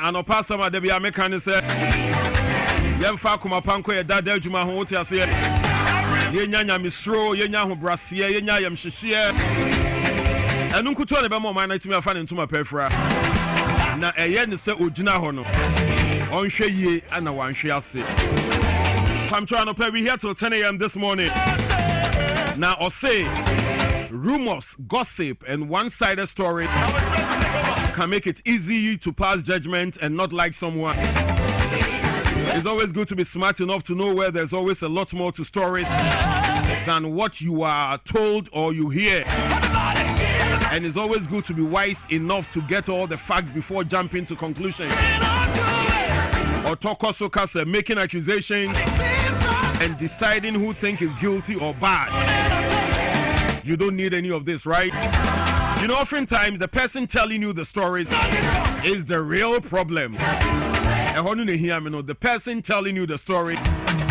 anopa sama de bia meka ne se yemfa kuma panko ye dada adwuma ho wote ase yenya nyamesro yenya ho brase yenya yamhyehye enu nkuto ne be mo man na tumi afa ne ntuma pefra na eye ne se ogina ho no onhwe yie ana wanhwe ase Pamcho anopa we here till 10 a.m. this morning. Now or say rumors, gossip and one-sided story can make it easy to pass judgment and not like someone. It's always good to be smart enough to know where there's always a lot more to stories than what you are told or you hear. And it's always good to be wise enough to get all the facts before jumping to conclusions. Or talk also making accusations and deciding who think is guilty or bad. You don't need any of this, right? You know, oftentimes the person telling you the stories is the real problem. The person telling you the story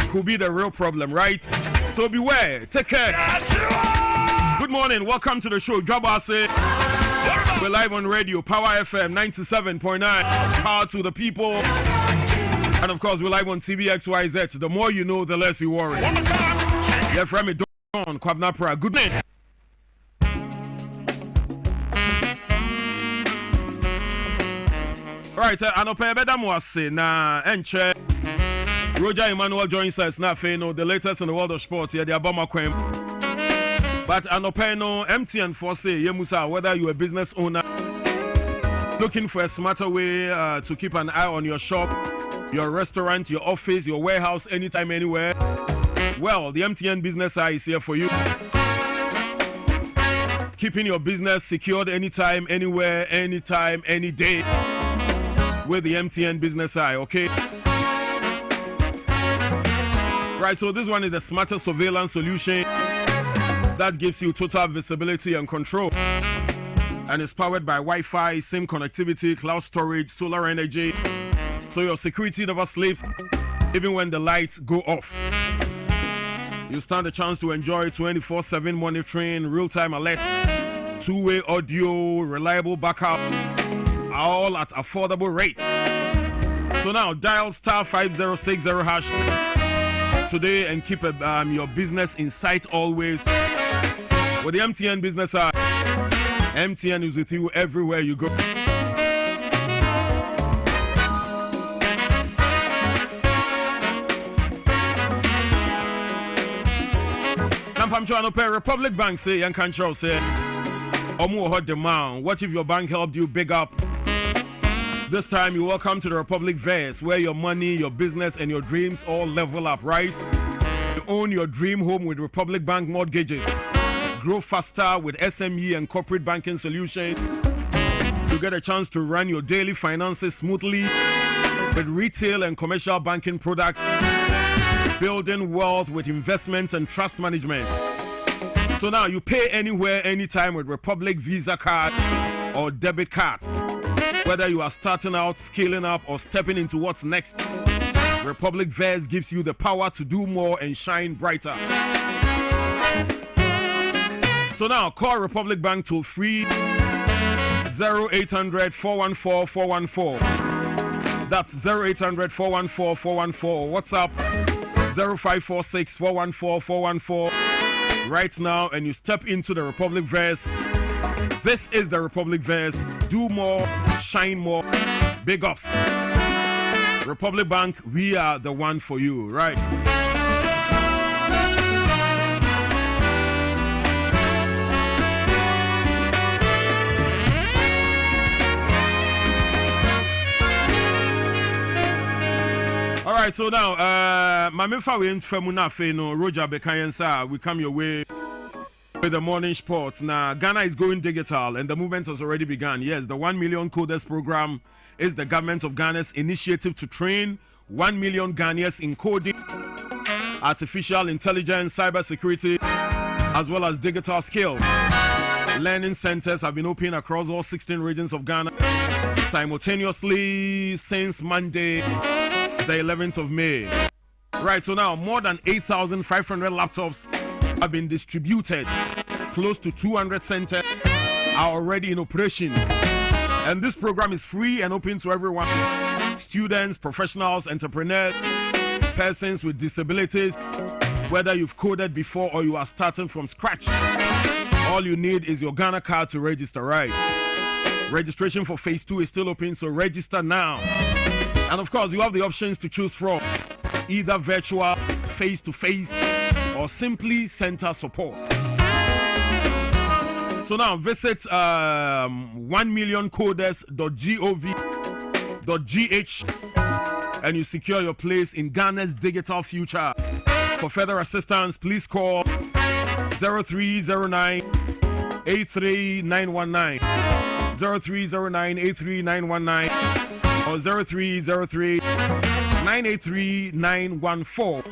could be the real problem, right? So beware. Take care. Good morning. Welcome to the show. Dwaboase. We're live on radio. Power FM 97.9. Power to the people. And of course, we're live on TVXYZ. The more you know, the less you worry. Yeah, from me, Don Kwabena Prah. Good night. All right, Anopa Bedamwase na enche. Roger Emmanuel joins us now. The latest in the world of sports. Yeah, the Abama Quem. But Anopa no MTN for say Yemusa, whether you're a business owner looking for a smarter way to keep an eye on your shop, your restaurant, your office, your warehouse, anytime, anywhere. Well, the MTN Business Eye is here for you. Keeping your business secured anytime, anywhere, anytime, any day with the MTN Business Eye, okay? Right, so this one is the smarter surveillance solution that gives you total visibility and control. And it's powered by Wi-Fi, SIM connectivity, cloud storage, solar energy. So your security never sleeps, even when the lights go off. You stand a chance to enjoy 24/7 monitoring, real-time alert, two-way audio, reliable backup, all at affordable rates. So now dial star 5060 hash today and keep your business in sight always. With the MTN Business Eye, MTN is with you everywhere you go. Republic Bank say young control say Omu hot demand. What if your bank helped you big up? This time you're welcome to the Republic Verse, where your money, your business, and your dreams all level up, right? You own your dream home with Republic Bank mortgages. Grow faster with SME and corporate banking solutions. You get a chance to run your daily finances smoothly with retail and commercial banking products. Building wealth with investments and trust management. So now you pay anywhere, anytime with Republic Visa card or debit cards. Whether you are starting out, scaling up, or stepping into what's next, Republic Verse gives you the power to do more and shine brighter. So now call Republic Bank toll free 0800 414 414. That's 0800 414 414. WhatsApp 0546 414 414 right now, and you step into the Republic Verse. This is the Republic Verse. Do more, shine more, big ups. Republic Bank, we are the one for you, right? All right, so now, Mamifa we Femuna Feno, Roger Bekayensa, we come your way with the morning sports. Now, Ghana is going digital and the movement has already begun. Yes, the 1 million coders program is the government of Ghana's initiative to train 1 million Ghanaians in coding, artificial intelligence, cybersecurity, as well as digital skills. Learning centers have been open across all 16 regions of Ghana simultaneously since Monday, the 11th of May. Right, so now more than 8,500 laptops have been distributed. Close to 200 centers are already in operation. And this program is free and open to everyone. Students, professionals, entrepreneurs, persons with disabilities, whether you've coded before or you are starting from scratch. All you need is your Ghana card to register, right? Registration for phase 2 is still open, so register now. And of course, you have the options to choose from, either virtual, face-to-face, or simply center support. So now visit 1millioncoders.gov.gh and you secure your place in Ghana's digital future. For further assistance, please call 0309 83919, 0309 83919, or 0303 983 914.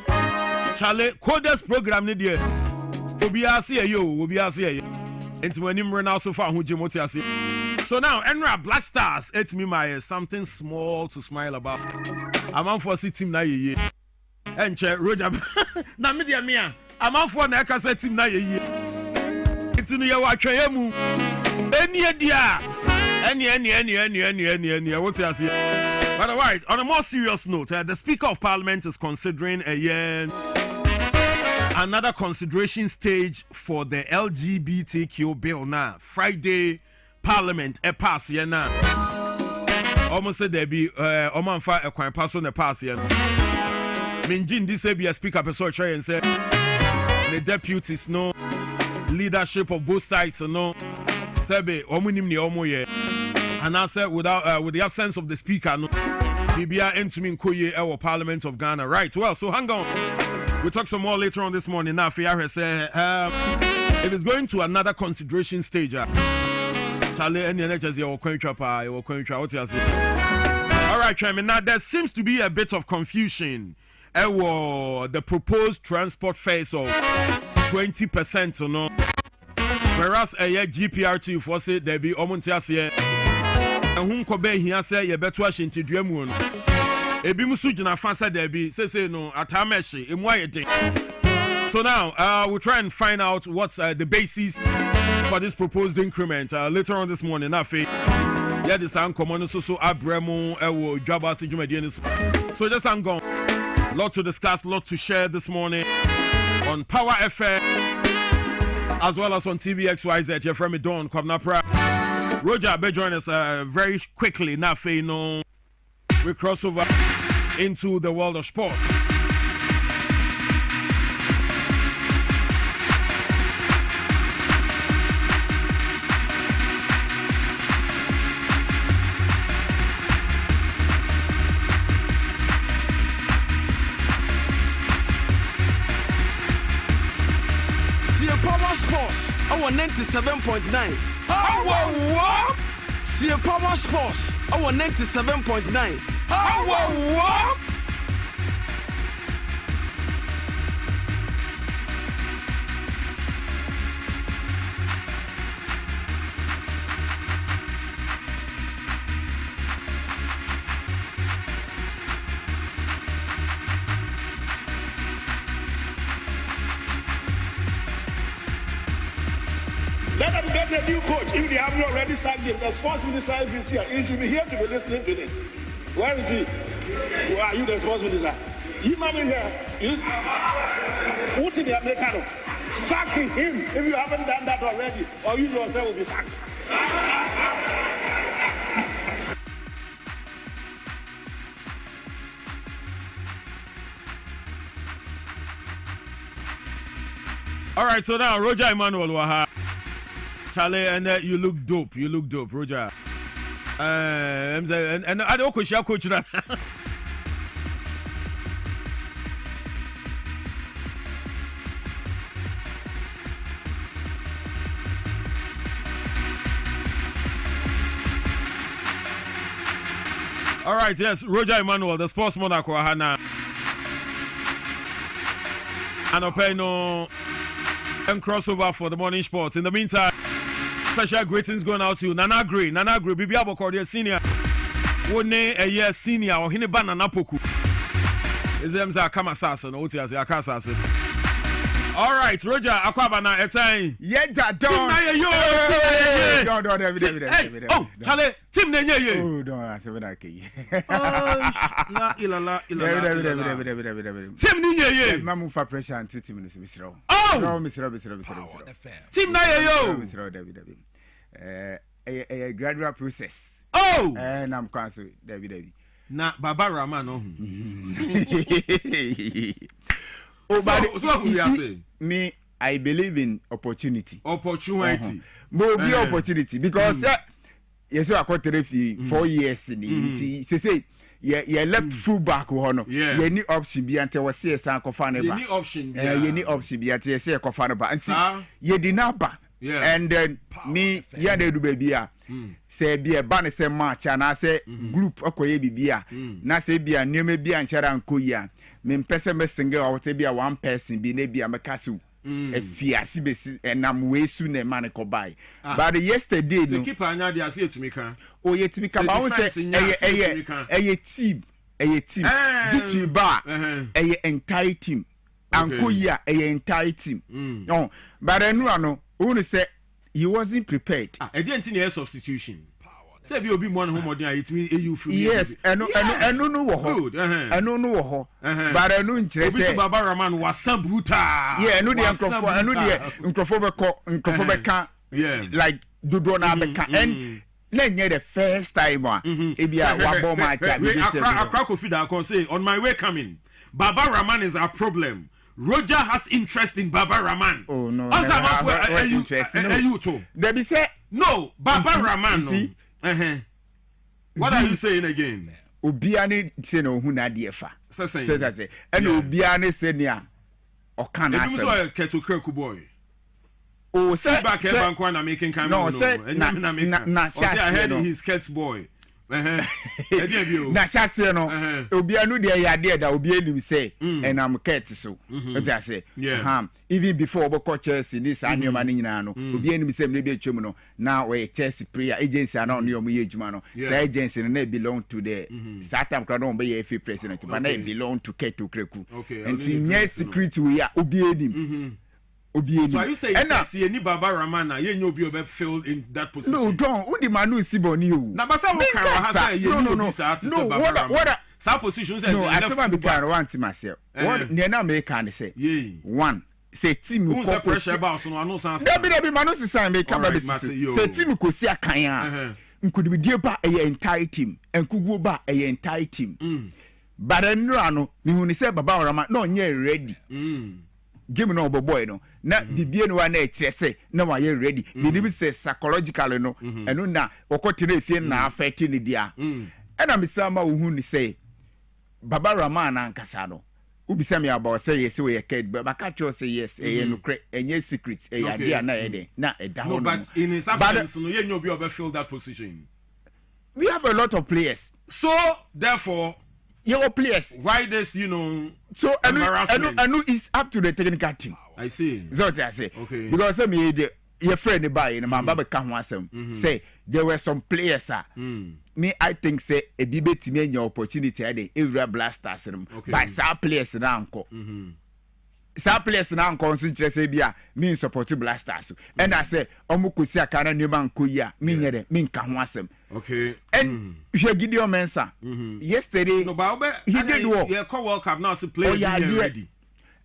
Charlie, Coders program ni dear. Obi asi yo, obi asi. Into when him run out so far, so now, Enra Black Stars, it's me my something small to smile about. I'm on for team na ye. And Roger, na media mia. I'm on for na kasa team na ye. It's in your watch mu. Any idea? Any. What's you say? But otherwise, on a more serious note, the Speaker of Parliament is considering another consideration stage for the LGBTQ bill now. Friday, Parliament pass here now. Almost said there be Omanfa a coin pass on the pass here. Minjin this be a speaker person try and say the deputies no leadership of both sides no sebe omunim ni omoye. And I said without with the absence of the speaker no bibia entumi nkoye our Parliament of Ghana. Right. Well, so hang on. We'll talk some more later on this morning. Now, Fiara said it is going to another consideration stage. Charlie, any NHS, your coin trapper, your coin trap. What you say? All right, Chairman. Now, there seems to be a bit of confusion. The proposed transport fares of 20%, you know. Whereas a GPRT for say there be omontias here. And whom Kobe here say you better wash into Dreamoon. Ebi musu jina fansa debi say no atameshi imwayede. So now we'll try and find out what's the basis for this proposed increment later on this morning. Yeah, this common so abremo ewo Dwaboase jumedie. So just hang on. Lot to discuss, lot to share this morning on Power FM as well as on TVXYZ. Your friend me Don Kwabena Prah. Roger be join us very quickly. Now we cross over into the world of sport. See Power Sports, our 97.9. What? See Power Sports, our 97.9. What? Let them get a new coach if they have not already sacked him. The sports minister is here. He should be here to be listening to this. Where is he? Who are you, the sports minister? You man in here. What in the American? Sacking him if you haven't done that already, or you yourself will be sacked. All right, so now Roger Emmanuel Waha. Charlie, and you look dope. You look dope, Roger. And I don't coach that. All right, yes, Roger Emmanuel, the sports monarch, Wahana. And Openo and crossover for the morning sports. In the meantime, special greetings going out to Nana Gray, Bibi Abokordia Senior. One a year senior or Hiniban and Apoku. His name's Akama Assassin, Otias Akasassin. All right, Roger Kwabena etain. Yeja don. Team na ye yo. Don't. Oh, Charlie, team na ye. Oh, don't answer that key. La ilala. Team ni ye. Mamu for pressure and 2 minutes, Mr. Oh, no, Mr. Team na ye yo. Mr. David. A gradual process. Oh, and I'm cancelled, David. Na Baba Rahman no. Oh, but so you say me, I believe in opportunity. Opportunity. More be opportunity because yes, I got 4 years in say you left full back hono. You need option be until was say san kofane ba. You need option. You need option be until say kofane ba. And see you did not ba. And then me ya dey do baby say be a ban say match and I say group akoye bibia na say be a nneema bi anchara anko ya me mpese me single or te be a one person be na be a mekasu e fiase be enam we su na man ko buy but yesterday no keep anya dey say to me kan o ye timi ka ba won say eye team victory bar eye entire team anko ya eye entire team no but enu ano who say he wasn't prepared. I didn't need a substitution. Say be obi mo na homodin it mean you feel. Yes, enu no wo ho. Good. Enu no wo ho. But enu nkyere say obi Baba Rahman was brutal. Yeah, enu dey nkrofo be ka like dodo na be ka and na nye the first time e bia wa ball match Akra Kofi da kon say on my way coming Baba Rahman is our problem. Roger has interest in Baba Rahman. Oh no. You too. They be say no, Baba Rahman. No. What are you saying again? Obiane say no hu na de fa. Say. And obiane say nia o kan na. You so keto kreku boy. Oh, say back here bankwa na making kind no, say na I heard his sketch boy. Na shase no obianu de ya de da obianu say and I'm ket so I say even before oboko Chelsea this anoma ni nyina no obianu say me be atwem no now we Chelsea prayer agency na on your ejuma no say agency no na belong to the Satam Kradon be FA president but na belong to Keto Kreku and in secret we are obianu. So are you saying any Baba Rahman na you obi obe fail in that position? No, don't. Who the manu siboni o? Na basa wo kan wa say you no say Baba Rahman. Sa position say no, I say man be kan want myself. What ne na make kan say? One, say team ko say pressure ba so no anu san. Dey be manu si san make kan ba say team ko si akan a. Nkudibidie ba e entire team. Enkuguo ba e entire team. But enra no, me hu ni say Baba Rahman no nye ready. Game no boy no na bibie no na ekire say na wa ye ready be say psychological no eno na okotere efie na affect ni dia na misama wo ni say Baba Rahman ankasa no ubisa me about say yes we kid but catch you say yes no enye secret dia na ede na eda ho no but in his absence no ye no be over fill that position. We have a lot of players, so therefore your players. Why this, so anu is up to the technical team. I see. So what I say. Okay. Because me your friend buy my baba can want say there were some players me I think say a debate me your opportunity at the area blasters by some players na anko. Some players na anko so say bia me support blasters. And I say omukosi akana nyema anko ya me nyere me nka ho asem. Okay. And Gideon Mensah yesterday he did work. Yeah, call World Cup now so play ready.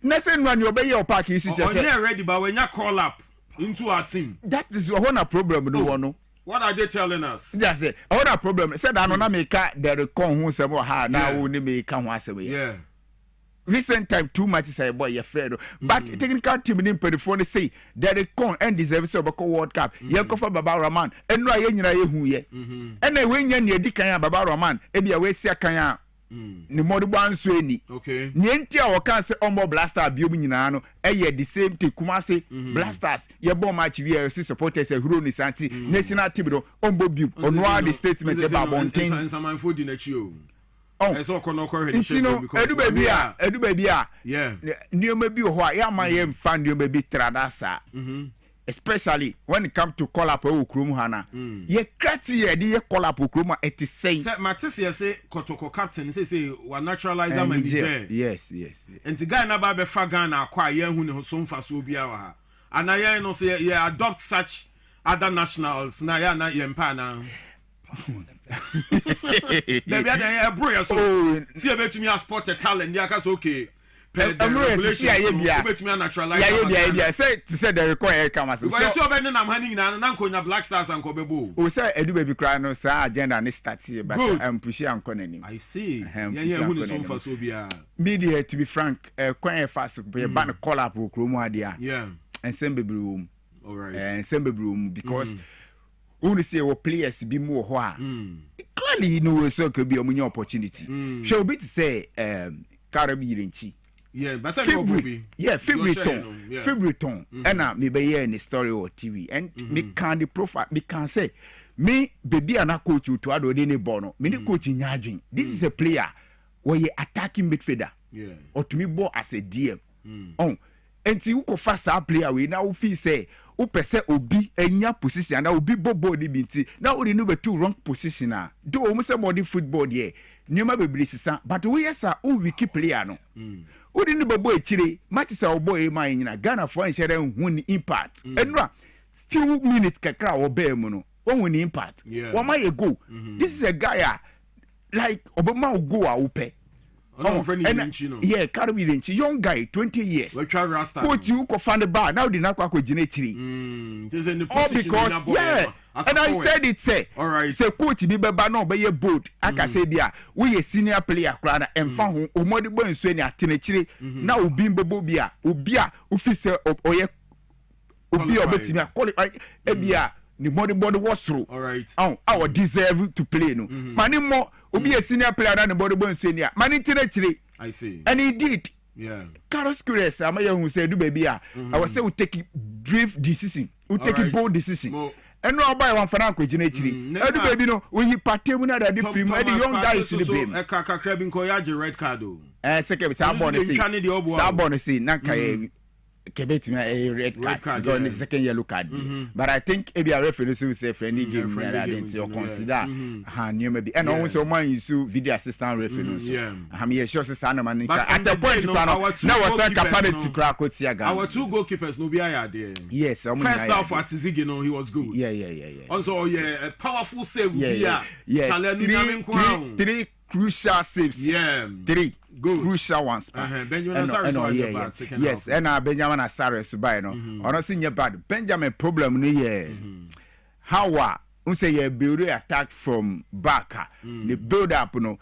Nothing when you obey your park is just ready but when you call up into our team. That is a problem no. What are they telling us? That's it. A problem. Said I no make the recon who say ha now only make kan wasem. Yeah. Recent time too much say boy your friend but technical team in periphone say that they con and deserve so bako World Cup ye kofa Baba Rahman eno aye nyina ye hu ye ena we nya ne edi kan Baba Rahman e bia we sia kan a ni modu banso eni okay ni enti a wo kan se ombo blaster biom nyina no e the same thing kuma say blasters ye ball match we see supporters e huro ni santi national team do ombo biom ono a the statement e ba bonten saman fodi na chi o. Oh, I saw Konoko edu baby a yeah. Nioma bi ho a ya ma ye mfa nioma bi tradasa. especially when it comes to call up Okrum Hana. Ye criteria ye call up Okruma it is saying. Matisse say Kotoko captain say one naturalizer man yes. And the guy na ba be fa Ghana akwa ye hu ne so mfa so bia wa ha. Ana ye no say ye adopt such other nationals na ya na ye mpa na. There be a bro so see betumi sport a talent ya ka so okay. Say the require come as well. So when I'm handing na nkonya Black Stars and Kobebo. O say edu baby cry no say agenda ne start here but I'm pushing ankonanim. I see. Yeah hu ne so for so bia. Media to be frank, kwan fast be ban call up okromu adia. Yeah. And send baby room. All right. And send baby room because only say our players be more ho. Clearly you know so could be a opportunity. Shall be to say Caribbean. Yeah, but February ton. And me be here in the story or TV. And me can the profile, me can say, me baby and a coach you to ado any bono. Me the coach in Yadrin. This is a player where you attacking midfielder. Yeah. Or to me ball as a DM. Oh, and you go fast our player we now feel say, o pese obi enya position na obi bobo ni binti. Now we know two wrong position na. Do almost somebody football there. Nyoma bebre sisa, but we yes o wiki player no. Who didn't be boy chile, matches our boy mine in Ghana for and share one impact. And few minutes kakra or bear mono, one impact. Yeah. 1 month ago, this is a guy like Obama will go out pay. Yeah, Caribbean, young guy, 20 years. Coach you go find the bar now. Did not go genetry. All because yeah. And I said it say, all right. Say coach be no be your boat. I can say there. We a senior player crowd and found who modibo and swing at tenetry. Now ubimbo bobia, ubia, ufise oye ubi obetimia qualify ebia. The body was through. All right. Our deserve to play no. Mani more be a senior player than the body senior. Mani tenetry. I see. And he did. Yeah. Carlos Cures, I'm a young who said, do baby, I was say we take drift decision. We take a bold decision. And no buy one for Uncle Genetri. I do baby no, when you party when I did free, the young guys in the game. A crabbing coyage red card. Second, Sabon say, Naka. Kebet me a red card because the second yellow card. But I think if you are referee who say friendly game you consider you maybe and also man you sue video assistant referee. I'm here sure say na man at a point now was capacity crack our two goalkeepers no be there. Yes, first half at Ziggy no he was good. Yeah. Also a powerful save yeah. Three crucial saves. Yeah. 3 good crucial ones. Benjamin Asaris yes, and Benjamin Asaris by no. Honestly, bad. Benjamin problem no how say you build attack from back. The build up no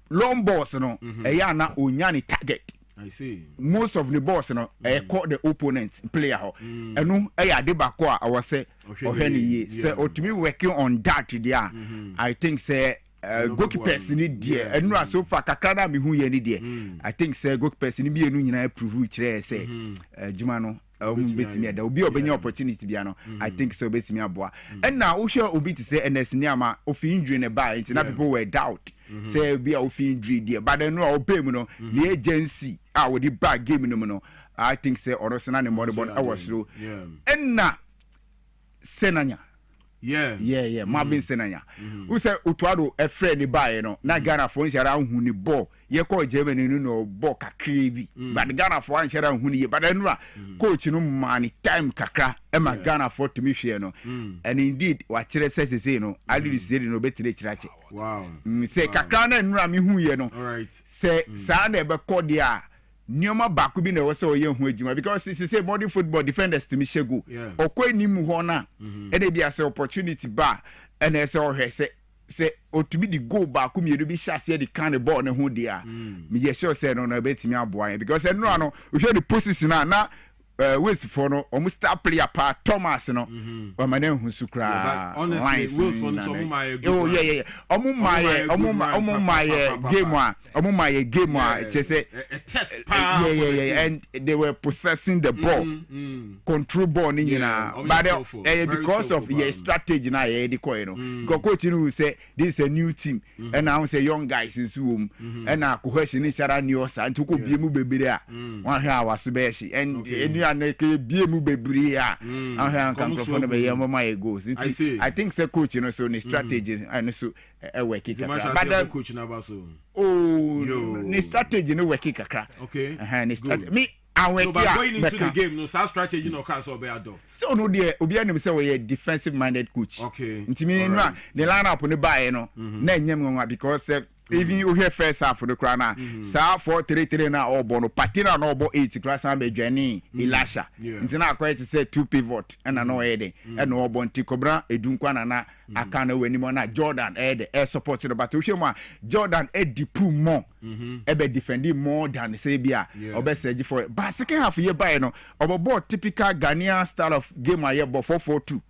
long balls no. Na onyani target. I see. Most of the balls no caught the opponent player. And no de bako I was say say to me working on that there. I think say goalkeepers need there and no so far kakra me hu ye ni there. I think say goalkeepers ni be no nyina prove kire say juma no betimi da obi obenya opportunity bia no I think so betimi aboa and now wo hwe obi to say NS ni ama ofi injury ne ba nti na people were doubt say be ofi injury there but then no obey mu no the agency we the back game no I think say orosena ne modern I was through and na senanya yeah Marvin Senanya who say utwado a friend buy no na Ghana for nshara hu ni ball ye call Germany no ball kakrevi but Ghana for nshara hu ni but then coach no man time kakra e ma Ghana for to me hwe no and indeed wa kire say no I did say no betire kirache wow say kakra na nura me hu ye no all right say sa na be call dia Nioma baku bi na wo se oye hu adwuma because say body football defenders to me shegu okwa nim ho na e dey be as opportunity ba and e say ohwe say otumi di go baku mi bi shase di kan the ball ne ho dia me ye sure say no na betimi aboa because no ano we hear the position na Wills for no almost star player pa Thomas no o ma na hu sukra honestly Wills for no so my game it say a test pa and they were possessing the ball control ball ni na but because of your strategy na the coin no because coach who say this is a new team and now say young guys in room and na cohesion is shara new sa nti ko bie mu bebere a wan hwa waso be shi and Argentina ne ke bie mu bebre a ahwa kan profo no be ye mama ye goals. I think say coach you know so ni strategy and so work kakra. But coach na ba so. Oh, ni strategy no work kakra. Okay. Ni strategy. Me so by going into the game, no strategy no can so be adopt. So no there obi anim say we defensive minded coach. Okay. Ntimi no the lineup no buy no na nyam nwa because even you hear first half for the crana sa 4-3-3 na obo no patina na obo 8 class am bedwani Elisha ntina akwa it say 2 pivot and no ede and obo nti kobra edunkwa na aka na wani mo na Jordan ede support no but ohwe Jordan dipu more ebe defending more than say bia obe search for but second half ye buy no obo typical Ghanaian style of game aye 4-4-2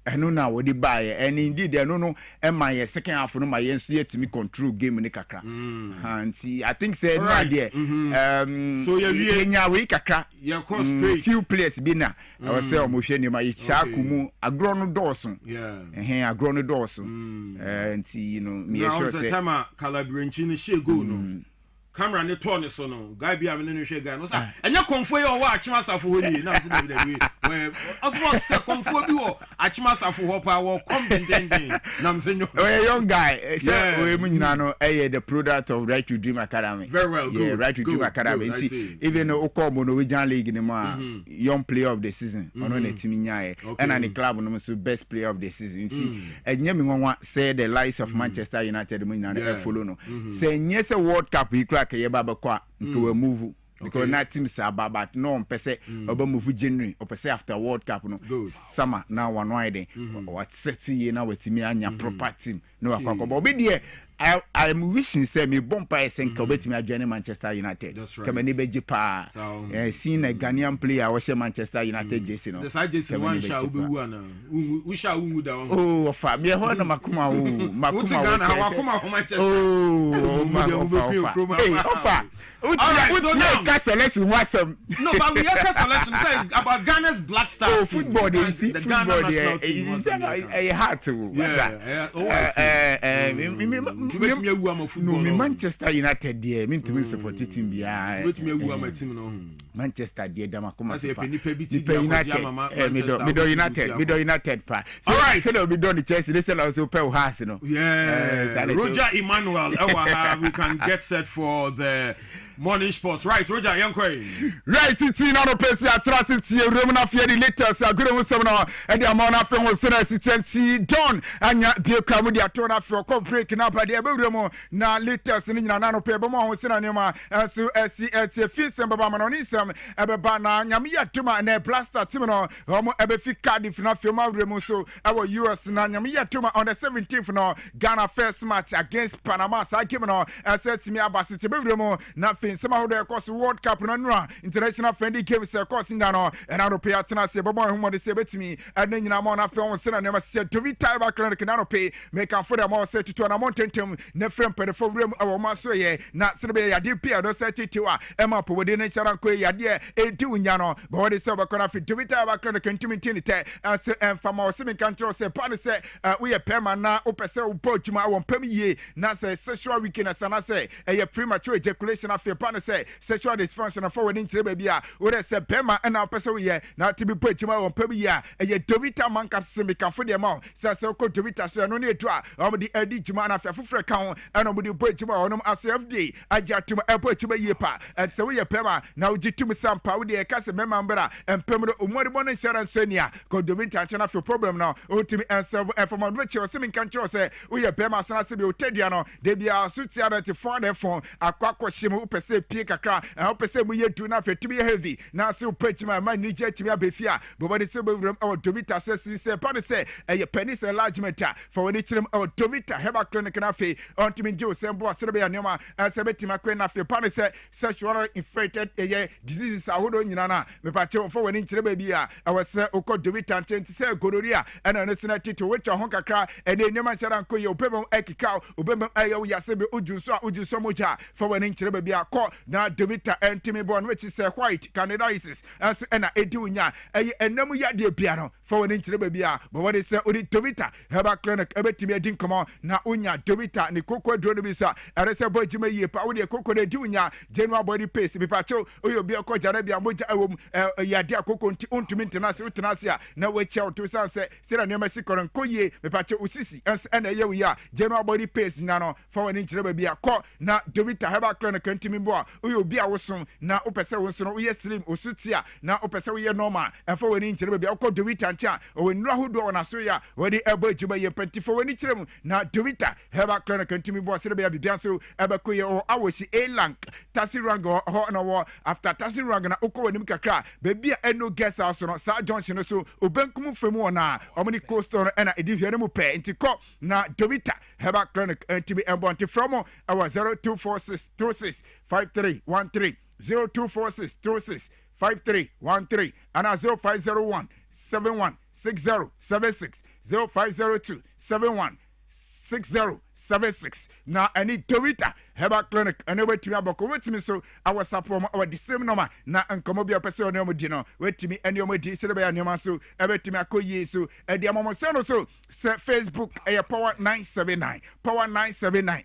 eno na we dey buy and indeed no my second half no my NCA to me control game ni kakra and I think say no there so you nya we kakra you concentrate few players bi na I was say omohwe ni ma chakumu agro no dawson agro no dawson and you know me sure say time Calabrinchi ni she go no camera ne turn so no guy bi am ne hwe guy no say enya konfo ye o wa achima safo ho ni na say WWE we osmo se konfo bi wo achima safo ho pa wo compending na am say no young guy say we mu nyina no the product of Right to Dream Academy very well good Right to Dream Academy even Okobo no Norwegian League ni ma young player of the season ono na timi nyae and an club no so best player of the season enye mi nwa say the likes of Manchester United mu nyina na follow no say nye say World Cup ke ye baba kwa nke move because na team sa baba no pese oba move January o pese after World Cup no summer na one wide what set ye na wetimi anya proper team no akwa obi de I'm wishing say me bompa esenka obetimi adwane Manchester United kama ne beji pa seeing a Ghanaian player was Manchester United jersey no the side jersey one sha obewu ana u sha wu da one oh fa me ho na makuma wo makuma Manchester ofa uti ka selection wasam no but we ka selection says about Ghana's Black Stars football they see football is a heart no me Manchester United there me to support team bia Manchester there dama kuma United pa all right so we don the Chelsea they sell also pay house no Roger Emmanuel we can get set for the Morning Sports. Right, Roger, Yankoi. Right, it's in our place. Atrocity, Romana Fieri letters. A good seminar. And the amount of film was city done. And the Camudia Tona for breaking up at the Abugramo. Now, letters in Nano Pebamo, Sinanima, as to SC Fils and Babamanism, Ababana, Yamia Tuma, and a plaster Timino, Homo Ebefica, if not film of Remuso, our US Nanyamia Tuma on the 17th no Ghana first match against Panama. So I came on and said to me about City Bugramo, nothing. Somehow they course World Cup no international friendly games course in no and I don't pay attention say bobo who say bet me and then na mo na fe on say na never say to be time back na no pay make am for them all say to na mountain na frem pede for room our ma so ye na se be ya dey pay do say titi wa e ma po we dey na sharan ko ya dey e di unya no but what they say back na fit to be time back na can timi te and say em fama o se me kan tro say pan say we e pema na o pese o potuma won pem ye na say sexual weakness na say e premature ejaculation after pan say sexual dysfunction for wedding chile baby a we say pema and now person we na to be potuma won pem ye e Dovita man cap se me kan for dem all say ko Dovita so no na etua o di edi juma na afefufre kan and o di potuma onom asfd aja tuma e potuma ye pa and say we pema na uji tumi sampa we dey ka se mema mbra empem do omori bon insurance nia ko Dovita chana for problem now o timi answer information we che o se me kan tro say we pema sana se be o tedua no de bia suti adati for the phone akwakwo hye pese pie kakra and pese mu yetu na fetumi heavy na se upechima man ni je timi abefia but what say bewrem our Dovita say pan say e penis enlargement for when it our Dovita heba clinic na fe on timi je sembo asere be anema se betima kwen na fe pan say sexual infected diseases ahodo nyina na me pa che for when it be bia our say okọ Dovita ntenti say gonorrhea and on se na tito which ho kakra and enema sharan ko ye obem ekika obem ayo ya se be oju so moja for when it be bia call na Devita and Timmy Bon, which is a white candidiasis, as an Edunya, and no ya de piano for an inch babia, but what is Devita, Heba Clinic, Ebetimi Dinkomo, na Unya, Devita, and the Coco Dronabisa, and I said, boy, Jimmy, Paudi, Coco de Dunya, General Body Pace, Bipacho, Uyo Biako Jarabia, Moja, Yadia Coco, Untimintanas, Utanasia, no way chow to sunset, Sierra Nemexico and Koye, Bipacho Usisi, and a year, General Body Pace, Nano, for an inch babia, call, na Devita, Heba Clinic, and Timmy Boa, Uyo Bia Wasson, na Opesa Wasson, we slim, Usutia, na Opesa, we normal, and for an inch babia, call Devita and Cha, or in Rahudo on Asuya, where the elbow Jubay, Petty for any trim, na Devita, Heba Clinic, and Timmy Boa, Serbia, Bianso, Abakuya, or Awashi, A Lank, Tassirango, Horn War, after Tassiranga, Oko and Nimka, baby, and no guest house on Sir Johnson, so Ubenkum Femona, Omni Coastal, and I did hear them pay into cop, na Devita, Heba Clinic, and Timmy and Bonti Fromo, our 024626 5313 024626 5313 and our 0501 716076 0502 716076 na any Devita Heba Clinic and over to Aboko with me so our support our the same number na Ankomobia person no dino wait to me and your modi celebrate and your so ever to me akoye so e dia momo so so Facebook power 979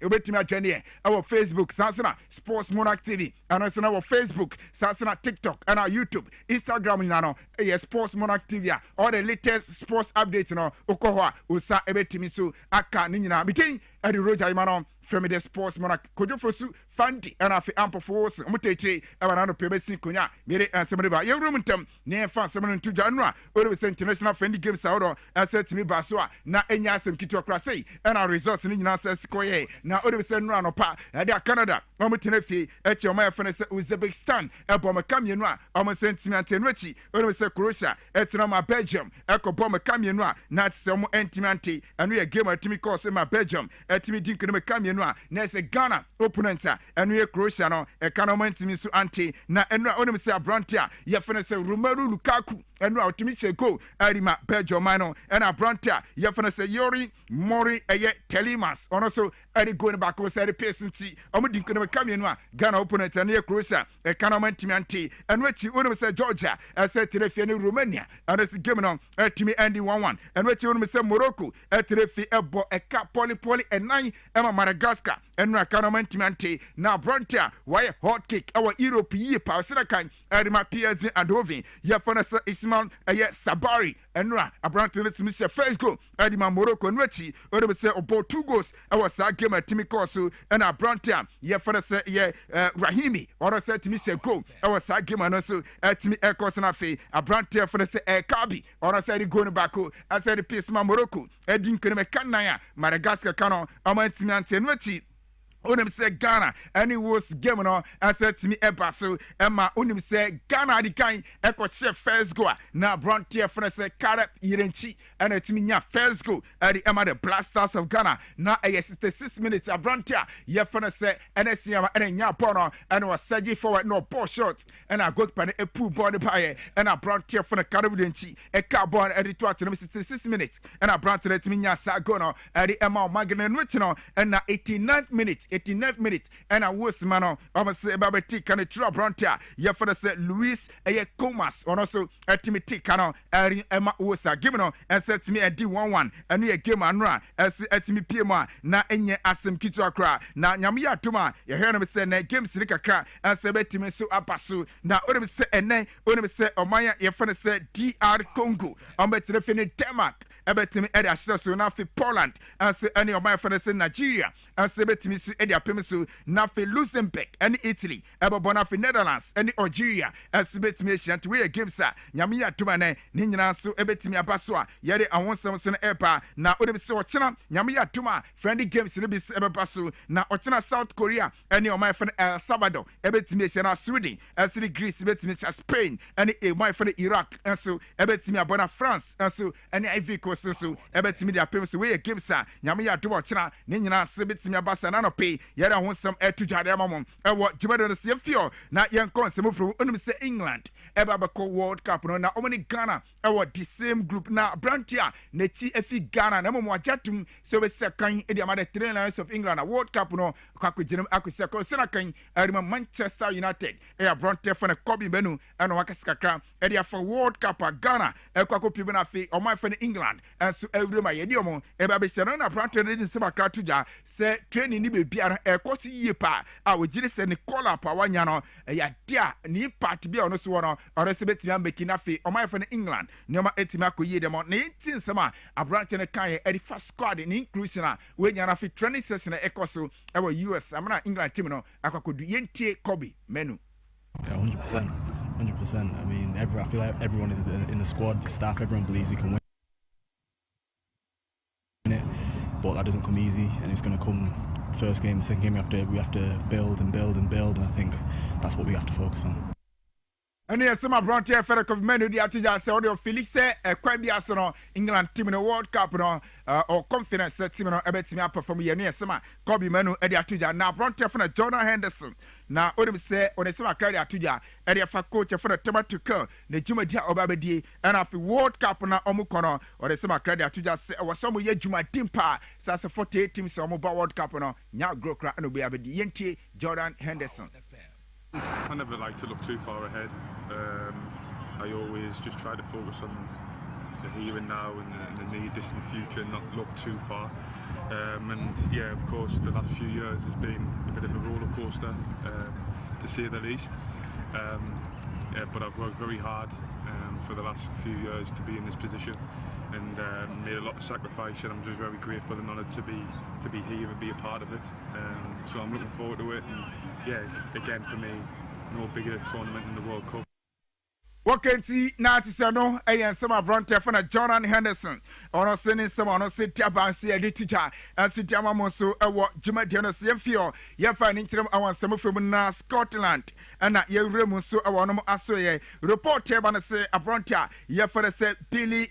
over to me journey our Facebook Sansana Sports Monarch TV and also our Facebook Sansana TikTok and our YouTube Instagram no Sports Monarch TV all the latest sports updates no okoho usa ever to me so aka ni nyina metin e the road imano from the Sports Monarch Kojofosu Fanti and afi ample force muteche abanano pebesi konya mere asemreba ye roomtem ne fa semno to January or we international friendly games out asset me basoa na enya asem kitu akra sei and our resource ni nyina se koye na or we say no anopa e dia Canada omutene fi e che oma fene se Uzbekistan e bom kamienu a om sentiment enwachi or we say Croatia e tena ma Belgium e ko bom kamienu a na tse mo entimanti and we game atimi course ma Belgium e timi dinkene me kamienu a na se Ghana opponent and we Croatia no e kanoma ntimi so anti na enu a onim se abrantia ye fene se Romelu Lukaku enu a otimi che go arima Belgium no and abrantia ye fene se Yori Mori eye Telimas ono so eri go ne back o se representi omudi nkene me kamienu a Ghana opponent and ye Croatia e kanoma ntimi anti enu achi onim se Georgia e se terefie ne Romania and this game no etimi endi 1-1 enu achi onim se Morocco e terefie ebo e ka poli enan e Madagascar enu kanoma ntimi anti na Brontia why hot cake our Europe ye pa kan erima PSG and Hovin ye fana Ismail Sabari enra Abrantia let me say first goal erima Morocco nwachi o say about 2 goals our sa game atimi course and Abrantia ye fana say Rahimi or say to me say goal our sa game and also atimi e course na fe Abrantia fana say Kabi or say the goal back I said the piece Morocco edin kene me kanaya Madagascar kano amantimi ante nwachi Unim say Ghana, and it was game no. I said to me, Ebaso, Emma, Unim say Ghana, the kind, Echo chef first go. Now, Brontier for say Carap, Irenchi, and it's me first go. At the Emma, the Blasters of Ghana. Now, I yes, it's 6 minutes. A Brontier, Yefana say, and I see and Yapono, and was Saji forward, no poor shots, and I got by a pool body by and I Brontier for the Caribbean, a carbon editor to 6 minutes, and I brought it to me, Sagono, at the Emma Maganin Richino, and now 89th minute. 89th minute and I was man I say babeti can a trap brontia ye for the say Luis Comas on also ultimate cano Emma was given on and said to me a D11 and we a game and run as at me PMA na enye asem kitu akra na nyamia tuma ye hear me say na game sirika kra and say beti me so apasu na only say enen only say omaya ye for the say DR Congo on betre fini Denmark ebetimi edi asese na fi Poland and say any of my friends in Nigeria and say betimi si edi apemisu na fi Luxembourg and Italy ebobona fi Netherlands and Algeria and say betimi asiant we games a nyame ya tuma ne ni nyina so ebetimi abaso a yede awonsem se na epa na odem se ochena nyame ya tuma friendly games ne bi ebebaso na ochena South Korea and of my friend El Salvador ebetimi asiana Sweden and say Greece betimi Spain and my friend Iraq and so ebetimi abona France and so and Ivory Coast so ebetimi dia pem so we games a nyame ya do ochena ne nyina se betimi abasa na no pe yere ho sem etudwade amom ewo jibado no se fio na yen konsem fro onum se England eba beko World Cup no na omani Ghana ewo the same group na Brantia na chi efi Ghana na mo ajatum so we second e the amade Three Lions of England na World Cup no kwakwejinem akuseko sena kan erima Manchester United Brantia for na Kobe Benu eno wakasikakra e dia for World Cup Ghana ekwako pibe na fe oman for England enso ewrema ye di omo eba be sena na Brantia de se bakra tuja se training ni be biara ekosi yie pa a wogire se ni call pa wanya no ya dia ni part bia ono so wono orese betimi ambeki na fe oman for England nyoma etimi akoyie dem na tin sama Brantia ne kan e di first squad ni inclusion a we nya na fe training session ekoso ewo US amana England team no akwakodu yentie Kobe Menu. Yeah, 100%. 100%. I mean, I feel like everyone in the squad, the staff, everyone believes we can win it, but that doesn't come easy, and it's going to come first game, second game. We have to build and build and build, and I think that's what we have to focus on. And yes, some Brantia Federal Menu the Atuja say audio Felix Kwabena Prah England team in the World Cup no or confidence team no ebetimi perform ye ne some Kobe Menu e the Atuja na Brantia for Jordan Henderson na odem say onesema credit Atuja e the fa coach for the tomato curl na jumadi obabedi and afi World Cup na omukono onesema credit Atuja say wasomo ye jumadim pa say 48 teams omo ba World Cup no nya grow kra no be abedi yentie Jordan Henderson. I never like to look too far ahead. I always just try to focus on the here and now and the near distant future, not look too far. And yeah, of course, the last few years has been a bit of a roller coaster, to say the least. Yeah, but I've worked very hard for the last few years to be in this position, and made a lot of sacrifice, and I'm just very grateful and honoured to be here and be a part of it. So I'm looking forward to it, and yeah, again for me, no bigger tournament in the World Cup. Wakenti na tisano some Brantia for Jordan Henderson ono sending some ono sitia bansi edi teacher and sitia mamoso ewo juma diano siemfio ye find interim awan some from na Scotland and ye remu so ewo no aso ye report here ban say Brantia ye for say Billy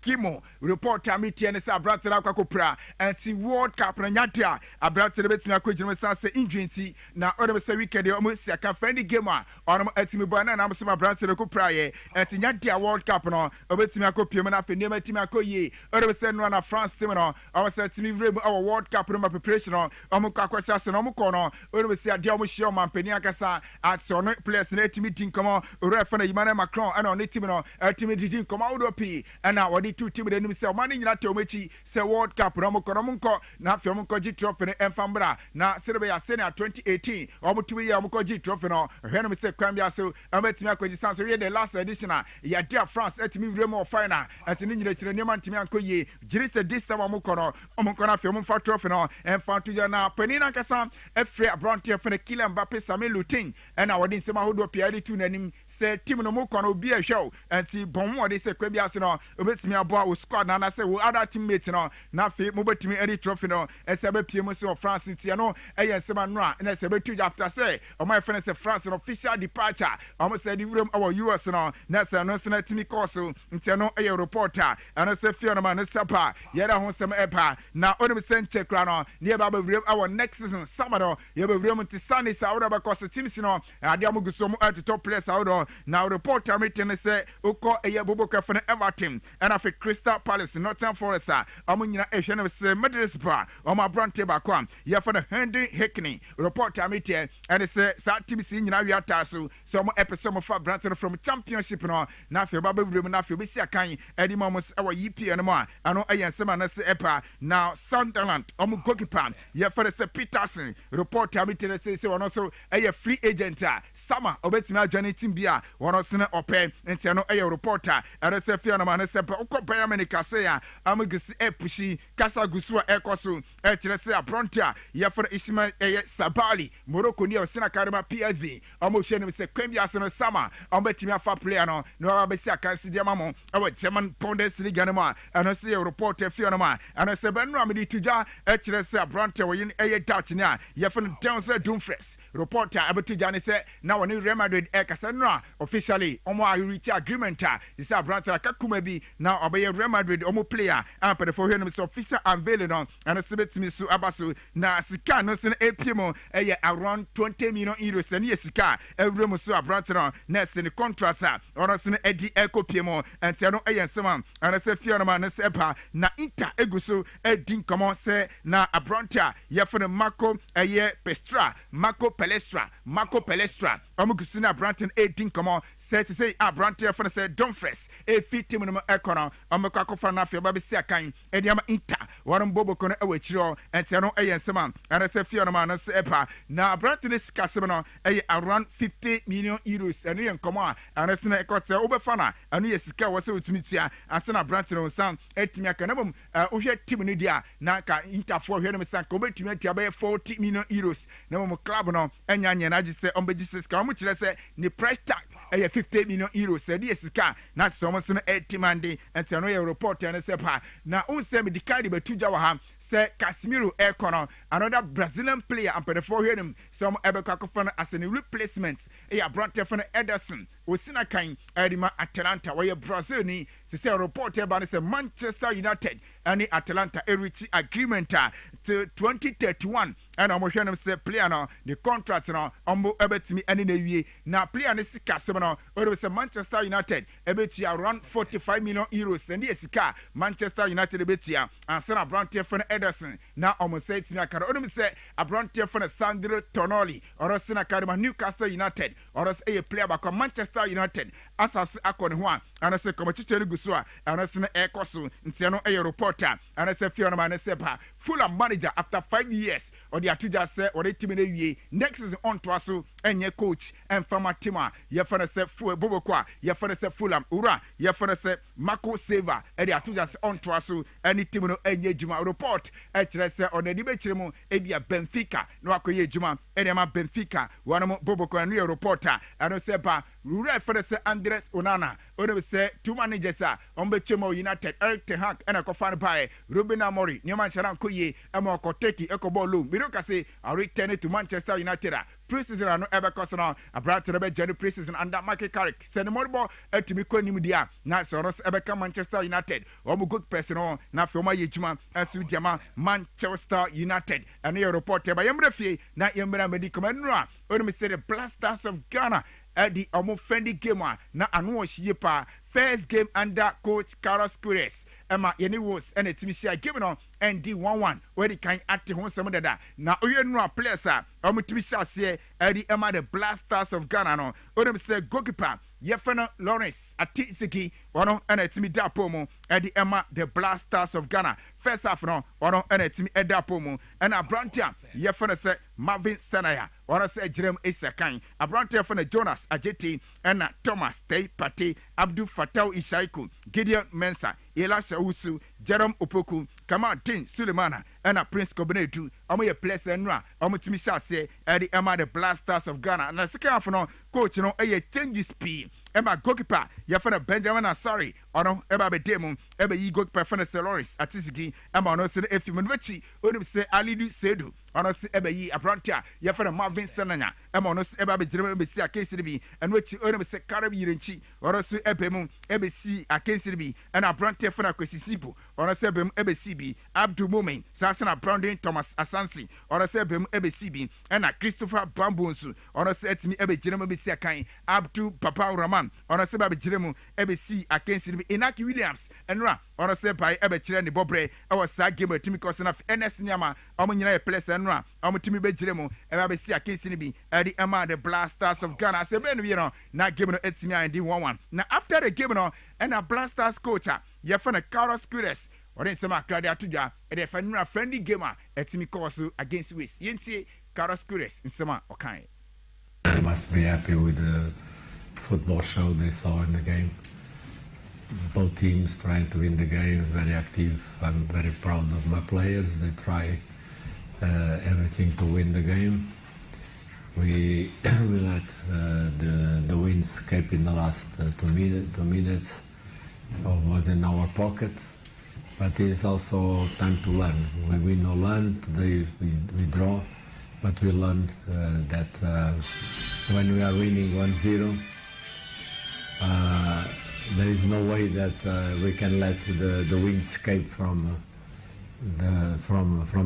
Kimo report amiti and say Kwabena Prah anti World Cup na nyatia Brantia betimi akojima say injury na odem say weekend e almost aka friendly game a ono atimi bana na am Brantia Prah ye anti nyatia World Cup no obetimi akopiem na afeni matimi akoye odem say no na France team no o say timi rem our World Cup no preparation no omo kwakwasa se no omo ko no odem say ade omo hye omo ampani akasa at so no players na timi din komo ref na Emmanuel Macron and on team no timi din komo wodopi and na two team de nim say mani nyina teomechi say World Cup no mo na afia mo koji trophy ne enfambra na serebe ya senior 2018 omo tumi ya mo koji trophy no hwenom say Kwabena so ametimi akoji sanso we the last edition ya dia France etimi remo final as ni nyina kire nyama ntimi ankoye jiri say this time omo kono na afia mo fa trophy no enfanto ya na panina kasa efre Brantia for the killer Mbappe Samuel Lutin and our din sema hodo piali tu nanim say team no mo kono obi a hwew anti bonwo de say Kwabena so no obetimi abo a squad na say wo other teammate no na fe mo betimi edi trophy no esebe piem so France tie no sema no a na sebe tu after say o my friend say France no official departure o say di room our US no na say no say na timi course tie no reporter and say fear no man sapa yera ho sem epa na onim sente kra no ne ba ba room our next season summer no ye ba room ti Sunday sa wo ba course teams no ade amuguso mo at top players out now reporter meeting say uko bobo kafa na Everton and afi Crystal Palace Nottingham Forest amunyina ehwe no say Middlesbrough Brantia bakwa ye for the Henry Hickney reporter meeting and say sa team si nyina wi ataso so mo episode for Brantia from championship no na afi ba room na afi be si akan edi momos ewa EPL no ano sema na say epa now Sunderland goalkeeper ye for the Peterson reporter meeting say one so free agent summer obetimi adwane team bia one so na ope enti no reporter and say fear no man say ukopaya menika say amugisi pushi kasa gusu ekoso kire say Brantia ye for Ismail Sabali Morocco ni osina karima PSV hwe no say Kwabena no summer obetimi afa player no no ba si akansi dia mamo German Bundesliga no ma and say reporter fear no ma and say benno amedi tuja kire say Brantia we yin Dutch ni ye for Denzel Dumfries reporter abetuja ni say na woni Real Madrid kasa no a officially omo reach agreement this abranta kakuma bi na obeye Real Madrid omo player ampede for hwenom so official unveiling on and sebetimi so abaso na sika no se APM around 20 million euros and sika every so abranta na se ne contract or se edi ekopiem and se no ensema and se fiona man se epa na Inter eguso edin komo se na abranta ye for Marco Palestra omugusi na Branton 18 komo say Branton for say Dumfries e fit team no ekono omekako fa na afia ba be sia kan ediama Inter warum bobo kono ewachiro ente no eyensema and say fiona man se epa na Branton sikasem no around 50 million euros eno yen komo and say na ekote obefa na eno ye sika wo se otumitia ase na Branton san etimi aka na bom ohwe team no dia na ka Inter for hwe no san ko betumi atia ba 40 million euros na bom club no enya na agi se ombeji sika omo kire se ni price tag 50 million euros se di sika na so omo se no etimande ente no ye report na se pa na unse me dikadi betuja wa ha se Casemiro Ekono another Brazilian player ampede for him some ebekakofo as a replacement Branton for Ederson osina kan edima Atalanta where Brazil ni se report about say Manchester United and Atalanta reach agreement to 2031 and I'm sure say player no the contract no ombo ebetimi ene na wie na player ne sika sem no o say Manchester United ebeti around 45 million euros and sika Manchester United ebetia and say Branton for Ederson na omo say timi akara o say Branton for Sandro Tonali or say na kadema Newcastle United or say a player back Manchester United asas akone ho and say come chiche guso a and say na ekoso ntia no reporter and say fiona man say pa Fulham manager after 5 years or the atuja say or the team na wie next is on to aso enye coach and farmer team ye for say bobo kwa ye for say Fulham ura ye for say Marco Silva e the atuja say on to aso any team no enye juma report e kire say on the be kire mu e bia Benfica no akoye juma e de ma Benfica one mo bobo kwa no reporter and say pa ura for say Andres Onana o say two managers on be chemo United Eric Ten Hag and akofan by Ruben Amorim nyoma sharan koye ema okoteki ekobolo biroka say I return to Manchester United preseason no ever cost no Branton be journey preseason under Michael Carrick say the morbo etimi kwanim dia na soros ebe Manchester United omo good person na fioma yejuma asu jama Manchester United and your report by yemrefie na yemra medical manura only say the Blasters of Ghana the omo friendly game na anu ohie pa first game under coach Carlos Queiroz Emma yeni was and etimi sia game no and the 1-1 where the kind at home some dada na oyenua players omo timi sia se the Emma the Blasters of Ghana no only say goalkeeper Yefena Lawrence Atisiki ono and etimi dapomo the Emma the Blasters of Ghana first half no ono and etimi edapomo and Branton Yefena say Marvin Sanaya ono say Jerem Isakan Branton for Jonas Ajeti and Thomas Tay Pate Abdul Fatau Ishaiku Gideon Mensah Elisha Usu Jerome Opoku Kamal Din Sulemana and Prince Kobenetu omo ye place enra omo timi sha say the Emma the Blasters of Ghana and the second half no coach no change speed Emma goalkeeper yefena Benjamin Asari ono eba be demu eba yi goalkeeper fena Lawrence Atisiki Emma no se efimu nwechi onu se Alidu Sedu ono se eba yi Branton yefena Marvin Sananya Emma no se eba be jirema be si akensiri bi enwechi onu se Karab Yirenchi ono se ebemu ebe si akensiri bi and Branton fena Kwesisibu ono se ebemu ebe si bi Abdul Mumin Sasana Brandon Thomas Asansi ono se ebemu ebe si bi and Christopher Bambonsu ono se etimi ebe jirema be si akan Abdul Papa Rahman ono se eba be jiremu ebe si akensiri bi Inaki Williams enra ono se pai ebe kire ni bobre e was sa game etimi kosi na NS nyama omo nyina e place enra omo timi be jiremu ebe be si akensiri bi the Emma the Blasters of Ghana se be no you know na game no etimi and 1-1 na after the game no and a Blasters coach yefana Carlos Queiroz ore nsema akrade atoja e de fanura friendly game etimi course against West yentie Carlos Queiroz nsema okan I must be happy with the football show they saw in the game. Both teams trying to win the game, very active. I'm very proud of my players. They try everything to win the game. We let the win escape in the last 2 minutes. Was in our pocket, but it's also time to learn. We win or learn. Today we draw, but we learned that when we are winning 1-0, there is no way that we can let the wind escape from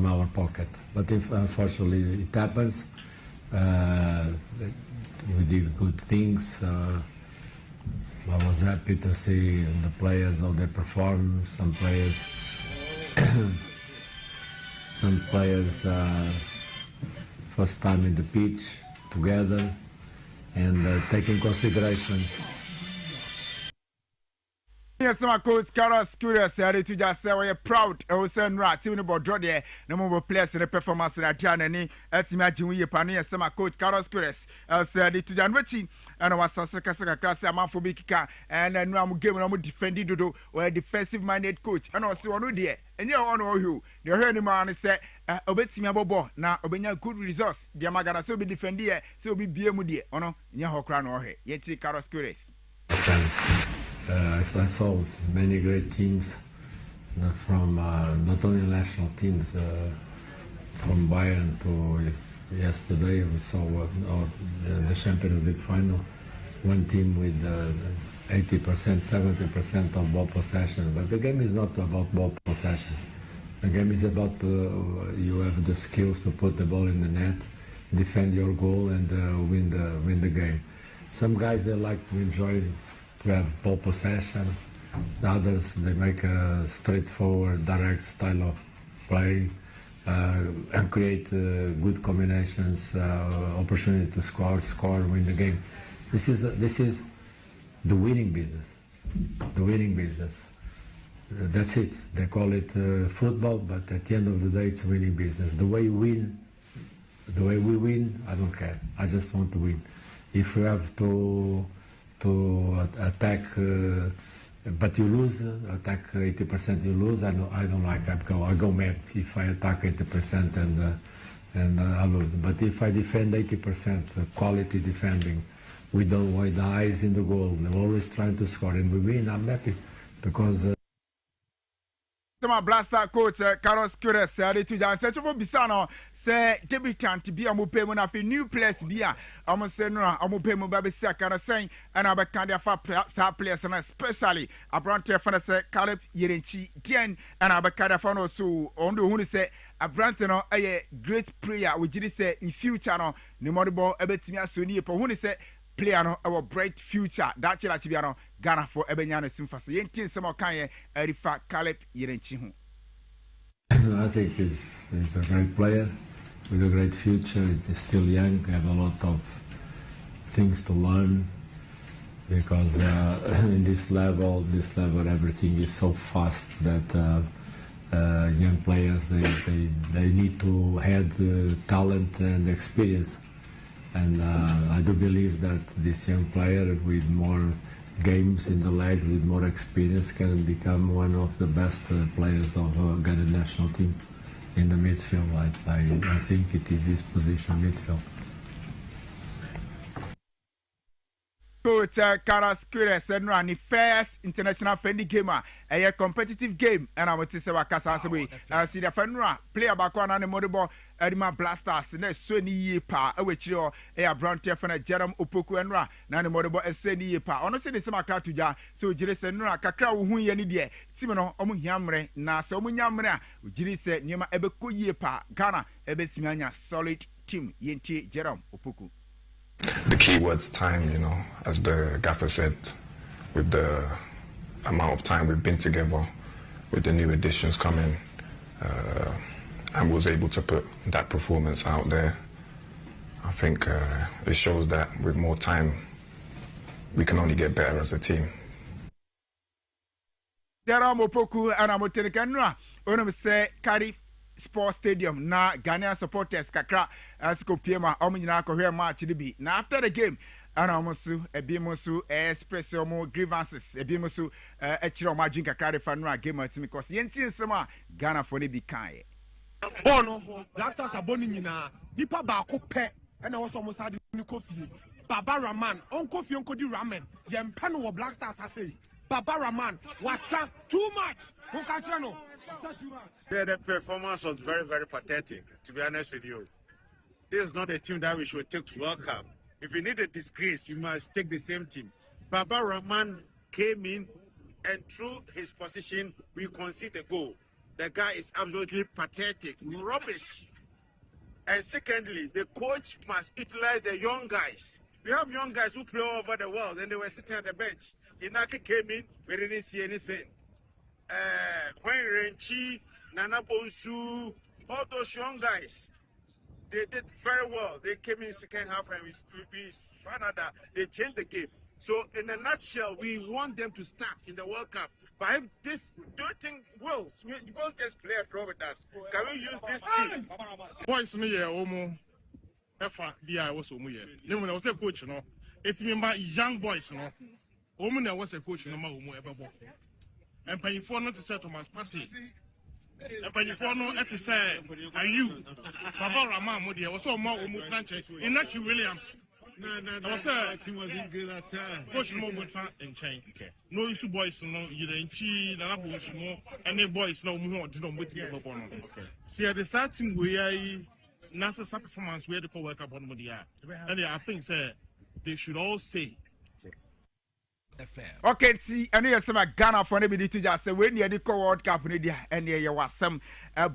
our pocket. But if unfortunately it happens, we did good things. I was happy to see the players how they perform. Some players first time in the pitch together, and taking consideration. Yes, my coach Carlos curious. I to just say we're proud. I was saying right. Team no board there. No more players in the performance in Atiana. Let's imagine we pan. Yes, my coach Carlos curious. I said to Jan Richie and I was a class a man for big kicker and then I'm game I'm defending do or a defensive minded coach. And I see one there. And you all know who the heard him and say obey me about now obey good results. The Magana so be defending so be BMD. Oh no, you have crown or here. Yet Carlos curious. I saw many great teams from not only national teams, from Bayern to yesterday we saw the Champions League final, one team with 80%, 70% of ball possession. But the game is not about ball possession. The game is about you have the skills to put the ball in the net, defend your goal, and win the game. Some guys, they like to enjoy to have ball possession. Others, they make a straightforward, direct style of play and create good combinations, opportunity to score, win the game. This is the winning business. The winning business. That's it. They call it football, but at the end of the day, it's winning business. The way we win, I don't care. I just want to win. If we have to attack, but you lose, attack 80%, you lose. I don't like. I go mad if I attack 80% and I lose. But if I defend 80%, quality defending, with the eyes in the goal, they're always trying to score, and we win. I'm happy because. My blaster coach Carlos Cures said to Jan Setcho Bisano say debutant be a mupemu na new players be a almost say no amupemu baby sakana saying and I can for players and especially a brand for say Caleb Yerenchi Dien and I can for no so on the who say a brand no a great prayer which did say in future no more ball ebetimi asoni po who say player no our bright future that chila chibiano Ghana for Ebenyana Simfas. Yentin some kind Erifa Caleb Yerenchi. I think he's a great player with a great future. He's still young, have a lot of things to learn because in this level everything is so fast that young players they need to have talent and experience. And I do believe that this young player with more games in the legs, with more experience, can become one of the best players of Ghana national team in the midfield. I think it is his position, midfield. Coach Carlos Cures said no the first international friendly game a competitive game and I want to say wakasa we see the friendly player back one and the Edima Blasters na so ni ye pa e wechiro e abrantia fana Jerome Opoku enra na ne modebo ese ni ye pa ono se de sema kra tuja so jire se nra kakra wo hu ye ni de tim no omu hiamre na se omu nyamre a jire se niema ebe ko ye pa Ghana ebe timi anya solid team yenti Jerome Opoku. The key word's time, you know, as the gaffer said, with the amount of time we've been together, with the new additions coming, and was able to put that performance out there. I think it shows that with more time, we can only get better as a team. Jerome Opoku and Amotenekanua, Onum say, Cardiff Sports Stadium na Ghanaian supporters kakra asiko piema omo nyina akɔhwɛ match de bi na after the game ana omo so ebi mo so express omo grievances ebi mo so ɛkyerɛ omo adwin kakra de fa no a game atimi because yɛnti nsɛm a Ghana for ne bi kan Bono Black Stars aboni nyina nipa baako pɛ ɛna wɔ so omo sa de ni Kofi Baba Rahman on Kofi on kodi ramen yɛmpɛ no wɔ Black Stars asɛyi Baba Rahman wasa too much who catch no. Yeah, the performance was very, very pathetic, to be honest with you. This is not a team that we should take to World Cup. If you need a disgrace, you must take the same team. Baba Rahman came in, and through his position, we conceded the goal. The guy is absolutely pathetic, rubbish. And secondly, the coach must utilize the young guys. We have young guys who play all over the world, and they were sitting at the bench. Inaki came in, we didn't see anything. When Renchi, Nana Bonsu, all those young guys, they did very well. They came in second half, and we found out that they changed the game. So, in a nutshell, we want them to start in the World Cup. But if this, do you think Wills just play a draw with us? Can we use this team? Boys, me here, Omo. Efa, I was Omo here. No, when I was a coach, no. It's me, my young boys, no. Omo, I was a coach, no, my Omo, ever. And pay for not to say Thomas Party. And pay for not to say, are you? Baba Rahman, Modi, I was so more Omo Tranche. In Naki Williams. No, I was a team wasn't good at time. coach, no good fan in China. No issue, boys, no, you didn't cheat, and I was more, and the boys no more, do not wait to go on. See, at the starting, we are NASA performance where the co work up on Modia. And I think, sir, they should all stay. Okay, see, and here's some Ghana for anybody to just say when you the World Cup in India, and there was some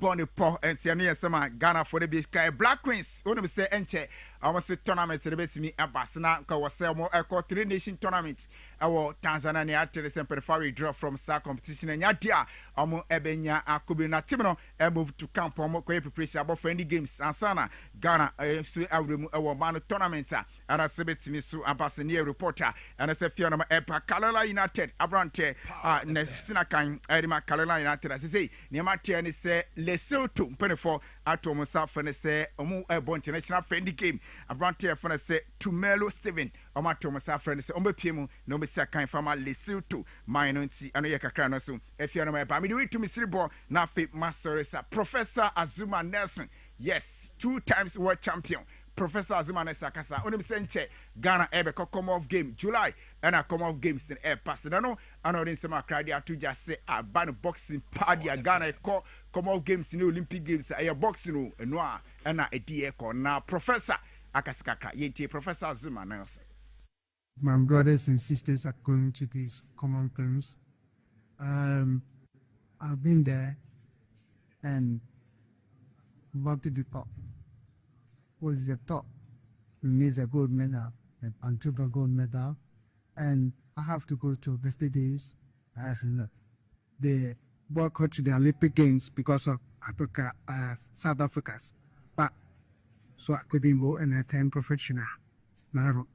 Bonnie Paul and Tiania some Ghana for the big sky Black Queens. When we say enter, I want to tournament to the me a Basana, because was more a 3-nation tournament. Our Tanzania after the temporary draw from SAR competition and Yadia, Omo Ebenya, Kwabena Prah, and move to camp Omo preparation about friendly games and Sana Ghana. So I will remove our man tournament. And I said to me, so I'm passing near reporter, and I said, Fiona Epa, Kalala United, Abrante, Sinakan, Edima Kalala United, as I say, Niamati, and he said, Lesotho, 24, Atomo South, and I say, Omo Ebo international friendly game, Abrante, and I say, Tumelo Steven, Omatomo South, and I say, Ombe Piemu, no Messakan from Lesotho, Minority, and Yaka soon. If you're not my family, to Miss Ribo, Nafi Master, Professor Azuma Nelson, yes, 2 times world champion. Professor Azumane Sakasa, Onim Senche, Ghana Ebe come off game, July, and I come off games in air Pasadano, and I didn't say my crowd to just say a ban boxing party, Ghana come off games in the Olympic Games, a boxing, and noir, and a dear now, Professor Akaskaka, Yeti, Professor Azumane. My brothers and sisters are going to these common things. I've been there and what to do top. Was the top. We made a gold medal and triple gold medal. And I have to go to the states as the boycott to the Olympic Games because of Africa, South Africa's. But so I couldn't go and attend professional. Now,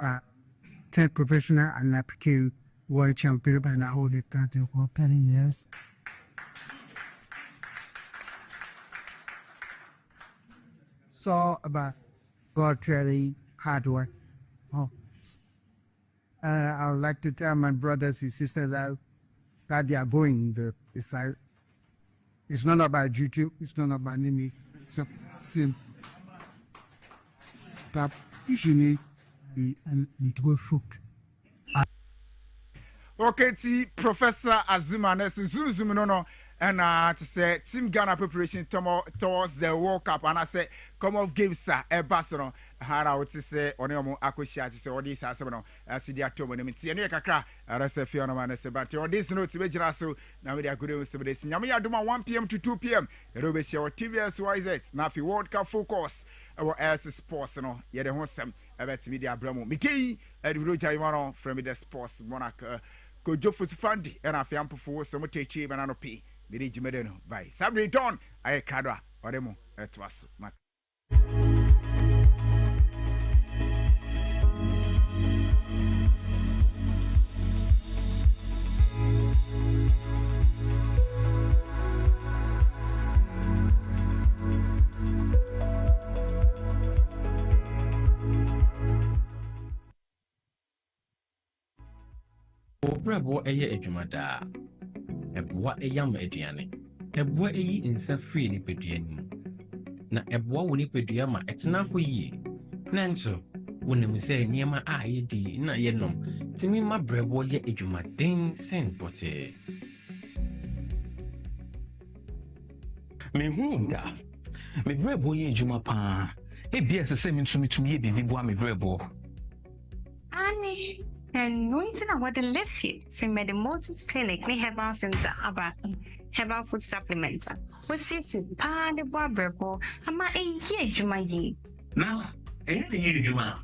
10 professional and I became world champion by now only 30 or 10 years. So about God training, hard work. I would like to tell my brothers and sisters that they are going the side. It's not about YouTube, it's not about any sin. But usually it will foot. Okay, Professor Azuma Zoom no. And to say Team Ghana preparation towards the World Cup, and I say come off games, sir. Barcelona. How I would say on your Akushia to say all these as well. I see the October and Kakra. And I say Fiona Man, I say, but on this note, to be so now we are good with some days. Yamia Duma 1 p.m. to 2 p.m. Robes your TVS Wise, Nafi World Cup focus. Our air sports, no, yet the wholesome about media Bramo. Miti, and Roja Imano from the sports monarch. Kojo Fusifandi, and I feel for some teaching and anopi. Miri Jimedeno by Sabri Don, I Kadra, Oremo, it was Mac. Bravo eye adwumada eboa eyam aduane eboa eyi nsa free ni peduanim na eboa woni pedua ma etena ho yie nanso wonim se niema a yedi na yenom timi ma bravo ye adwumaden sen pote me hu da me bravo ye adwuma pa e bia se me ntumi ye bibi boa me bravo ani And knowing what the left feet from the Moses Clinic, they have our center about herbal food supplement. What says it? Pa the barber, ama a year Jumayi. Now, any Juma.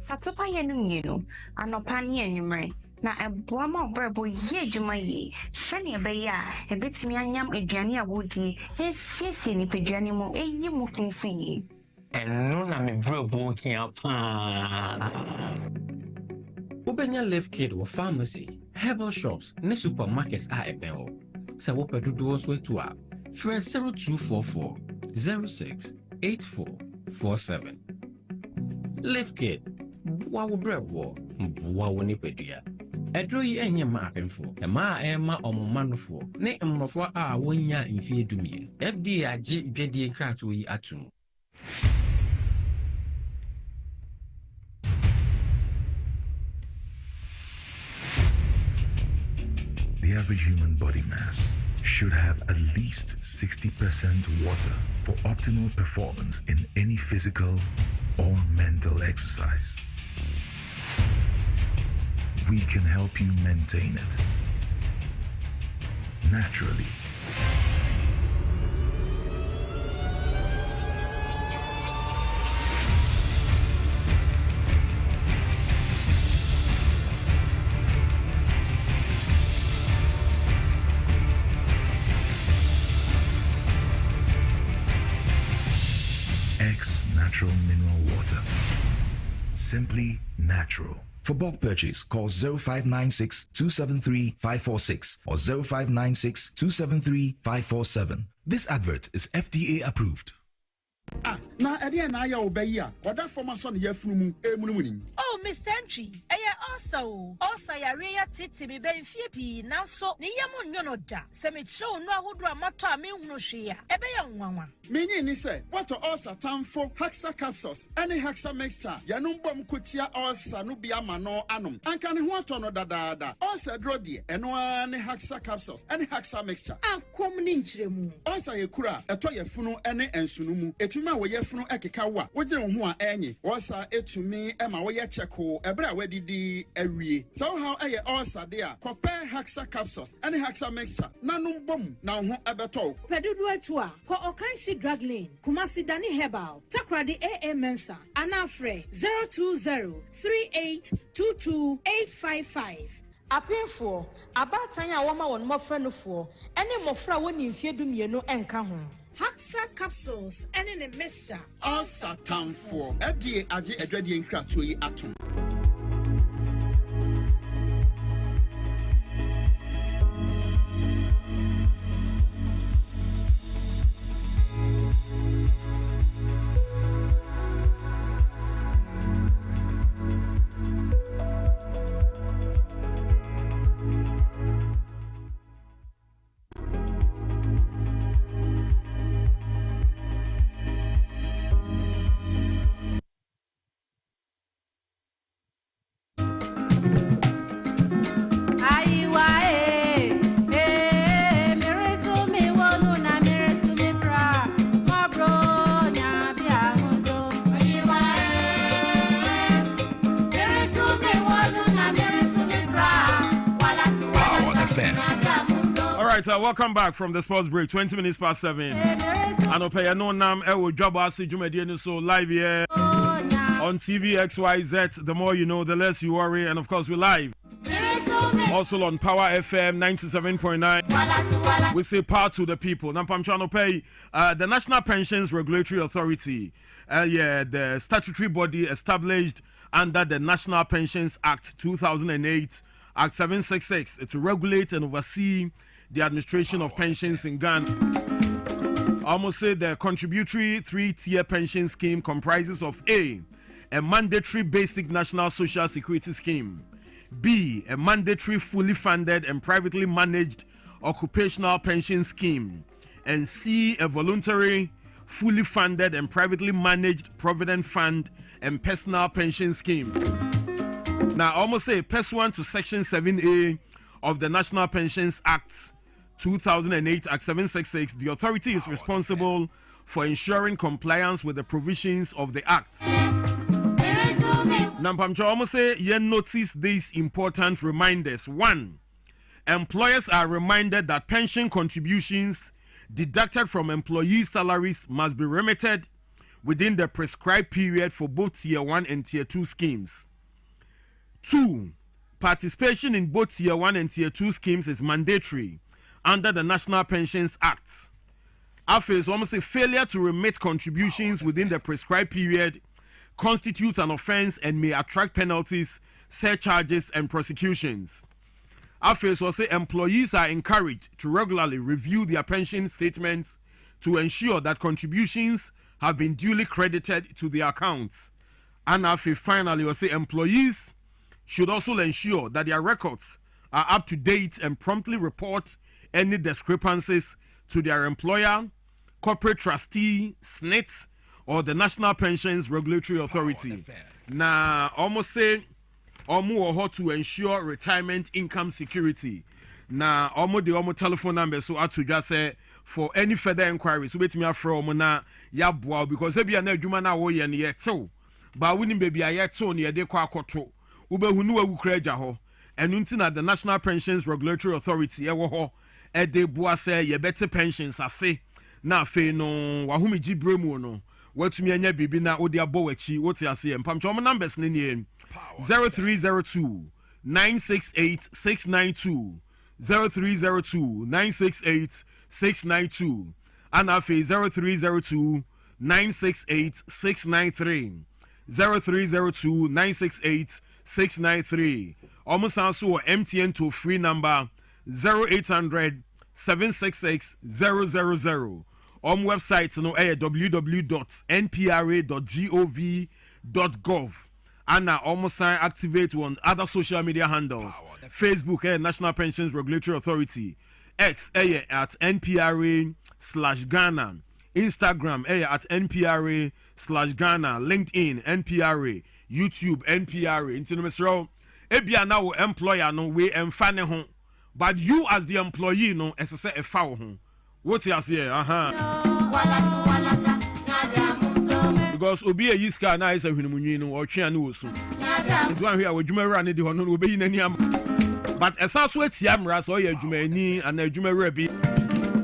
Fatopa Yenu, and no pani and na eboama obrabo ye dwuma yi sene be ya ebetimi anyam aduane awodi esiesie ni peduane mu eyi mu finsi yi eno na me brabo kia pa Ubenya Left Kid or pharmacy, herbal shops, ne supermarkets are ebel. Sa wo pedudo so etu a. Fresh 0244 06 8447. Left Kid, wa wo brabo, wa wo ni pedua. Edro yi enye ma apemfo, e ma ema omomanofo, ne mmofo a wonya mfie dumien. FDA age dwedie nkrato yi atum. The average human body mass should have at least 60% water for optimal performance in any physical or mental exercise. We can help you maintain it naturally. Natural mineral water. Simply natural. For bulk purchase, call 0596 273 546 or 0596 273 547. This advert is FDA approved. Na ede na ya obayi a oda former son ye funu emunumuni. Oh, Mr. Entry, also ya reya titi be benfie pi nanso ne yam nyono da. Se me chew no ahodo amato a me hunu hwe a ebe ya nwanwa. Menyi ni se what also tamfo Haxa capsules any Haxa mixture yanum bom kutia also no bia ma no anom. Anka ne ho atono dadaada. Also dro die eno ne Haxa capsules any Haxa mixture. Ankom ni nkyeremu. Also ye kura eto ye funu ene ensunumu. Etuma wo ye funu ekeka wa. Wogire ho a enyi. Also etumi ema wo ye cheko ebre a wadidi awie. So how eye also there compare Haxa capsules any Haxa mixture nanum bom na ho ebeto. Pedudu etu a ko okanshi drug lane Kumasi Dani Herbal Takradi AA Mensa Anafre 02038228555 Apinfo abatanya woma won mofrenofo ene mofra woni mfiedumienu enka ho Haxa capsules ene ne mixture all satanfo FDA age adwadie nkratoyi yi atom. Welcome back from the sports break. 20 minutes past 7. Anope no nam ewo Dwaboase Jumedie so live here on TV XYZ. The more you know, the less you worry, and of course we're live. Also on Power FM 97.9. We say power to the people. Now I'm trying to pay the National Pensions Regulatory Authority. The statutory body established under the National Pensions Act 2008, Act 766, to regulate and oversee the administration of pensions in Ghana. I almost say the contributory 3-tier pension scheme comprises of A mandatory basic national social security scheme, B, a mandatory fully funded and privately managed occupational pension scheme, and C, a voluntary fully funded and privately managed provident fund and personal pension scheme. Now, I almost say pursuant to Section 7A of the National Pensions Act 2008, Act 766, the authority is responsible for ensuring compliance with the provisions of the Act. Nampamcho almost say you notice these important reminders. 1. Employers are reminded that pension contributions deducted from employees' salaries must be remitted within the prescribed period for both Tier 1 and Tier 2 schemes. 2. Participation in both Tier 1 and Tier 2 schemes is mandatory under the National Pensions Act. After almost a failure to remit contributions within the prescribed period constitutes an offense and may attract penalties, surcharges, and prosecutions. After say employees are encouraged to regularly review their pension statements to ensure that contributions have been duly credited to their accounts. And after finally, say employees should also ensure that their records are up to date and promptly report any discrepancies to their employer, corporate trustee, SNIT, or the National Pensions Regulatory Authority. Now, almost say, almost to ensure retirement income security. Now, almost telephone number so to just say for any further inquiries. Wait me from na ya boa because ebi na adwuma na wo ye ne yetew. Ba woni baby ayetew ne yede kwa akoto. Ubehu nu awu kraja ho. Enu nti na the National Pensions Regulatory Authority ewo ho e de boa say ye better pensions ase. Na fe no wahumi gibremu no. Watumi anya bibi na odi abo wachi woti ase mpamcho mo numbers ne nie 0302 968 692 0302 968 692 and afi 0302 968 693 0302 968 693 almost also MTN to free number 0800 766 000 on website no www.npra.gov and almost activate on other social media handles Facebook National Pensions Regulatory Authority, X at NPRA/Ghana, Instagram at NPRA/Ghana, LinkedIn NPRA, YouTube NPRA. Into Mr. Ebia now employer no way and funny home, but you as the employee no as I say a foul home. What's your say? Because obi a yiska na isa hwinmunyi no o twa na wosu. Nti wan hwe a wadwumawura ne de hono no obeyi nani am. But esaso atia mra so ye adwumani ana adwumawura bi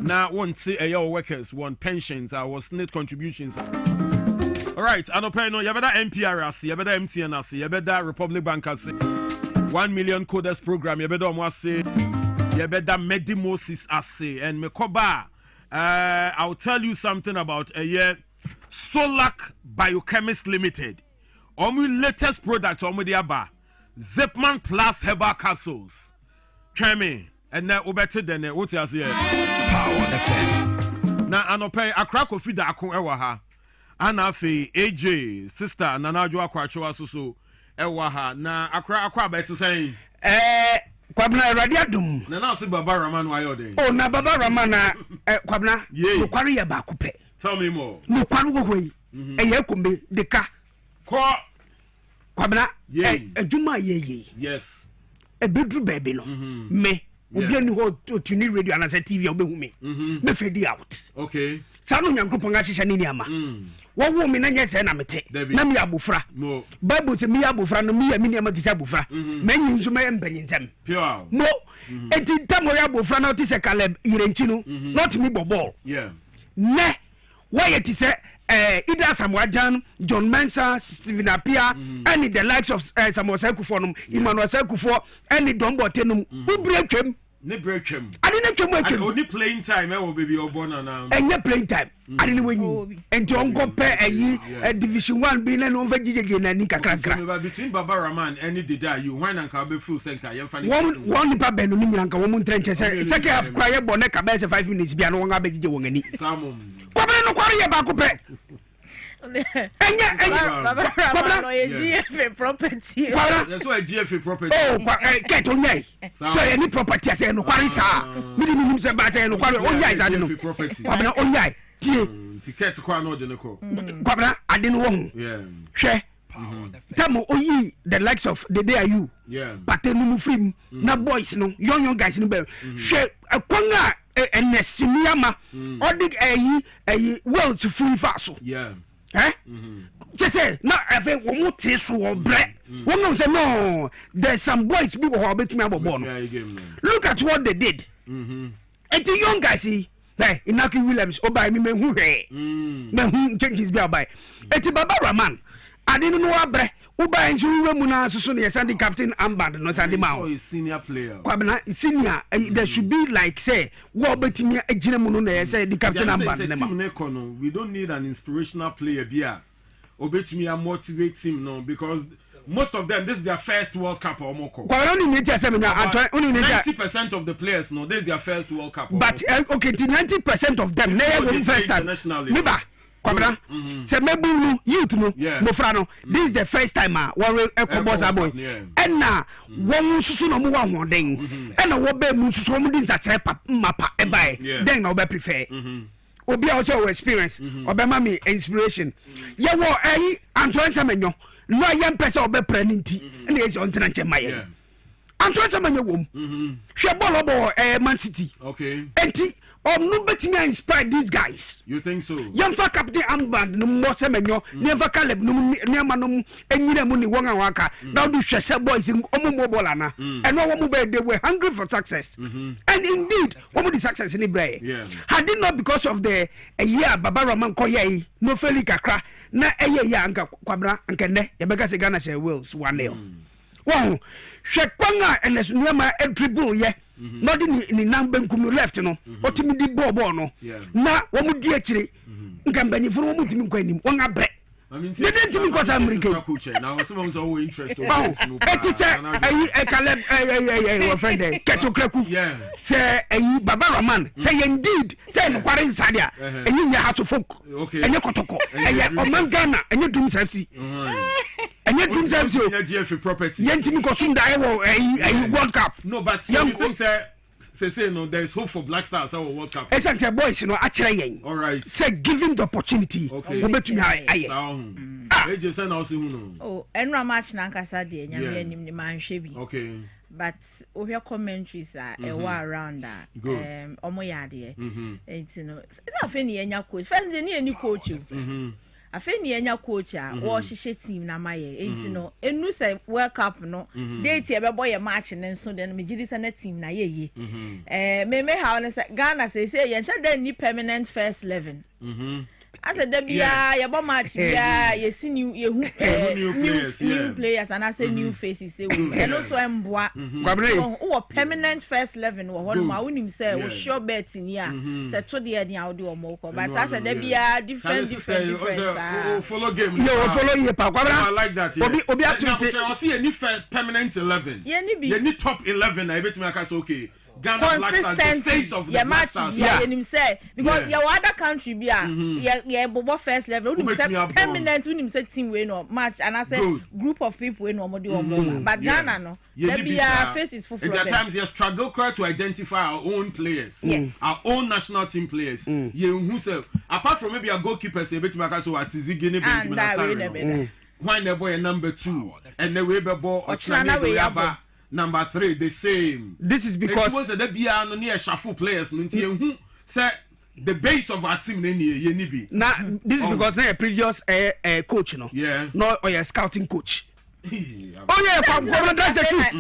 na wonte eya workers won pensions was net contributions. All right, anopa no yebeda NPR ase, yebeda MTN ase, yebeda Republic Bank ase. 1 million coders program yebeda omo ase. Yebeda Medimosis ase and mekoba. I'll tell you something about a year. Solac Biochemist Limited. Omu latest product omu diaba. Zipman Plus Herbal Capsules. Kemi and now better than what you say. Power FM. Na anope akra kofi da akon ewa ha. Ana fe AJ sister Nana Jo akwacho asuso ewa ha na akra better saying. Kwabena radiadum. Na na se Baba Raman wa yode. Oh na Baba Raman na Kwabena no kware ye ba kupe. Tell me more. No kware wo hoyi. Eye kombe deka. Ko Kwabena adwuma ye. Yes. E bedru baby no. Me obi ani ho tuni radio and TV obehu me. Me fade out. Okay. Sanu nyankopon ga hihya ni ama. Wo wo me na nye se na mete. Na me abofra. Bible se me abofra no me ya me niam tise abofra. Manyi nso me mbanyintam. Pure. Mo enti tamo ya abofra na tise Caleb Irenchi no. Not me bobol. Yeah. Ne why it is Ida Samuajan, John Mensa, Stephen Apia, and the likes of Samuel Sekufonum, Emmanuel Sekufo, and the Dombo Tenum, who break him. Ne break him. I didn't know him. Only playing time, I will be your born now. And your playing time. I didn't win you. And John compare a Division 1 being an over again and Nika Cracker. Between Baba Raman and Dida, you wine and Kabe full Senka. One Papa Benjamin woman trenches. Second half cry a bonnet, 5 minutes beyond one abbey. Salmon. Kwabena no kware bakupe. Baba Ramano GFA property. That's why GFA property. Oh, get onyai. So any property say no kware sa. Minimum say ba say no kware onyai za de no. Kwabena onyai. Tie. Ticket kwa no de no ko. Kwabena ade no wo hu. Yeah. Hwe. Tamo oyi the likes of the day are you. Yeah. Patenu film na boys no young guys no be. Hwe akwanga enesimiama odig ayi well to free faso. Yeah. Just say no, I think one more taste or bread. One of them no, there's some boys who are betting me about Look at what they did. And the young guys see, hey, Inaki Williams, or by me, who changes be by. Eti Baba Raman, I didn't know a bread. Uba and Muna Susunia Sandy Captain Amband, no Sandy Mao. He's senior player. Kwabena senior, there should be like say, what betting me a Jinamunune, say the Captain Amband. We don't need an inspirational player, Bia. Obey me and motivate him, no, because most of them, this is their first World Cup or more. 90% of the players, no, this is their first World Cup. But okay, 90% of them, they are first time. Kwabena, say maybe youth no, Mofrano. This is the first time one Ekobosa boy. And now one susu no mo wan den. And na wo be mu susu mo din za kire mapa e bai. Then na we prefer. Obi also experience. Obema me inspiration. Ye wo Antoine Semenyo. No yam person obe preninti. Na esi on tena nchemaye. Antoine Semenyo wom. Hwe ball obo Man City. Okay. Enti no betting me inspire these guys. You think so? Yamfa Captain Amband no more Semenyo, never Caleb no Niamanum, and Yamuni Wanga Waka. Now do Shasa boys in Omobolana. And no one they were hungry for success. And indeed, one of the success in the Bray. Had it not because of the a year Baba Raman Koye, no Feli Kakra, na a year Anka Kwabra and Kende, Yabaka Segana share wills 1-0. Wow, Shekwanga and as Nuama a dribble, yeah. Not in number kumu left no otimidi bobo no na womu di akire ngambani furu womu timi kwani wonga bre they didn't timi cause American now someone so interested it is a Caleb your friend Keto Kreku say Baba Raman say indeed say no kware inside ya enyi nya haso folk enye kotoko eye oman Ghana enye dum safety and yet to say property. Yentimi Kosunda a World Cup. No, but you think say no, there is hope for Black Stars our World Cup. Exactly, boys, you know, actually. All right. Say give him the opportunity. Okay. Oh, Enra match na nkasa de nyame anim ni manhwe bi. Okay. But we hear commentaries are around that. Omo yade. Enti no. Is afeni enya coach. First dey ni any coach. Afeni enya coach a wo hihye team na maye enti no enu say World Cup no date e be boy match ne nso de no megidi say na team na ye me how ne say Ghana say ye ncha da ni permanent first 11 as a debia ye bo match bia ye see new new players and I say new faces say we and also emboa who permanent first 11 wo hono ma unim say wo sure bet in here say to the edi awde o moko but as a debia different follow game you follow ye pa I like that obi activity I see any permanent 11 ye ni top 11 I bet me aka say okay Ghana consistent face of the match him say because your other country be yeah bobo first level unim say permanent unim say team we no match and I say group of people we no mo but Ghana no there be face it for at times you struggle to identify our own players our own national team players you who say apart from maybe a goalkeeper say bet me so at Zigini Benjamin why the boy number 2 and the way ball or number 3 the same. This is because once the bia no near shuffle players nti who say the base of our team ye ni bi. Now this is because na previous coach no. Yeah. No or scouting coach. Oh yeah, that's the truth.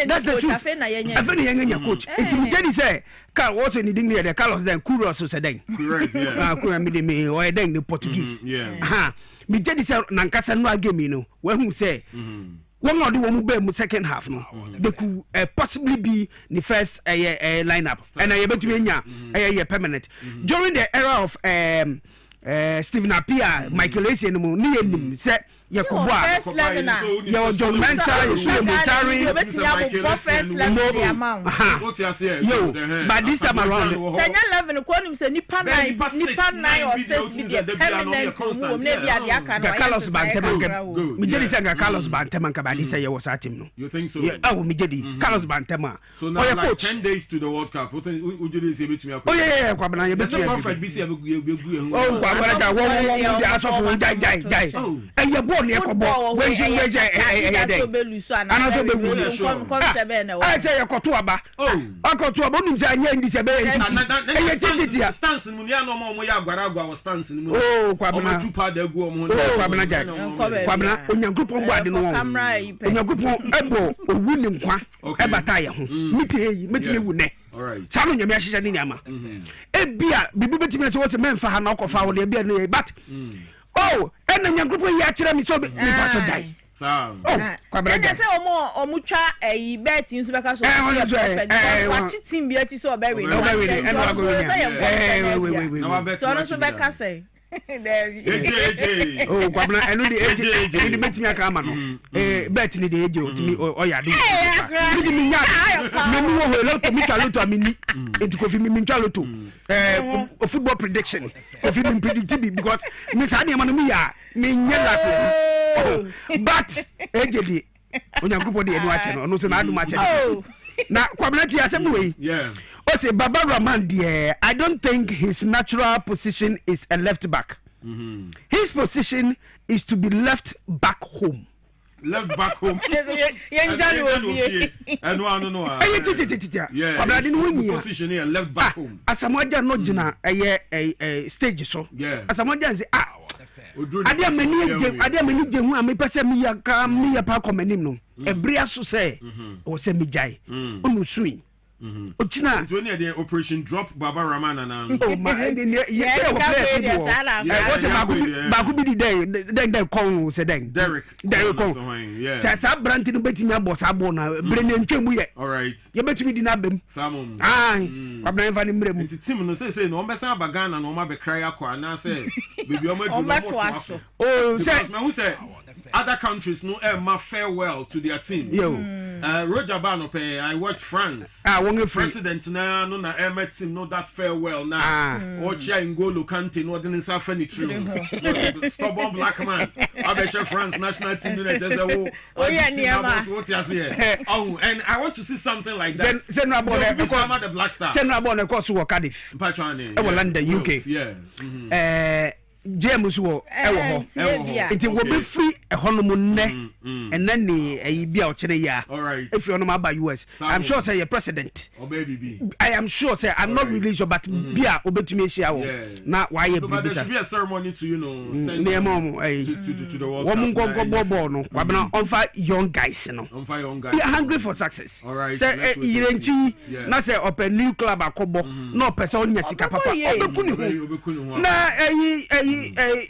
That's the truth. Afena yenga coach. Intimidate say Carl also needing near the Carlos then Kuros so then. Correct, yeah. Kuya me or then the Portuguese. Yeah. Aha. Me jadi say nankasa no game you know. When who say one of the one who second half no they could possibly be the first lineup and I able to be permanent during the era of Stephen Appiah Michael Essien no ni say Yakubwa your John Mensah you military yo but this time around senya 11 ko nim say nipa 9 or 6 be permanent no maybe at aka no Carlos Bantema me jedi say Carlos Bantema ka ba this say was at him no you think so yeah oh me jedi Carlos Bantema so now like 10 days to the World Cup what would you say between oh yeah Kwabena you be perfect be say oh Kwabena ja wo dey aso for jai and your football ne ekobo when you weje anaso be wulu I say yakoto aba akoto aba nim say anya ndi se be e tititia stance mu ne no mo ya agwara wa stance mu Kwabena tupa da gu mo Kwabena jai Kwabena onyankopon bo ade no onyankopon ebo owu ne nkwa e bata ye ho metime wu ne sanu nyame ahyehyɛ ne nyama ebia bibi betime se wo se memfa ha na okofa wo de ebia ne but ena nyankopon yi akyerɛ me so me pacho jai Kwabena say omo twa ayi bet nso beka so what team bi ati so obewe no so beka say Kwabena enu de AJ ni betimi aka ama no bet ni de AJ otimi oyade ni mi nya me mi wo loto mi twa loto amini enti Kofi mi twa loto football prediction Kofi mi predict bi because me sa de ma no mi ya me nya la but AJ di onyankopɔ de enu ache no so na adu ma che na Kwabena ti asem we o say Baba Rahman there I don't think his natural position is a left back. His position is to be left back home. Left back home. Kwabena di no position here left back home. Asamoah no gina stage so. Asamoah say adia mani je hu am pese mi ya pa komanim no ebria so say o se mi jai onu sui otina to any operation drop Baba Rahman and oh my yes what's ba ku bi di den kon se den Derek kon sa brand no betimi abo sa abo na bre ne ntwemu ye all right ye betimi di na bem samum Kwabena fa ni mremu team no say no ombesan abagana no ma be cry akwa na say baby omadu no oh say me who say other countries no ma farewell to their teams. Roger Banope, I watched France. President na no na Emmet team no that farewell now. Ocha Ngolo Kante no didn't have any true. Stubborn black man. I bet France national team no just what you say. Oh, and I want to see something like that. Send no about the Black Star. Send no about the course of Cardiff. Patrani. London, UK. Yeah. James wo ewo enti wo be free ehonom nne enani bia o kire ya if you no ma US I'm sure say your president I am sure say I'm not really sure but bia obetumi ehia wo na why you there should be a ceremony to send to the world wo mungo bobo no Kwabena on fire young guys no they are hungry for success say yirenchi na say open new club akobo no person onya sika papa obekuni na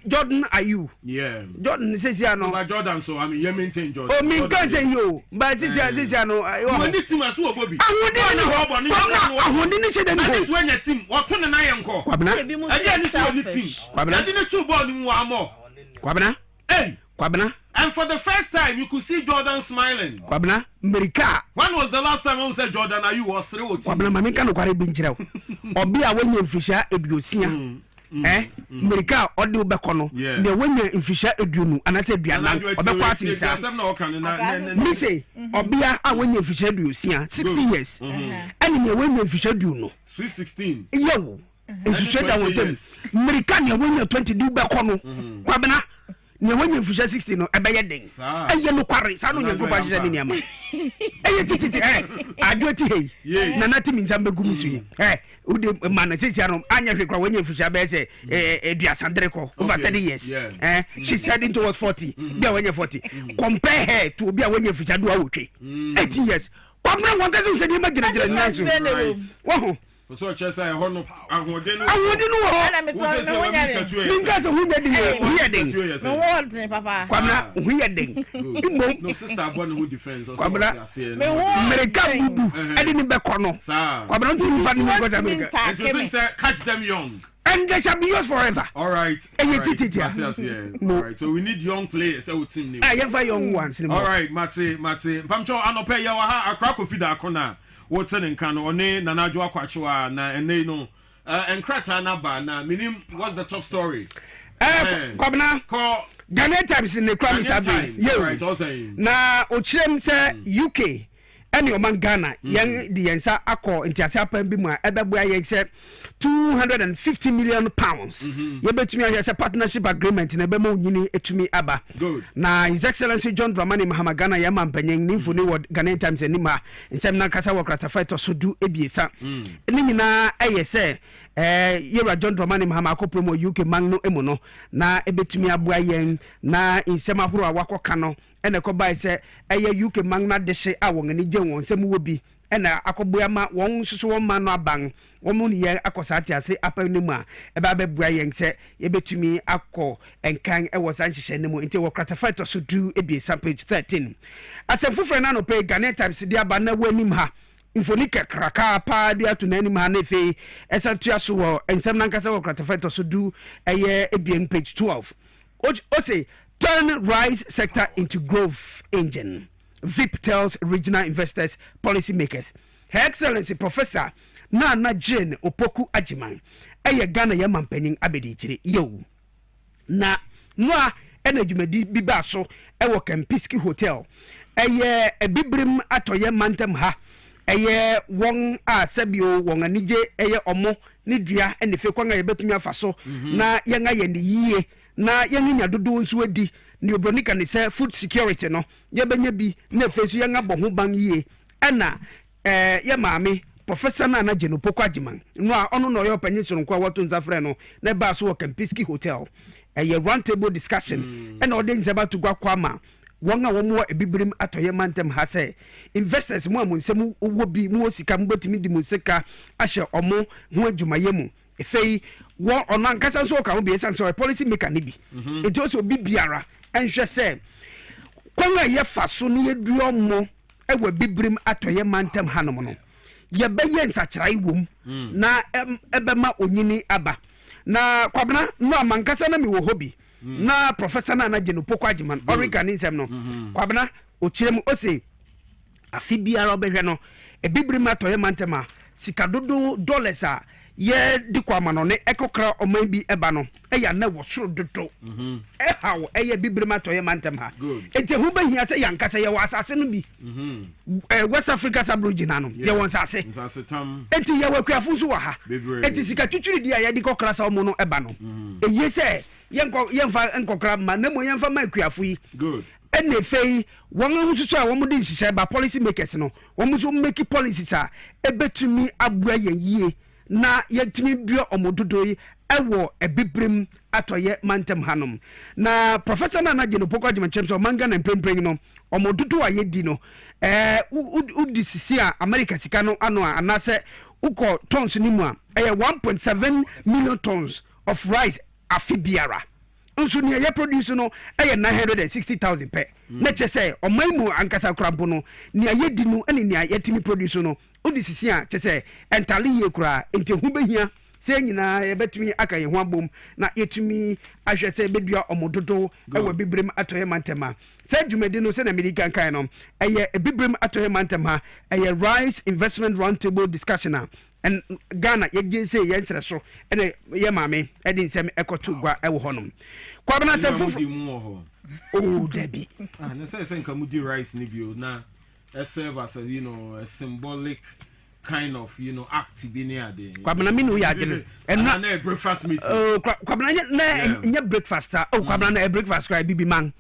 Jordan are you? Yeah. Jordan says ya no. But Jordan so I mean you maintain Jordan. Oh me can say you. But says ya no. You need team as Bobby. Ahudi ni say dem go. This when your team what to na yanko. Kwabena. E dey this one team. Kwabena. Dey two ball ni wa more. Kwabena. Hey. Kwabena. And for the first time you could see Jordan smiling. Kwabena. America. When was the last time I said Jordan are you was 3 Kwabena mama kan kware bi nkyerɛw. Obi a wenye mfisha eduosia. America odi obekono ne wanya mfisha eduonu anase eduana obekwa asisa me say obia a wanya mfisha eduosia 60 years ani ne wanya mfisha eduonu sweet 16 yo mfisha da wontem America ne wanya 20 du bekono Kwabena ne wanya mfisha 60 no ebeye den eye no kware sa no nya group ahye ne niama eye tititi adwoti hei na nati minzambe gumisuye ude man sisia no anya hwekwa wanya mfisha be say eduasandreko over 30 years she said into was 40 be wanya 40 compare her to obi a wanya mfisha do awotwe 18 years Kwabena wangaze usedi magina nanso wo so chesa e hono ahodenu ana me to me wonya den mingaze huyadin no what papa Kwabena huyadin no sister born who defense or Kwabena America budu edi ni bekono Kwabena ntimi fa ni go to America and you think say catch them young and they shall be yours forever. All right. All right. So we need young players. Team. Young ones. All right, Mate. Pamcho anope ya wa ha akra kofi da akona. Woten nka no one Nanajo Akwachiwa na ene no. Enkrata na ba na minim what's the top story? Kwabena. Ghanaian Times in the Kwame Sabi. Right, also. Na ochirem say UK ɛne ɔman Ghana yɛn de yɛn nsa akɔ ntiase apan bi mu a ɛbɛboa yɛn sɛ 250 million pounds yɛbɛtumi ayɛ sɛ partnership agreement na ɛbɛma onyini etumi aba na His Excellency John Dramani Mahama Ghana yɛma mpanyin ne mfoni wɔ Ghana Times anim a nsɛm na kasa wɔ kratafa ɛtɔ so du ebiesa ne nyinaa ɛyɛ sɛ yɛwura John Dramani Mahama akɔpɔ mu UK man no emu no na ɛbɛtumi aboa yɛn na nsɛm ahorow a wakɔka no ɛna kɔbae sɛ ɛyɛ UK man na dehye a wɔn ani gye wɔn nsɛm wɔ bi ɛna akɔboa ma wɔn soso wɔn ma no aban wɔn mu ne yɛn akɔsa te ase apa no mu a ɛba bɛboa yɛn sɛ yɛbɛtumi akɔ nkan ɛwɔ saa nhyehyɛ no mu nti wɔ kratafa ɛtɔ so du ebiesa page 13 asɛm foforɔ no anɔpɛ Ghana Times de aba na wɔ anim ha mfoni kakraka pa de ato na anim ha na afei ɛsa tua so wɔ nsɛm nankasa wɔ kratafa ɛtɔ so du ɛyɛ ebien page 12 o say turn rice sector into growth engine. VIP tells regional investors, policymakers. Her Excellency Professor Nana Jane Opoku Ajiman. Eye Ghana yaman penning abedi chiri yo. Na noa energy biba so ewo Kempiski Hotel. Eye ebibrim atoye mantem ha. Eye wong a sebio wong anije eye omo ni dua ene fe kwanga yebetumi afaso na yenga yende yiye na yenga dodo nso adi ni obronika ne say food security no yebenya bi na fesu yenga boho ban yiye ena ye maame Professor Nana Jeno Poko Ajiman no a ono no yo panyin so nko wato nzafre no na ba so wo Kempiski Hotel eye round table discussion ena ode nzeba to gwa kwama wonga womo ebibrim atoye mantem ha say investors mu amunsem wo bi mu osika mbetimi di musika ahye omo ho adwumaye mu efei wo onan kasa so ka ho bi esan so policy maker ni bi enti o so bi biara enhwe say kwanga ye fa so ne yeduo mo ewa bibrim atoye mantem ha no no ye beye nsakyerai wom na ebema onyini aba na Kwabena no amankasa na mi wo hobi na Professor Nana Jeno Poko Ajiman orika ni nsem no Kwabena o kirem o se afi biara obehwe no ebibrim atoye mantema sika dodo dollars a ye di kwama no ne ekokra oman bi eba no eya na wo soro dodo hawo eye bibrim atoye mantem ha ente hu behia se yankasa ye wasase no bi West Africa Sub-region no ye won sase tam ente ye wakuafo so wa ha ente sika twitwiri di a ye di kokra sa omo no eba no eye se yenfa enkokra ma na mo yenfa ma akuafo yi ene fei won nsusu a won de nhihye ba policy makers no won so make policies a ebetumi abua ye yie na yetimi bia omododo yi ewo ebibrim atoye mantem hanom na Professor Nana Jeno Poko Ajiman so manga na mpempren no omododo a yedi no udisisi a America sika no ano anase uko tons ni mu a 1.7 million tons of rice afibiara nso ne ye produce no 960,000 per na che say omaimu ankasa krampo no ne yedi no ene ne yetimi produce no udisisi a che say entali ye kura ente hu behia se nyina ye betumi aka ye ho abom na yetumi ahwe se bedua omododo ewa bibrem atoye mantema se dwumedi no se na American kan no eye bibrem atoye mantema eye rice investment roundtable discussion and Ghana ye say ye nsere so ene ye maame edi nsem ekoto gwa ewo honom Kwabena se fufu oh debi na say nka mu di rice ni bio na serve as a a symbolic kind of act bi ne ade Kwabena mi no ya ade na breakfast meeting Kwabena na breakfast Kwabena na breakfast cry bibi man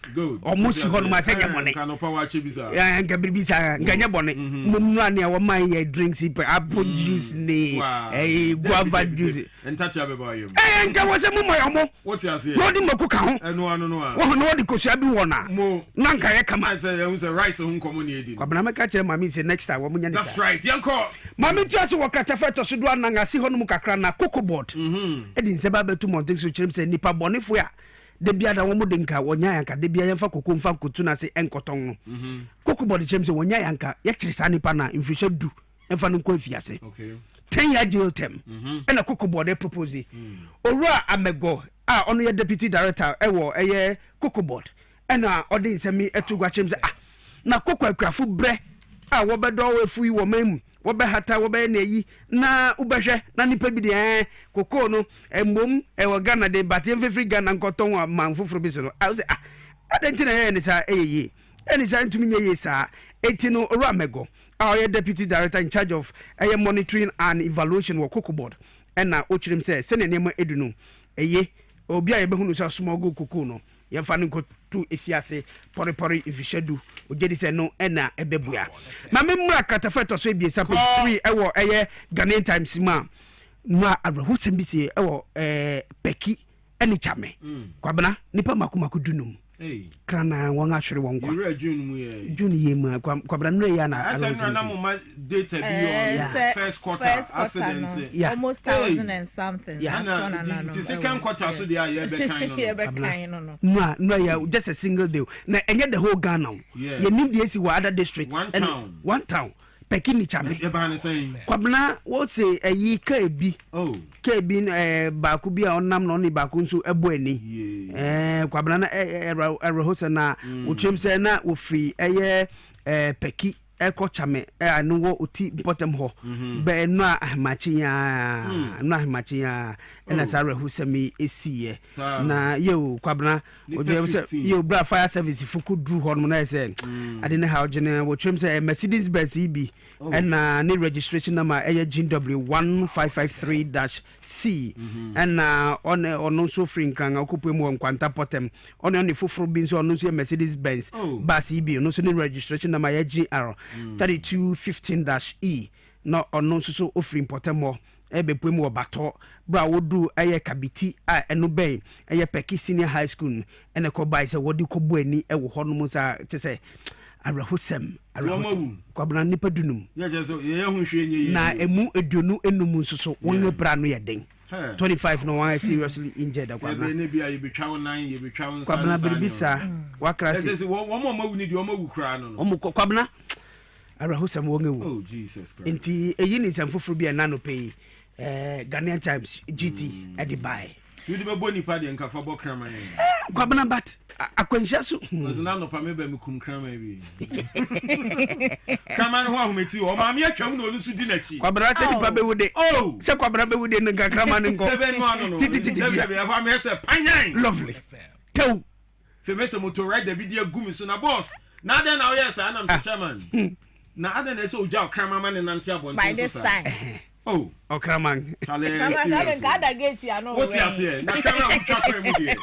o mo si hono ma se nya money kan opa wa che bisa nka bibi sa nka nya bone mum na ne wo man ye drinks apple juice ni guava juice entati abeba yom nka wo se mum yo mo what you say no di moku ka ho eno anu no a wo no di kosua bi wo na na nka ye kama say you say rice ho nkomo ni edi Kwabena meka kire mami say next time wo munya ni that's right yanko mami tuaso wakata feto so do ananga si hono mu kakra na cocoa board edi nseba betu monte so chirem se nipa bonefo ya de bia da wo mu de nka wonya yanka de bia yemfa cocoa mfa kotu na se enkoton no cocoa board chirem se wonya yanka ye kire sa nipa na mfisha du emfa no kwa fiase 10-year jail term and a cocoa board propose owura amego ono ye deputy director ewo eye cocoa board and odi nsemi etugwa chirem se na cocoa akrafo bre wo bedo we fu yi wo mem wo be hata wo be na yi na ubehwe na nipa bi de koko no embom wo Ghana de batie mfefri Ghana nkoton wa manfoforo bi so no I say adentina ye ni sa eye eni sa ntumi nye ye sa Etino Ramego, our deputy director in charge of monitoring and evaluation wa Cocoa Board. And now Ochrim says, send a name Edunu, a ye, Obia Behunusa small go cucuno. Yamfanu to if ya say pori if you schedule or get it no ena ebebuya. Mamma catafeto so be something 3 hour a year Ghanaian times ma na abrahusembisi peki any chame. Kwabena nipa makumaku dunum. Krana wanga shuri wangwa. June yema kwabena no ya na. Asa na mo data bi on first quarter accidents. Almost 1,000 and something. The second quarter so they are be kind no. No ya just a single day. Na enye the whole Ghana. You need the AC other districts. One town. Pekini chame. Kwabena what say a yi KB. KB baku bi a onam no ni baku nso ebo ani. Kwabena na erehosa na utwem se na ofi eye peki eko chame anu wo oti bottom ho be no ahmachi ya na sa rehosa mi esiye na yo kwabena odem se yo bra fire service fuku dru ho no na say ade ne how gene wo twem se Mercedes Benz EB and ni registration number GW 1553-C and on so free nkran akopwe mu nkwanta potem on foforo bi so on so Mercedes Benz bus EB no so ni registration number GR 3215-E no on so offering potem mo ebepwe mu obato bra wodu kabiti a eno ben Peki Senior High School ene ko bai se wodi ko buani ewo ho no mu sa se arahosem kwabena nipa dunum na emu eduonu enum nsoso wonwe bra no yeden 25 no one seriously injured kwabena ne bia ye betwa 9 ye betwa 7 kwabena biribisa wakrasi wo mawu ni de wo mawu kra no omo kwabena arahosem wongewu oh Jesus Christ enti eyi ni samfoforo bia na no pay Ghanaian Times GT at the buy you be boni pa de nka fa bo krama ni kwabena bat akwanhia so was na no pa me ba me kum krama bi krama no ho ahometi o ma me atwam no olusu di na chi kwabena se nipa be wude se kwabena be wude nka krama ni nko titi be fa me se panyan lovely tew fe me se motor ride bi dia gumi so na boss na den na yes I am chairman na aden na se oja krama man na ntia bon by this time oh Kraman. Kada gate ya no. What you say? Na camera we track mu here.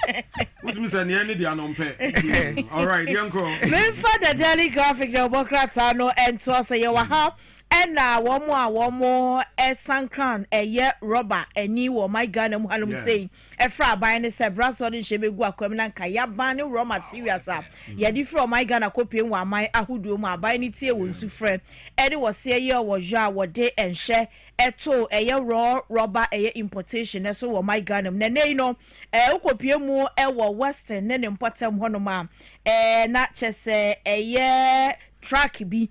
What me say na dey anompe. All right, yanko. Men for the Daily Graphic the Obokrata no ento say you ha and na womo sankran eye rubber eni wo my Ghana mu hanum say efra aban ne se braso de shebe gu akwam na nka ya ban ne raw materials a ye di from my Ghana kopiem wa aman ahoduo mu aban ne tie wo nsu frɛ ede wo se ye wo jwa wo de enhye eto eye raw rubber eye importation so wo my Ghana na nei no ukopiem mu wo western ne importem honoma na chese eye track bi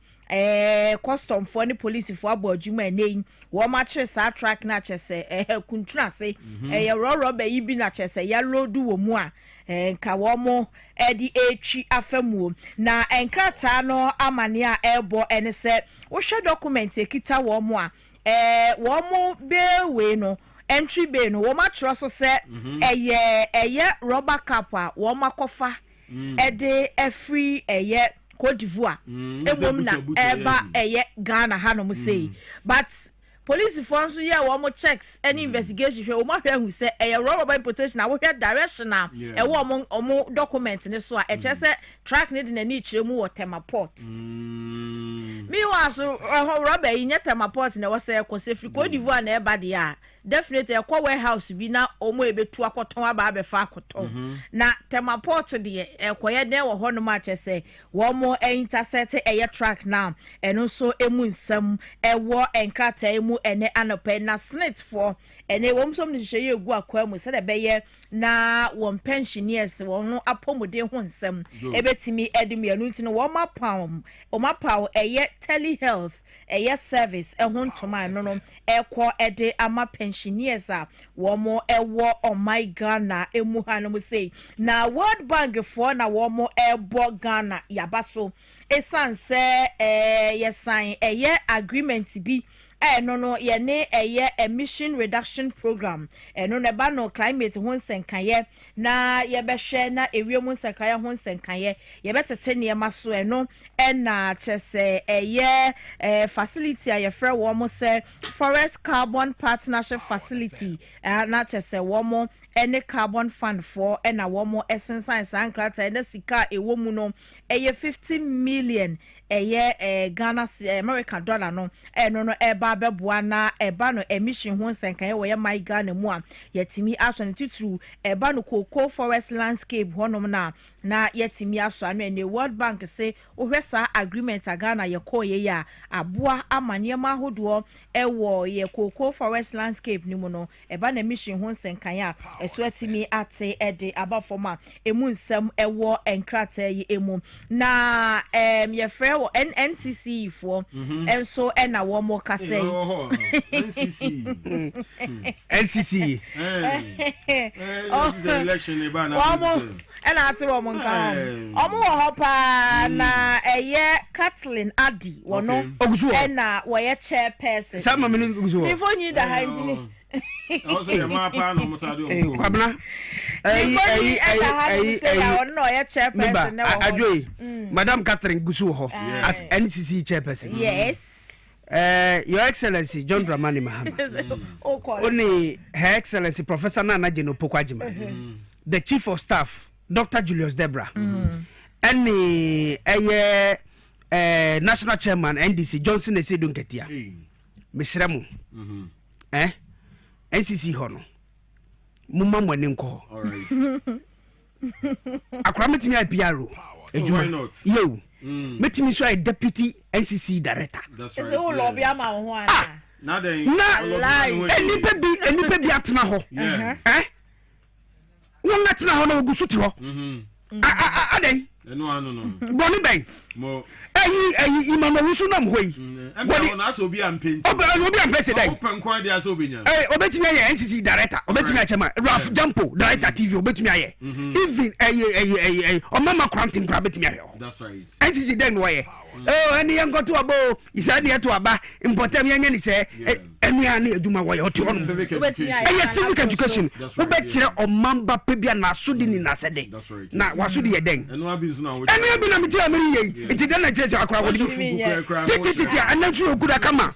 custom for any police for abodjuma nei wo ma tre sa track na chese kuntuna se raw rubber ibi na chese ya loadu wo mu a nka wo mo edi etwi afamu na enkrata no amane a ebo ene se wo hwe document ekita wo mo a wo mo bewe no entry bay no wo ma tro so se eye rubber cap a wo makofa ede free eye Cote d'Ivoire emom na eba eye Ghana hanom say but police force here wo mo checks any investigation hwe wo ma hwe hu say eye rubber importation na wo hwe directional e wo mo document ne so a e che say track ne de na ni chire mu wo Tema Port mi wa so rubber yi nya Tema Port na wo say ko sefri Cote d'Ivoire na eba de a definitely a warehouse bi na omo ebetu akoton aba abefa akoton na Tema Port de ekoye den wo hono ma chese wo mo intercept eye track now eno so emu nsam ewo enkrata emu ene anope na snit for ene wo msom ni hye egu akwa mu se de beye na wo pensioners wo no apomode ho nsam ebetimi edim yanu ntino wo ma pound eye telehealth eye service ehun toma no ekọ ede ama pensioners a womo ewo on my Ghana emu hanom say na World Bank for na womo ebo Ghana yabaso esan se ye sign eye agreement bi no ye ne emission reduction program no ne ba no climate ho nsenkaye na ye be hwe na ewiem nsenkaye ho nsenkaye ye betete ne maso no na chese facility a ye frɛ wo mo se forest carbon partnership facility na chese wo mo any carbon fund for na wo mo essensan sankrata na sika ewo mu no 50 million Ghana American dollar no no eba beboa na eba no emission ho nsenkan we my Ghana mu a yetimi aso ne titru eba no cocoa forest landscape honom na yetimi aso anu ne World Bank say ohwesa agreement a Ghana ye koye ya aboa amane ma hodo ewo ye cocoa forest landscape ni mu no eba na emission ho nsenkan a eso atimi ate ede abafoma emu nsem ewo enkrata yi emu na ye frɛ NCC for and so na wo mo ka say NCC this election e ba na and ati wo mo nka omo wo hopa na Kathleen Adi wo no na wo ye chairperson sama me gusu before you da handini also your ma pa no mutade o Kwabena Madam Catherine Gusu ho as NCC chairperson. Yes. Your Excellency John Dramani Mahama. Only Her Excellency Professor Nana Jeno Pokwajima. The Chief of Staff Dr. Julius Debra. And the National Chairman NDC Johnson Esedun Ketia. Misremu. NCC hono. Mumma mwenenko. All right. Akrameti mi IPRO. Why not? Yo. Metimi so a deputy NCC director. That's right. So lobby ama ho ana. Na den. Enipa bi atena ho. Won atena ho na ogusu ti ho. Aden. No. Boni ben. Mo. Imama wusu nam hoyi. Boni na so bi ampenti. Obi ampesi dai. Open kwa dia so benya. Obetimi aye NCC director, obetimi achema Ralph Jampo director TV, obetimi aye. Even omama krantin kwa obetimi aye. That's right. NCC den waye. Eni yango to abo, isa ni to aba, important yanya ni se eni ani aduma waye oti ono. Civic education. Obetire omamba pe bia na sodi ni na sede. Na wasodi ye den. Enu abi so na wo. Eni abi na mi tira meri ye. Iti den na chese akwa wo di. Titi anantu okuda kama.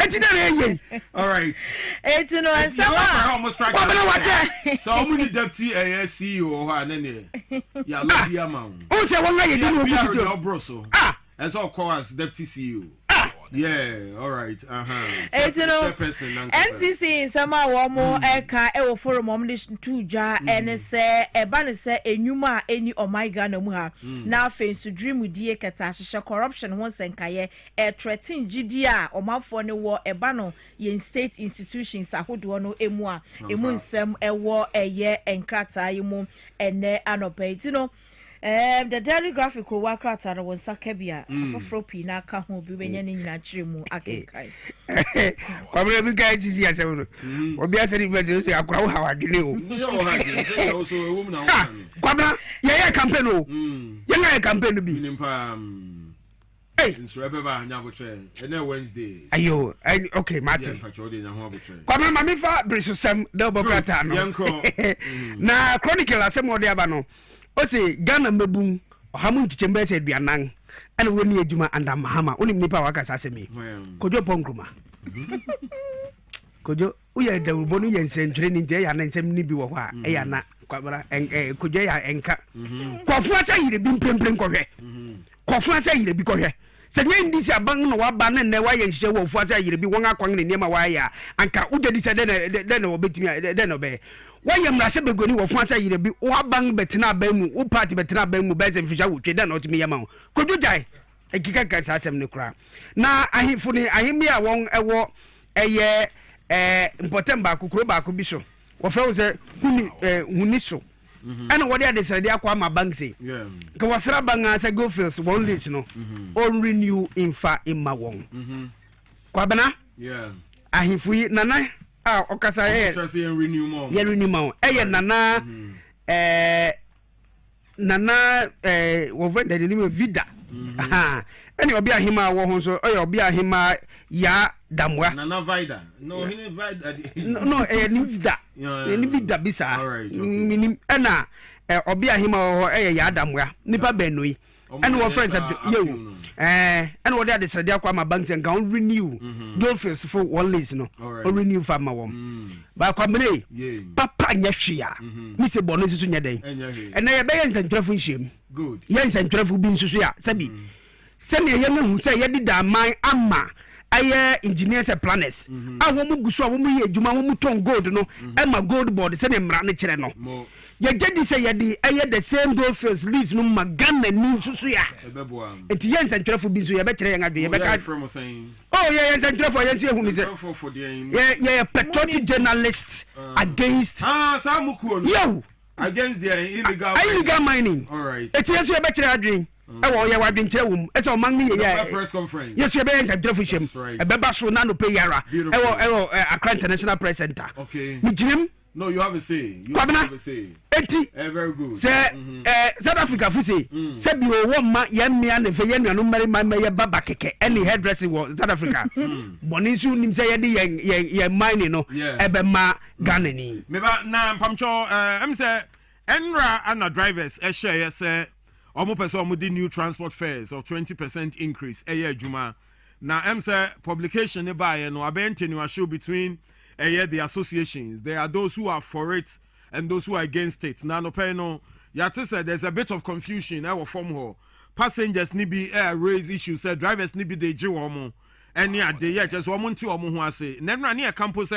Eti den ye. All right. Eti no ansama. Kwabena wache. So how many deputy CEO ha na ne? Ya lobby ama. O se won ye dinu obuti. And so, of course, Deputy CEO. Yeah, all right. NCC in sama womo eka ewo forum omni tuja ene se eba ne se enuma eni my Ghana mu ha na afen dream die keta hye corruption ho senkaye threaten gidi a omafo ne wo eba no yen state institutions ahodo no emu a emu nsem ewo eye enkrata yimu ene anope no the daily graphic will work out at one sakabia for fropi na ka ho bi benya ni nyina kire mu akekai kwabere bi guys is here seven obi aseri bi se akura wo hawadwene o so ewu na wo kwabere ye campaign o ye na campaign bi nimpa so ebeba nya bo tre ene Wednesday ayo okay Martin kwabere mami fa brisu sem de obokrata no na chronicle asem ode aba no o se Ghana mebum ohamu ntichembe se aduanan ana woni adwuma anda mahama oni nipa waka sasemi kojo ponkruma kojo uye dawubo no yense ntwere nti ya na nsem ni bi wo ho a ya na kwabara kojo ya enka kofu asa yire bi mpempren kohwe kofu asa yire bi kohwe senya ndisi aban no waba na ne waye nhye wo fu asa yire bi won akwan ne niema waya anka udedi se de obetimi de no be waye mrase begoni wo fu asa yire bi wo aban betina aban mu wo party betina aban mu be se fisha wo twede na otimi yema kojo jai ekika ka asem ne kura na ahimfo ni ahimbi a won ewo eye important ba kokoro ba ko bi so wo fe wo se huni so ana wodi adesrede akwa ma bank say ka wasra banga sa go fields one list no on renew infa imma won Kwabena ahimfo yi nana okasa ye renew mo eye nana nana wo vende ni me vida Any obia hima wo ho so obia hima ya damwa na vida no hine vida no ni vida bisa minim ena obia hima wo ya damwa nipa benoi and our friends you and what they said kwa ma banks and can renew Dwaboase for one list no or renew farmer wom ba Kwabena papa nya hwea mi se bono susu nya den and na ye be nsentwerefo nhiem good ye nsentwerefo bi nsusu ya sabi se ne ye nhu se ye dida man ama aye engineers and planners a wo mu guso a wo mu ye adwuma wo mu ton gold no e ma gold board se ne mra ne kire no ye jadi say ye di the same Dwaboase list no magana ni susu ya enti ye nsentwerefo bi nsu ye be kire ye ngadwe ye be ka oh ye nsentwerefo ye nsu ehunu se ye patriotic journalist against samukuo yo against the illegal mining all right eti ye nsu ye be kire adwen ewo ye wadwen kire wom e se o man ni ye press conference yes ye be nsentwerefo hiem e be ba so na no pe yara ewo Accra International Press Center okay mujim no, you have a say. You Kwabena, have a say. Very good. Say, South Africa fu say, say bi o wo ma ye mmea ne fe ye nuanu mari ma ye baba keke any hairdressing wo South Africa. Boni su nim say ye de ye mining no ebe ma Ghana ni. Me ba na mpamcho em say enra and drivers e share ye say omo person omo di new transport fares of 20% increase e ye adwuma. Na em say publication ne ba ye no abentenu show between the associations. There are those who are for it and those who are against it. Now, no pay no. Yati said there's a bit of confusion. From her passengers need be raise issues. Said drivers need be the Jew and yeah, they just woman to who say. Never near campus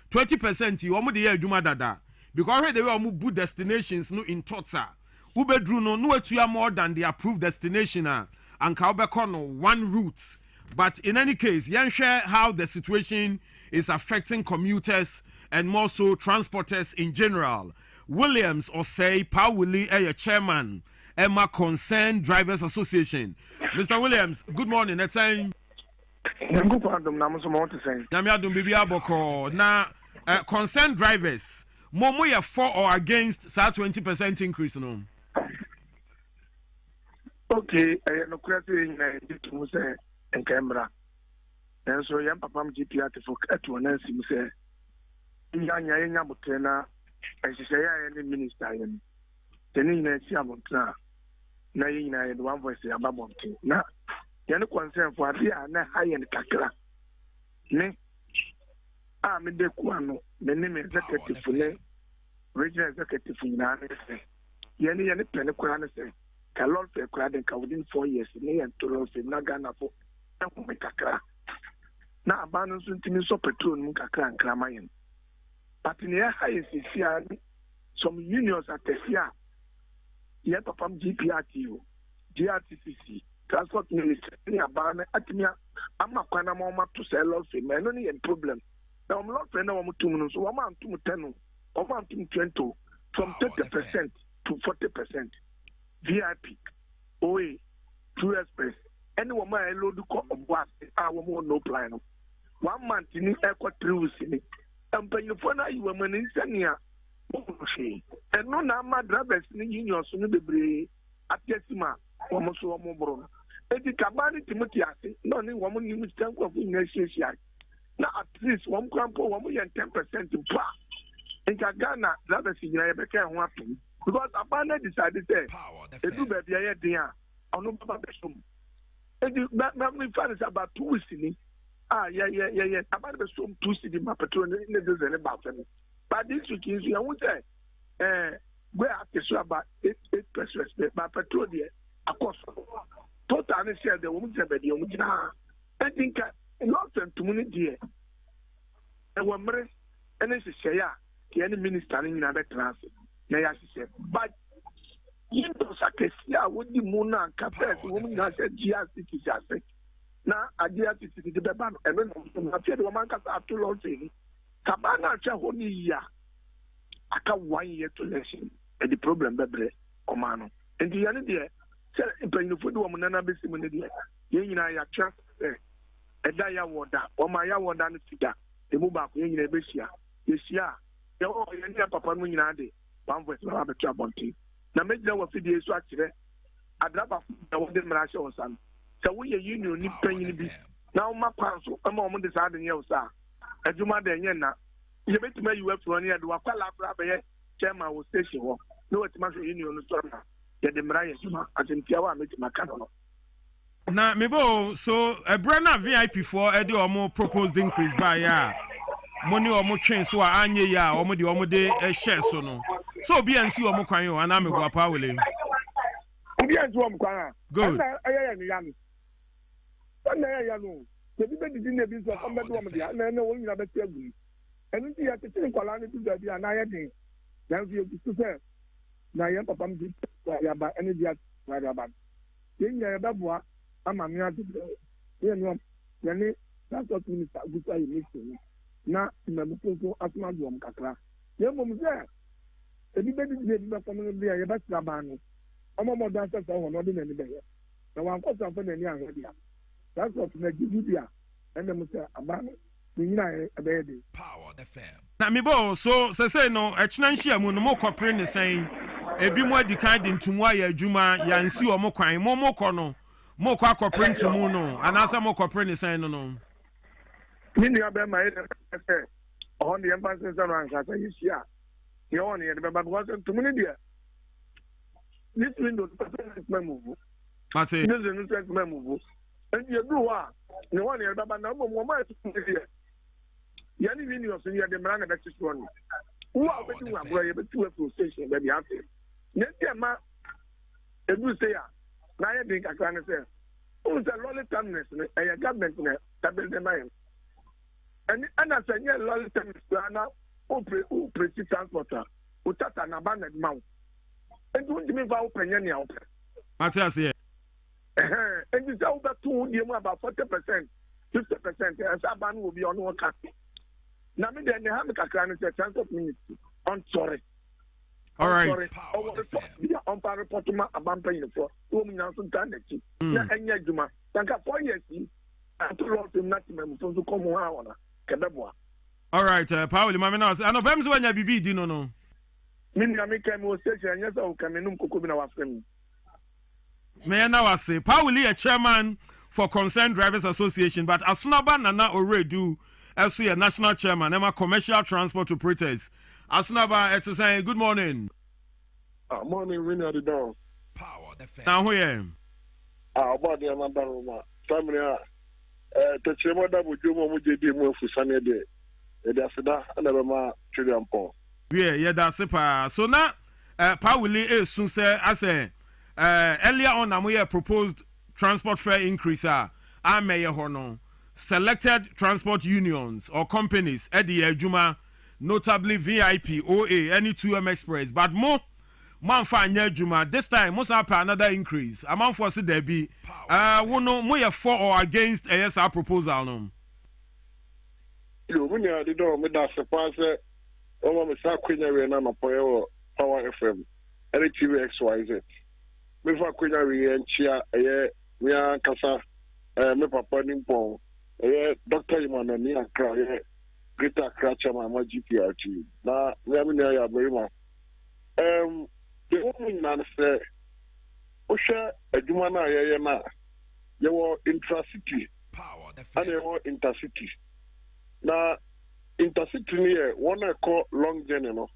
20% you almost the year Juma dada because they were good destinations no in Totsa. Ube drew no to more than the approved destination and Kaubekono one route. But in any case, you share how the situation is affecting commuters and more so transporters in general. Williams Osei Pawuli, a chairman, Emma Concerned Drivers Association. Mr. Williams, good morning. Let's say. Good morning. Namiadum Bibi Aboko. Now, concerned drivers, Momo ya for or against 20% increase no. Okay, no question to say in camera. And so young papa GP for at one and sim say Yanya Mutena and she say any minister in the name Siamutna Naina and one voice about Monty. Now Yana concern for Adia and high and Kakra. Ne I'm in the Kuano, the name executive for regional executive in Yanni and Pennequan say Kalon Pekradinka within 4 years in and to Nagana for Kakra. Na abandon something so petrol mukakra and kramayan. But in the highest is some unions at the fear. Yet upon GPRTU, GRTCC, Transport Ministry, Abana, Atimia, I'm not going to sell off him, and only a problem. Now I'm not friend of 2 minutes, 1 month to 10, 1 month to 20, from 30% to 40%. VIP, OA, 2 Express, any woman I load to call of what I will no plan. 1 month in the equal truth in it. And when you find out you were in Senia, and no number drivers in unions in the Bray at Yesima, almost so more. And the Cabani Timothy, no woman you must tell of in now at least 1 crumple 110% in Prah. In Ghana, drivers in Rebecca and Wapping. Because Abana decided to do baby idea on no Babashum. And you me find is about 2 weeks in it. Yeah. About the some 2 city my patron in the about them. But this week is I won't say where I can about 8% my patron there. Of course, total and share the woman's baby. I think not to money dear. And one minute and it's a share the any minister in another class. Yeah, she said, but you know, Sakesia would the moon and Capet, woman has said, GRCT. Now, I GRCT the ban, and then I said, woman can have to launch it. Cabana Chahoni, I can 1 year to lesson, and the problem, Bebre, Omano. And the other day, said, if you put woman and a bit similar, you know, I trust a dia water, or my water and figure, the move back in a besia. Yes, yeah, you're papa, one voice of a trouble. Now, make them a video so actually. adraba da wode mrashe osan sɛ woyɛ union ni panyin bi na wo ma kwan so ama wo de saa de nyɛ wo saa adwuma de nyɛ na yɛbɛtuma yi wafuro ne yɛde wakwala afra bɛyɛ chairman wo station hɔ na wɔtuma hwɛ union no sɔrɔ na yɛde mmara yɛ adwuma atentia wa mɛtuma ka no na mebo so ɛbrɛ na VIP for ɛde ɔmo proposed increase by ya money ɔmo twen so a anye ya ɔmo de ɛhyɛ so no so obi ansi ɔmo kwan yo ana mebo apa wele obi ansi ɔmo kwan a good ɛyɛ no ya no na ya no ebi be didi na ebi so ɔmo de ɔmo dia na wɔn nyina bɛte agu ɛno ti ya tete nkwala ne bi baabi a na ayɛ den na nso yɛ kutu sɛ na yɛn papa m di yaba ɛne dia yaba yɛn nyɛ yɛbɛboa ama me ade yɛn yɛne transport minister gusa yɛ meeting na mmabufonso asoma do ɔmo kakra yɛn mom sɛ ebi be didi na ebi bɛfɔ no bi a yɛbɛsra ban no ɔmo mo dan sɛ sɛ wɔn ɔde n'ani bɛyɛ na wɔn akɔsɔ afɔ n'ani ahwɛ dia transport na gidi bia ɛna mo sɛ aba no nyina ɛbɛyɛ de na mebo so say no ɛkyena nhia mu no mo kɔpre ne sɛn ebi mo adi kan de ntumu ayɛ adwuma yansi ɔmo kwan mo kɔ no mo kɔ akɔpre ntumu no anasa mo kɔpre ne sɛn no ni nua bɛ ma yɛ sɛ ɔhɔ ne yɛn panse sɛ no anka sɛ yɛhyia yɛ wɔ ne yɛde bɛba because ntumu ne deɛ this window no pɛsɛ ne move mate this window no move and you do what ne wɔ ne yɛde bɛba na mo mo ma yɛ tumu ne deɛ yɛne union so yɛde mmara na bɛte soɔ no wo a wobɛti wo aborɔ yɛbɛti wo frustration baabi afe ne nti ma ɛdu sɛ a na ayɛ den kakra ne sɛ wohu sɛ lɔle terminus no ɛyɛ government na tabɛde ma yɛn ɛna sɛ nyɛ lɔle terminus koraa na woprɛsi transport a wotata naba na ma wo enti wontumi mfa wopɛnyɛ nea wopɛ mate aseɛ enti sɛ wobɛto wo deɛ mu about 40% 50% ɛsɛ aba no wɔ bi ɔno wɔka na me de ne ha me kakra no sɛ transport ministry on sorry all right on pa report ma abampa yinfo wo mu nyina so ntan n'akyi na anya adwuma tanka 4 years yi ato lot na timam so so komo ha wona kebeboa all right Paul mama na ano bem so anya bibi di no min na me kan mo station anya so kan menum kokko bi na wafem me na wase Paul is chairman for Concerned Drivers Association but Asunaba Nana Oredu also a national chairman Emma Commercial Transport Operators Asunaba it's saying good morning morning winner the down power the fan now here about the amabama family to chemo da bojumo mu jedi mu afusane de e da seda na be ma twiriampo yeah da sepa so na Pauli esun say as earlier on amoye proposed transport fare increase ameye hono selected transport unions or companies at the adwuma notably VIP OA any 2M Express but more man fa anya adwuma this time must have another increase amount for say there be wono mo ye for or against ASR proposal no yo me ya de do me da se pa se o me sa kwenya we na no poye Power FM LTV XYZ me fa kwenya we enchia we an kasa me papa nimpon Dr. Imanani Akra Greater Accra Chairman ma GPRT na me na ya berima the woman na say o hwe adwuma na ye na ye wo intracity power and ye wo intercity na intercity ni ye won e call long journey no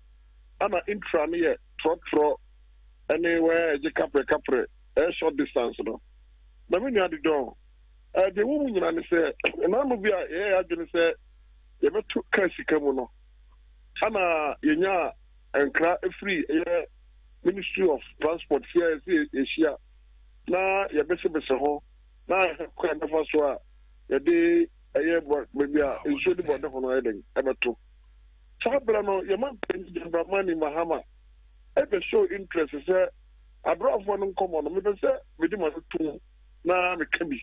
ana intra ni ye trotro anywhere je kapre short distance no na me nya don the woman na say na mo bia ye adwene say ye betu kasika mu no ana yenya enkra free Ministry of Transport here Asia na ye bese ho na kwa na so a ye de maybe a insure board ho no eden ebeto sabra no ye man mani mahama be show interest say abrafo no nkomo no me be say me di ma to na me ka bi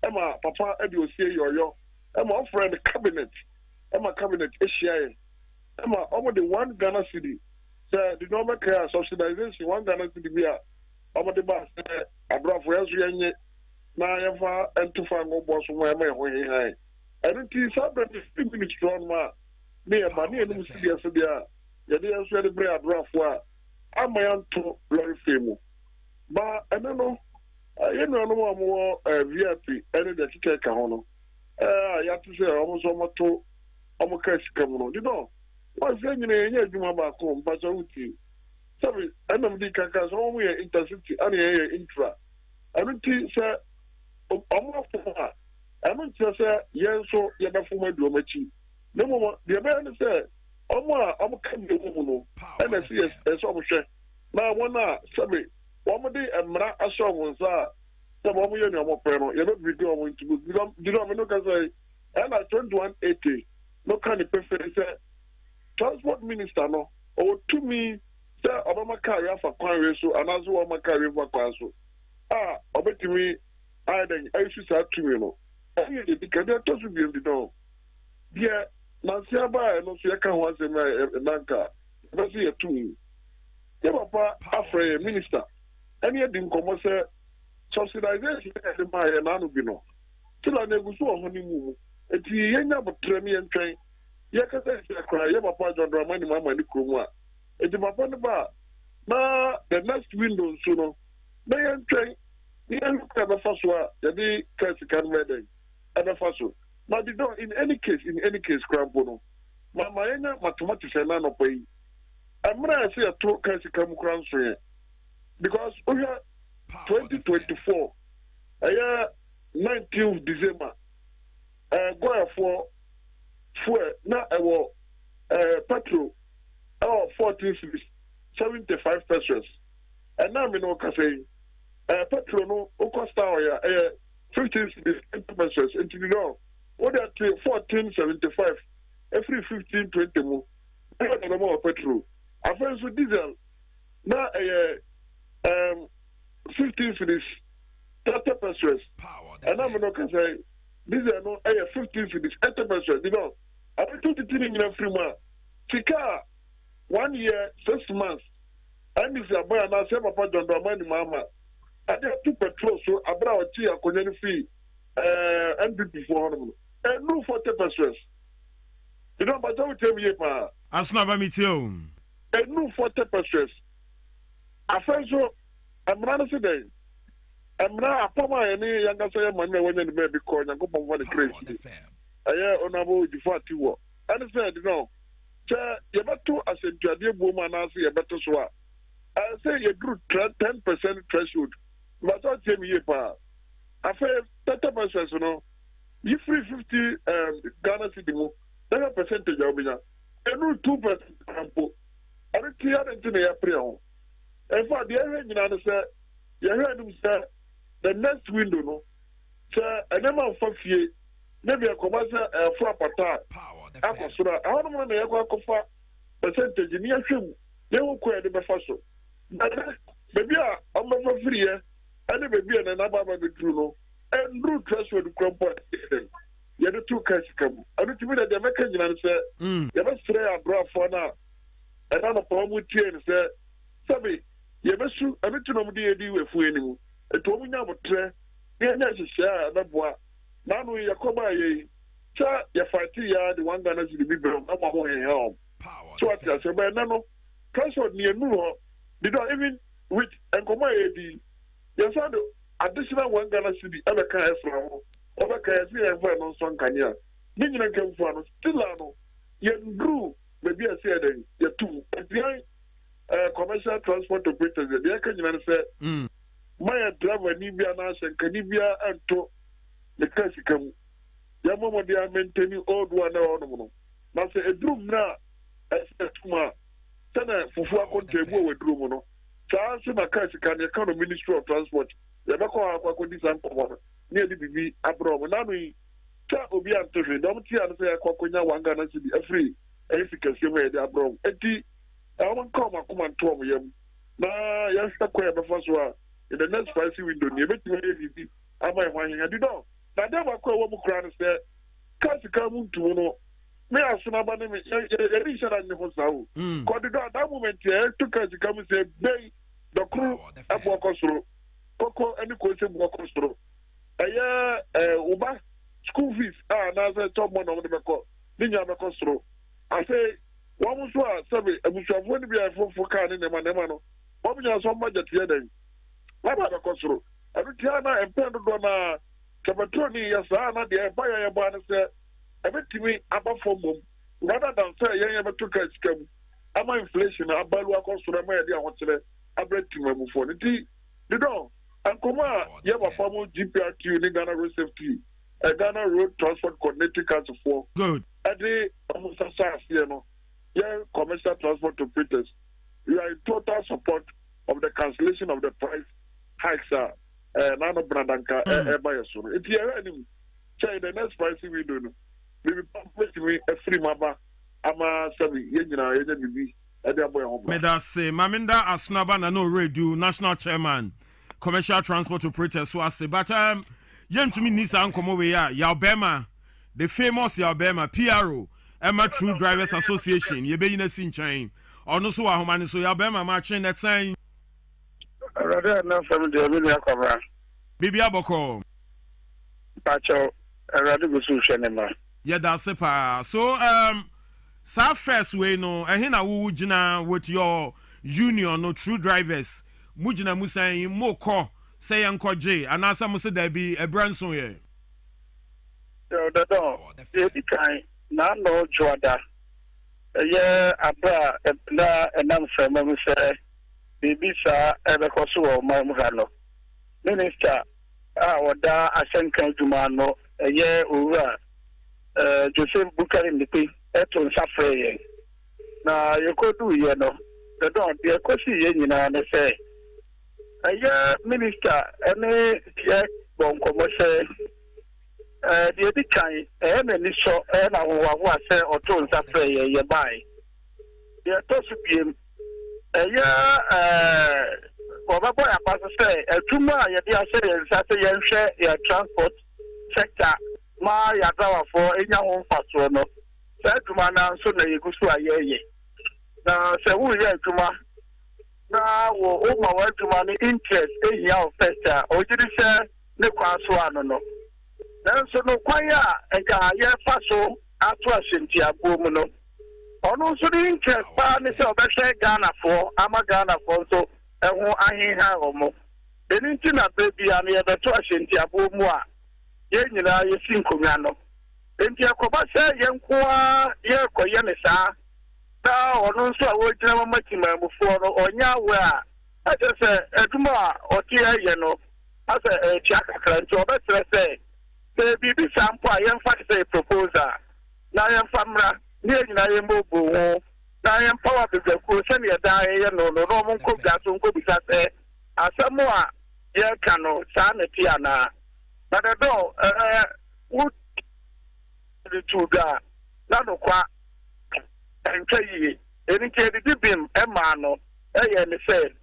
ema papa e bi osie yoyo ema offer the cabinet ema cabinet Asia ema almost the 1 Ghana city the normal care subsidization 1 Ghana city bia almost the bus abrafo yaso yenye na yefa entufa ngo boss mo ema ho hi and it is sabra 15 minutes run ma me ba ne enu city aso bia ye de yaso de bre abrafo a amayanto lori femu But I don't know. You know, no more VIP, any that you take on. You have to say almost almost cash come on. You know, what's saying you know back home, but I would see. Sorry, NMD Kakas only intercity, any intra. I don't think, sir, almost I don't say, yes, so you're not for my domachi. No more, the man said, I'm coming to woman, and I see as almost. Now, one hour, sorry, one day, and I saw one, sir. Some of you know, you're not going to you know, I'm not going to say, and I 2180, no kind of preference. Transport minister, no, or to me, sir, Obama carry for Congress, and as well, my carry for Council. Obey to me, I should start to you know. I hear the Canada to be the door. Yeah, Nancyaba, and also, I can't want to Nanka. That's here too. Yeah, Papa, after minister, and yet didn't come say subsidization and my Nanubino. Till I never saw honeymoon. It's Yena, but Tremi and train. Yakasa, cry, Papa, John Ramani, Mamma, Nikruma. It's my phone bar. Now, the next window sooner. They and train. The end of the first one, the classical wedding, and the first one. But you know, in any case, Crampono, Mamma, mathematics and none of pay. I'm going to say a two classical crown because we are 2024, a year 19th December, go for now I will petrol, 14 75 pesos, and now we know cafe. Petrol no cost our 15 pesos into the door. What are 14.75 every 15-20 more. I don't know more petrol. I find so diesel now 15 cities 30 pesos. And I'm not going to say diesel no 15 cities 30 pesos. You know, I don't think it's in every month. Tika 1 year 6 months. And if you buy an answer, Papa John Dramani Mama. I have two patrols, so I brought a tea, a cognac fee, NPP for him. And no 40 pesos. You know, but don't tell me, Pa. As never meet you. And no 40 pesos. I feel so, I'm not today. I'm not a former any younger say, my man, when the baby corn and go for the crazy. I hear honorable default you. And I said, you know, sir, you're not too as a dear woman, I see a better swap. I say you drew 10% threshold. But don't tell me, Pa. I feel 30%, you know. You free 50 Ghana City more. Then a percentage of me. And no 2%. I don't care anything I pray on. And for the other, you know, you heard him say, the next window, no. Sir, a number of 5 years, maybe a commercial for a pata. I don't want to go for percentage in your film. They will quit the first. Baby, I'm not free. And the baby and another baby true, and root trust with the crumple. You have the two cash come. I don't mean that the American say, you must say a bra for now. And I'm a problem with you and say, Sabi, you must shoot. I don't know what you do with you. It told me now, but you're not a share and a boy. Now we are come by ye. Sir, you're fighting the one that has to be built. I'm going home. So I tell you, but no, transport near Nuho did not even with and come by the. Yes, I do. Additional one Ghana city, other kind of other kind of and on some Kanya. Minion came for still, I know. You drew, maybe I said, you're two. And behind commercial transport operators, the Kenyan said, my driver, Nibia, and Canibia, and to the Kasikam. Yamama, they are maintaining old one or now, say a drum now, I said, Tuma, Tana, for 4 country, with Drumono. So my case can the kind of Ministry of Transport. The Bako Aqua near the BB abroad. Now we tell Obi and Toshi, don't see and say a Quaconia one Ghana City, a free efficacy where they are abroad. I won't come and tell me. Now, yes, the queer the first one in the next 5 window, near me. Am I whining? I do know. Now, never call one more crowd and say, can't you come to know? Me as soon as I reach out in the house, because that moment, took us to come and say, Bay, the crew, and walk us through. Coco, any question walk us through. Uba, school fees, now I top one of the Bako, Ninya Bako through. I say, one was survey, and we shall win to be a full car in the Manemano. What we are so much at the other. Laba the Cosro. Every Tiana and Pendona, Capatroni, Yasana, the Empire Yabana said, everything above for mum, rather than say, you never took a scam. I'm inflation, I'm Balua Cosro, I want to I break to my before the tea. You know, and come on, you have a formal GPRQ, the Ghana Road Safety, a Ghana Road Transport Coordinating Council for. Good. A day, almost a SARS, you know, commercial transport operators. You are in total support of the cancellation of the price hikes. Nano Brandanka, Ebayasun. It's your enemy. The next price we do. Maybe me a free mama. I'm a 7 years Meda say Maminda Asnaba na no redo national chairman commercial transport operators so say but yen to me nisa ankomo we ya Yalbema the famous Yalbema PRO Emma True Drivers Association ye be yin sin chan ono so ahoma so Yalbema marching that saying rather na from the Amelia Kwabena Bibi Aboko Pacho rather go so shenema yeah that's it pa so Sa first way no ehina wo gina with your union no True Drivers mugina mu saying mo ko say enkoje anasa mo se da bi ebranso ye the door the kind na no joada abra na enam fema mu se bibi sa ebe koso o ma mu hano minister oda asenkan duma no owura Joseph Bukari Ndipi eto nsafre na yekodu ye no the don de kosi ye nyina ne se minister ene ye bonkomo se de di kan na ni so na wo ase oto nsafre ye bai ye to su biem obabo ya pass se atuma ye di ase ye nsase ye nhwe ye transport sector ma ya dawa for enya ho mfaso no Juma na so na yegusu ayeye na se wu ye juma na wo o ma wa juma ni interest ehia of first o jiri se ne kwa so ano no na so no kwan ya enka ye fa so ato asenti abo mu no ono so di interest pa ni se obehwe Ghana for ama Ghana for so ehu ahiha omo eni na baby an ye beto asenti abo mu a ye nyina ye sinkomya no enti akoba se yenkoa ye koye ne saa da ono nso a wojina mama kimamufo no onya we a ate se eduma oti ye no ase chiaka kranti obetre se bibi sampo a yemfa se proposal na yemfa mra ni nyina ye mbobo ho na yemfa wa bezaku se ne da ye no mo nko gaso nko bisa se asemo a ye ka no saa ne ti ana na the door the two da na no kwa entwe eni ke di bim e ma no ye ne se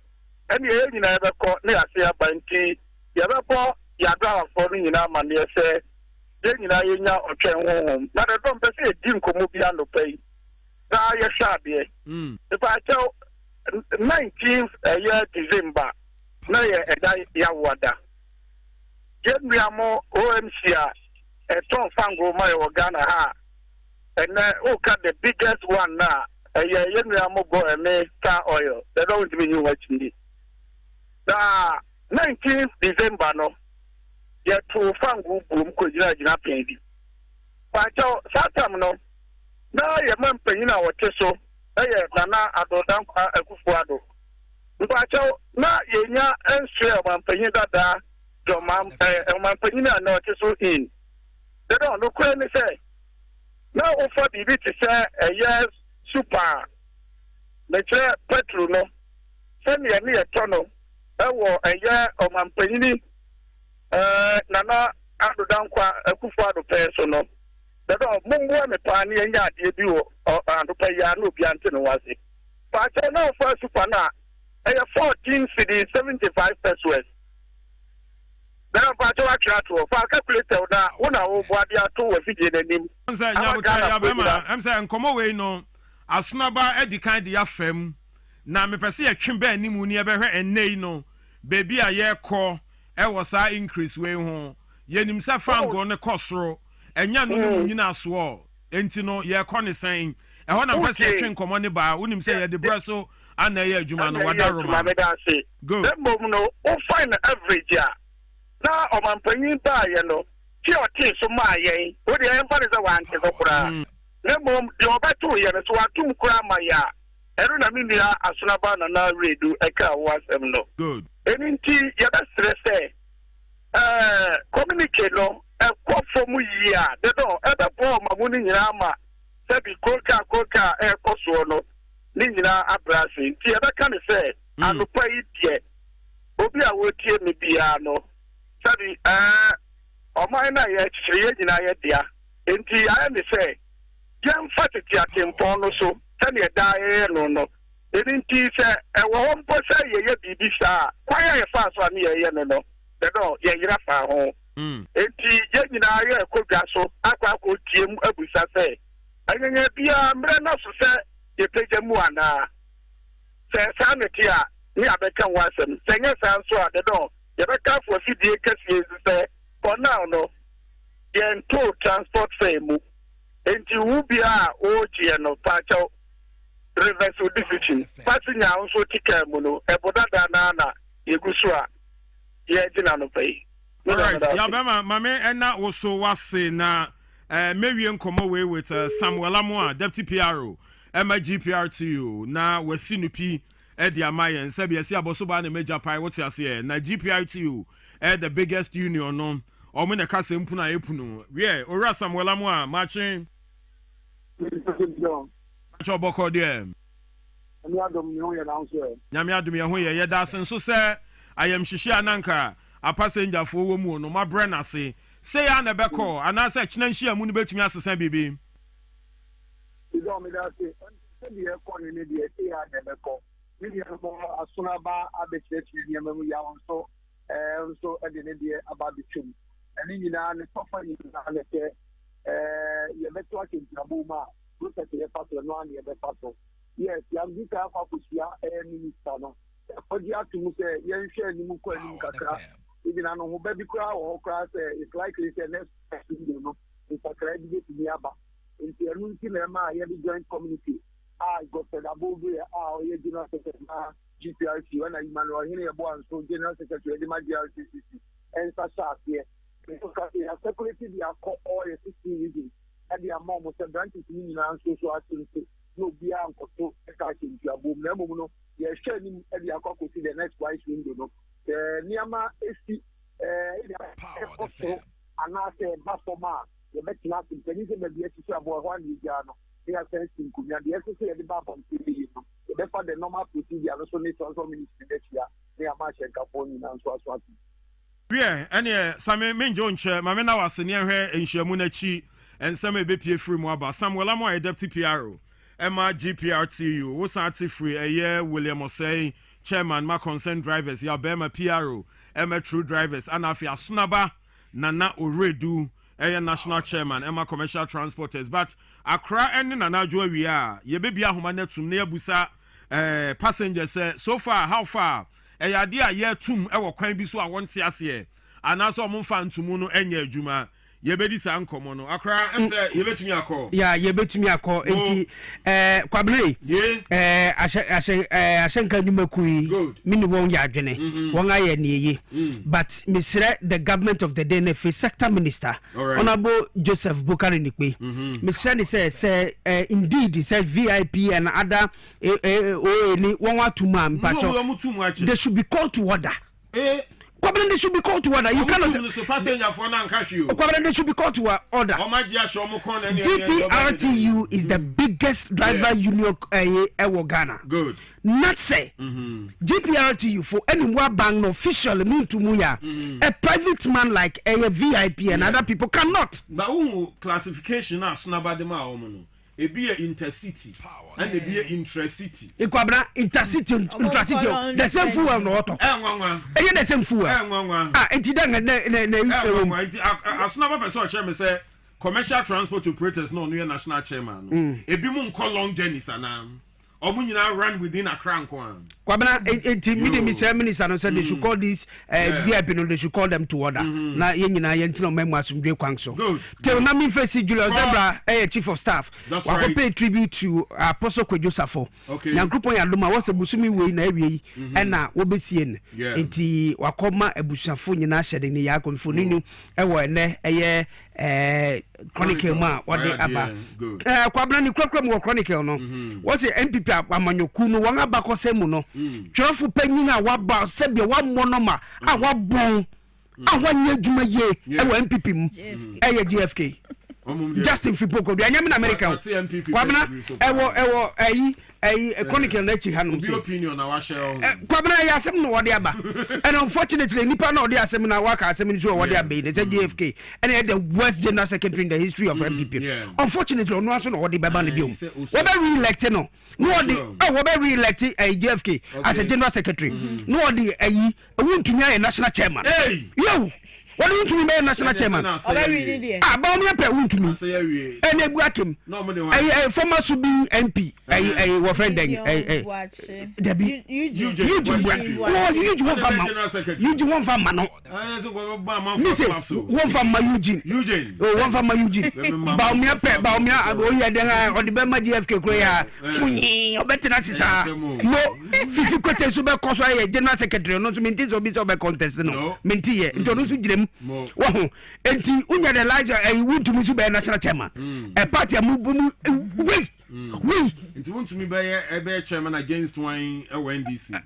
eni e nyina be ko ne ase abanti ye be po ya dwa fo no nyina ma ne se ye nyina ye nya otwen honhom na de dom pe se di nkomo bia no pe da ye hwabe e ba tell 19th year December na ye eda ya wada Jenriamo OMC a ton fango my Ghana ha and the biggest one now Jenriamo go and make car oil. They don't mean you watching it. The 19th December no yet to fango boom could you not pay it. But Satam no now your man paying our teso Nana Adodan Akufuado. But now Yenya and Sir man paying that man penina no so in they don't look when they say now offer the bit to say a yes super the chair petrol no send me a near tunnel a year of man penini nana ado down kwa Akufo-Addo person no they don't mungu me pani and ya debu or to pay ya no biantin was it but I know first super na a 14 city 75 pesos. Then I'm going to try to calculate that one of what they are two of it. I'm saying, come away no. Asnaba Edika de Yafem. Na me pese a twemba animu ni ebe hwe ennei no. Baby a ye call e was a increase we ho. Yenim sa fango ne kosoro. Enya no mu nyina so. Enti no ye kɔ ne sen. E ho na pese twen komo ne ba. Wonim say ye de braso ana ye adwuma no wada Roma go the mom no o find average ya na o man panyin ba ye no ti o ti so ma ye o de en fa de se wan ti so kura the mom de obeto ye no so atum kura ma ya eru na mi nua Asunaba na redu e ka wasem no good eninti ye da stress communicate no e ko from year de do e be bo ma mu ni nyina ma se bi koka e ko so no ni nyina abrase nti e be ka ne se anopa yi tie obi a wo tie me bia no sabi o mai na ye chire ye nyina ye dia nti aye ne se yem fatiti atempo no so tani e da ye no eninti se e wo mpo se ye bibi sa kwa ye fa so ani ye no no ye yira fa ho enti ye nyina ye kodwa so akwa tie mu abusa se anyanya bia mre na so se ye peje mu ana se sanity a ni abeka wasem se nya san so ade do ye beka for fidie kase se for now no ye to transport fare mu enti wu bia o tie no pacho reverse decision passing ya so ticket mu no eboda da na yeguso a ye jina no pay. Alright, ya bema mame ena also wase na mewie nkomo we with Samuel Amoa deputy PRO MGPRTU na wasi nupi edi amaye nsebi esi abosoba na major pai what you say na GPRTU the biggest union no omo na kase mpuna epunu we ora Samuel Amoa machin cho boko dem nyame adom ye ho ye da senso se ayam hihye ananka a passenger for wo mu no ma brena se say ya na beko anasa kina nhia mu no betumi asesa bibi ido me da se se ye ko ni de se ya na beko ni de mo Asunaba abecheti ni mamu ya so so e de ne de ababitwum ani nyina ne tofa ni na le ke ye beto akintabu ma ruta te pato no ani ye beto yes ya ngika kwa kusia minister no oji atumu se ye nhwe ni mu kwa ni kakra even an who baby cry or cry it's likely say next you know it's a credit to me aba in the community na here the joint community got the above here general secretary GPRC when Emmanuel here and so general secretary the GRCC and Sasha here because they have separated their all 16 regions and their mom was a branch to me and so activity no be uncle to catching your boom no yeah sharing the akoko to the next wise window no Niama esi anase basoma ye betina tinise be bi esi abo ho ani dia no they are sensing kunya de esi ye de ba pon tv no they for the normal procedure no so need to ministry next year they are march and capone na so ati yeah ene same menjo nche mame na wase ne hwe enhyiamu na chi ensem ebepie free mu aba Samuel Amoa deputy PRO MGPRTU wo santi free eye William Osei chairman ma concerned drivers ya bema PRO true drivers anafi Asunaba nana oredu national chairman commercial transporters but Accra and nana joa ye bebi ahoma netum na yabusa passengers so far how far ade a ye tum kwan bi so a wonte ase anaso omfa ntumu no enye adwuma yebedi sa nkomo no Accra ense yebetumi akọ ya yebetumi akọ enti Kwabena ashenka nyumakui mini won ya adwene won aye niye but misre the government of the day ne sector minister honorable Joseph Bukari Nikpe misre ni say indeed he said VIP and other ni won watuma mpacho they should be called to order Kwabena, they should be called to order. You cannot. Kwabena, they should be called to order. GPRTU is the biggest driver union in Ghana. Good. Not say GPRTU for anyone bank official mean to muya. A private man like a VIP and other people cannot. But classification as Sunabadema omono. It be a intercity and it be a intracity. Kwabena intercity. The same fool no auto. The same fool. Enti dan Asunaba person chairman say commercial transport operators no new national chairman. E bi mu nko long journeys ana. Omunyina run within a crank one. Kwabena, minister said they should call this VIP, no, they should call them to order. Na yenina yentino memoirs from Great Council. Till na me face Julius Zebra, chief of staff. That's right. We pay tribute to Apostle Kwejosafo. Okay. Na group ya ndoma was ebusumi we na ewie na wo besien. Enti wakoma ebusafo nyina hyede ne ya konfoninu ewo ene eye chronicle ma wode aba kwabna ni kwakram wo chronicle no wose MPP amanyoku no wan aba kosemu no twofo panyina waba sebia wamonoma a wabon a wanye dwuma ye ewo MPP mu eye GFK Justin Fipoko do anyame na America kwabna ewo chronicle na chi hanom so opinion na wa share kwabna ya asem no wode aba and unfortunately nipa na wode asem na waka asem ni so wode aba ne say JFK and the worst general secretary in the history of MPP unfortunately no aso no wode baba ne biom we be re-elect no wode we be re-elect JFK as a general secretary no wode wuntumi aye national chairman yo what do you mean national chairman ba me pe wuntumi ene buakem former subi MP wo friend den Debbie Eugene one fama no me say one fama Eugene one fama Eugene ba me o ye den o de be ma GFK kro ya funyi obetina sisa no fifi kwete so be koso ye general secretary no so minti so be so be contest no minti ye nto no so girem wo enti unya the light wuntumi so be national chairman party amu we into want to me by chairman against one NDC.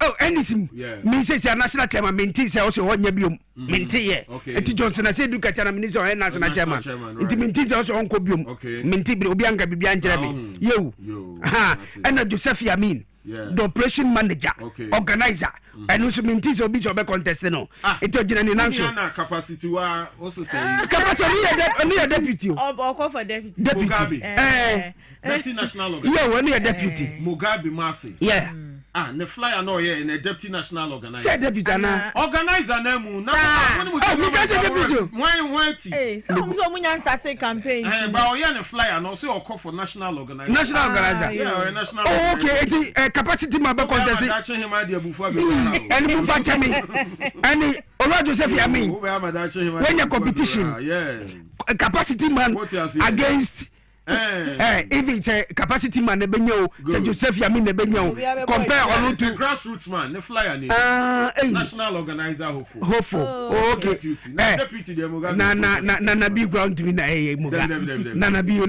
NDC. Me say national chairman minti say also wonya biom minti ye. Enti Johnson I say do catch minister or national chairman. Enti minti say also onko biom. Minti bi obi anga bibia njere bi. Yo. And Joseph Yamin. The operation manager, organizer, and also minti so be contest no. Ito jina ni nanso. Capacity wa also stay. Capacity ni a deputy. Or call for deputy. Deputy. Deputy national organizer. Yeah, when you deputy. Mugabe Masi. Yeah. Ne flyer no here in a deputy national organizer. Say deputy na. Organizer na mu na. Me can say deputy. When so munya start campaign. But we ne flyer no say call for national organizer. National organizer. Yeah, national. Oh, okay. It capacity man be contest. Any move for me. Any Ola Joseph Yamin. When your competition. Yeah. Capacity man against if it's a capacity man nebenyo say Joseph Yamin nebenyo compare on to grassroots man the flyer ni national organizer hopeful okay deputy na big ground to na muga na bi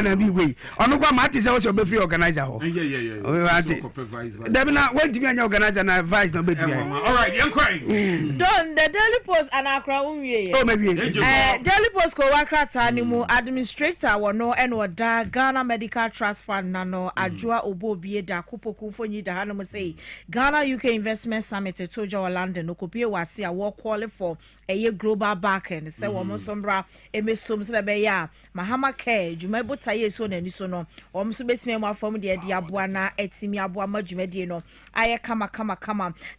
na bi way ono kwa mati say we free organizer ho yeah dem na when to be an organizer na advice no betu all right yankwai don the Daily Post and Accra unwie oh maybe Daily Post ko wakrata ni mu administrator wono da Ghana Medical Trust Fund nano adwa obobie da kupoku fonyi da hanom say Ghana UK Investment Summit toja London no kopie wase a wo call for a global backend say wo sombra emesom se be ya mahama care dwuma botaye so na ni so no wo so betime mu afom de aboa na etimi aboa madwumade no aye kama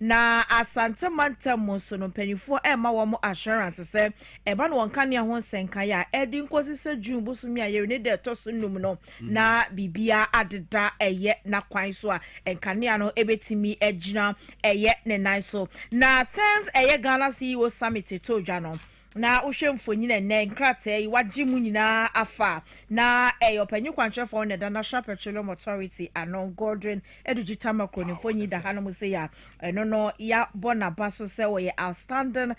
na asante mantam so no panifo e ma wo assurance say e ba no wonka ne ho senka ya edi nkosi se June bosumi aye ne de sunum no na bibia adeda eye na kwan so a enkanea no ebetimi agina eye ne nan so na thanks eye Ghana CEO Summit to dwa no na uhwemfonyina ne nkrata yi wagye mu nyina afa na opanyi kwantrefo ne da National Petroleum Authority anon Godwin edugita makroni fonyi da hanom se ya no ya bona baso se we outstanding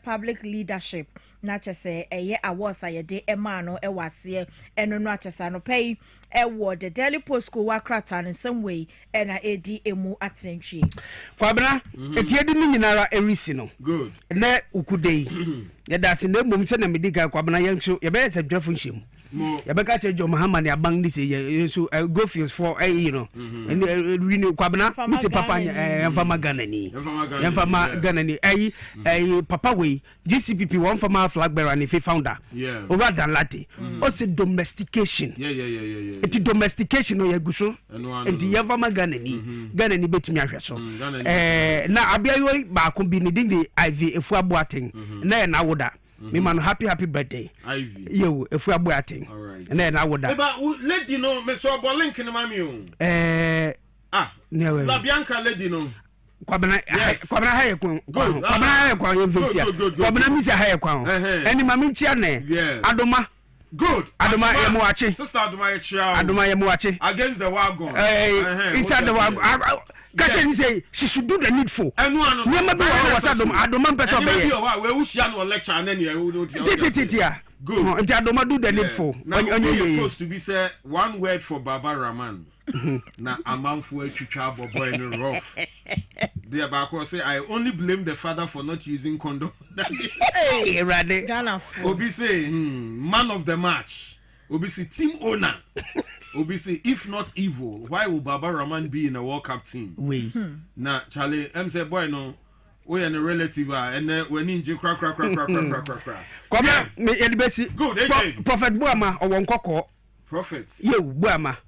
public leadership na chese awards ayede ema no wase no achesa no pay the Daily Post ko wakrata in some way na edi emu atentwie Kwabena etiedi ni nyinara erisi no good na ukudei ya dasi na mum se na mediga Kwabena yenso ye be se dwafo nhiem ya be ka che jo Muhammad abang ni se yenso go fields for you know and really Kwabena mi se papa enfama Ghana ni enfama Ghana ni papa we GCPP one former flag bearer and founder over than lati o se domestication eti domestication o yaguso enti enfama Ghana ni betumi ahwe so na abia yo ba ko bi ni din di IV efu aboaten na woda Me man happy birthday. Ivy. Yo, if we are boating. All right. And then I would that. But lady no, me so bo link in mami o. No. La Bianca lady no. Kwabena haye kwa. Kwabena haye kwa yemfesia. Kwabena misi haye kwa. Eni mami ntia ne. Adoma. Good. Adoma yemuache. Sister Adoma yecha. Adoma yemuache. Against the wagon. Inside the wagon. Kache say she should do the needful. Nyema bi wa Adoma mpesa be. We wushia no lecture and then you Titia. Good. Nti Adoma do the needful. Now you're supposed to be say one word for Baba Raman. Na amanfo atwitwa boboy no rough. There back say I only blame the father for not using condom. Hey, Rade. Obi say man of the match. Obi say team owner. Obi say if not evil, why will Baba Rahman be in a World Cup team? We. Na Charlie, say boy no. We are a relative and when in crack. Come here, me edibesi. Good. Prophet Buama or Wonkoko. Prophet. You Buama.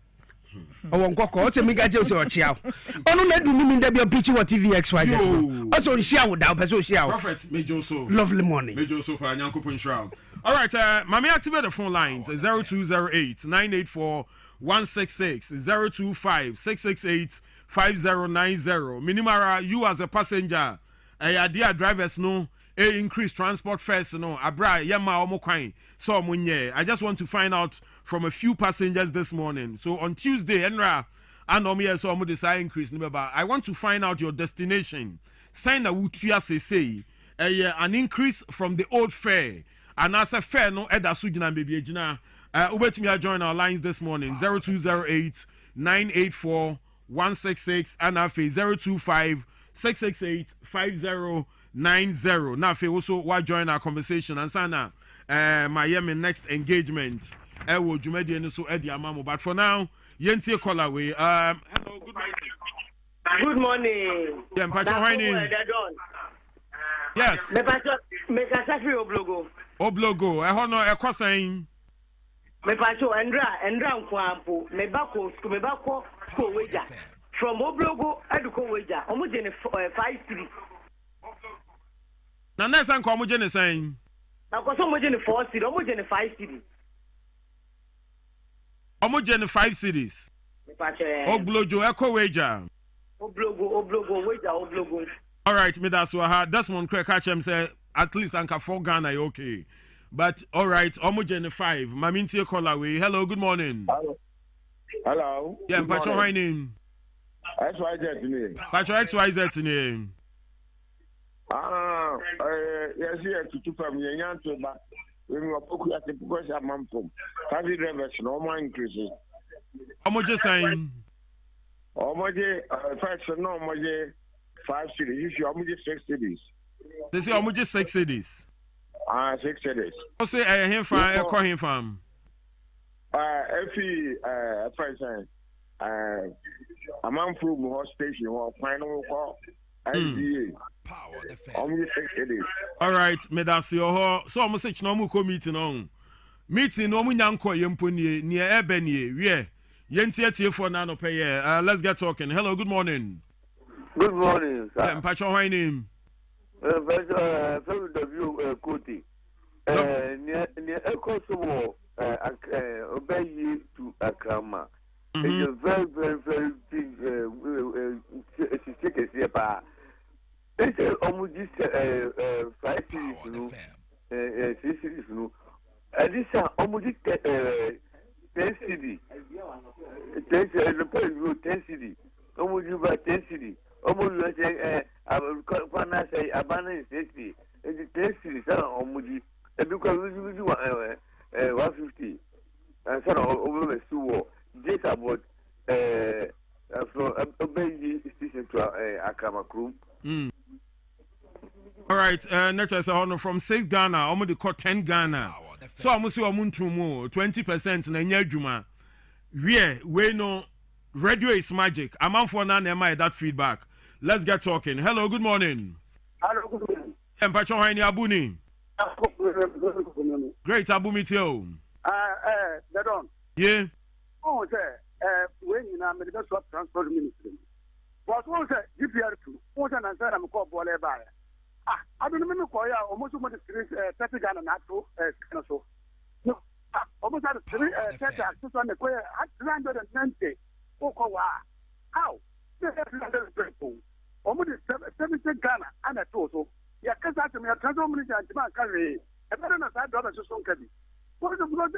Or Wonkoko. Say me gaje so chia. Onu na du mi nda bi preach what TV XYZ. Also share with that person share. Prophet Major so. Lovely morning. Major so pa nyankopon shroud. All right, mami activate the phone lines 0208 984 166 025 668 5090. Minimara, you as a passenger. Dear drivers no increase transport fares no abra yema omo kwan so omunye. I just want to find out from a few passengers this morning. So on Tuesday enra anom so omo decide increase no baba. I want to find out your destination. Sign a wutua say an increase from the old fare. And as a fare no eda so gina baby gina. Ubetimi join our lines this morning 0208 984 166 and afi 025 668 5090. Now, if you also want to join our conversation, and sana, Miami next engagement. Will Jumedi so Eddie Amamo. But for now, Yensi call away. Hello, good morning. Good morning. Yeah, Pacho, yes. Me Kasafri Oblogo. Oblogo. I honor a crossing. Me Pacho, Endra Kwampo. Me Bako, Koweja. From Oblogo, Eduko Weja, almost in 5-3. Now, next time, come again, saying, I got so much in 4-3, almost in 5-3. Almost in 5 cities. Oblogo, Echo Weja. Oblogo, Weja. All right, me that's what I had. That's one quick catch him say, at least Anka 4 Ghana, okay. But, all right, almost in 5. Maminti call away. Hello, good morning. Hello. Yeah, Pacho, my name. XYZ name. Pacho XYZ name. Yes, to from Yan to back. When we are focused at the progress of Mampum. Taxi drivers, no more increases. How much you saying? How much, first, no more 5 cities. You see, 6 cities. They say how much 6 cities? 6 cities. I say, I him from, I call him from. If he, first, a man from the station or final call. All right, me that's your so I'm saying no more meeting on meeting no more nyanko yemponi near Ebony we yentie for na no pay. Let's get talking. Hello, good morning. Good morning, sir. Yeah, Pacho, my name. Koti. Near Echo Sumo, obey to Akrama. It's a very big it's almost 5 cities, 6 cities, and this are almost 10 cities. 10 cities. Almost you buy 10 cities. Almost you say, Abana is 60. And the 10 cities are almost because we do 150. And so over the war. Just about from Obey station to Akama Crew. All right, next is from 6 Ghana, almost the 10 Ghana. So I must say, 20% na nyajuma. We know radio is magic. I'm on for now, that feedback. Let's get talking. Hello, good morning. Hello, good morning. Pacho Haini Abuni. Great, Abu Mitio. Yeah. Oh, sir, when you know, the best transport ministry. What was it? GPR2. What an answer I'm called Bolebaia. I don't remember for almost what is 30 Ghana not to so. No, almost had 30 access on the square at 390. How? Almost 70 Ghana and a total. Yeah, because I'm a transformation and demand carry. I better not have dollars to some can be. What is the blood?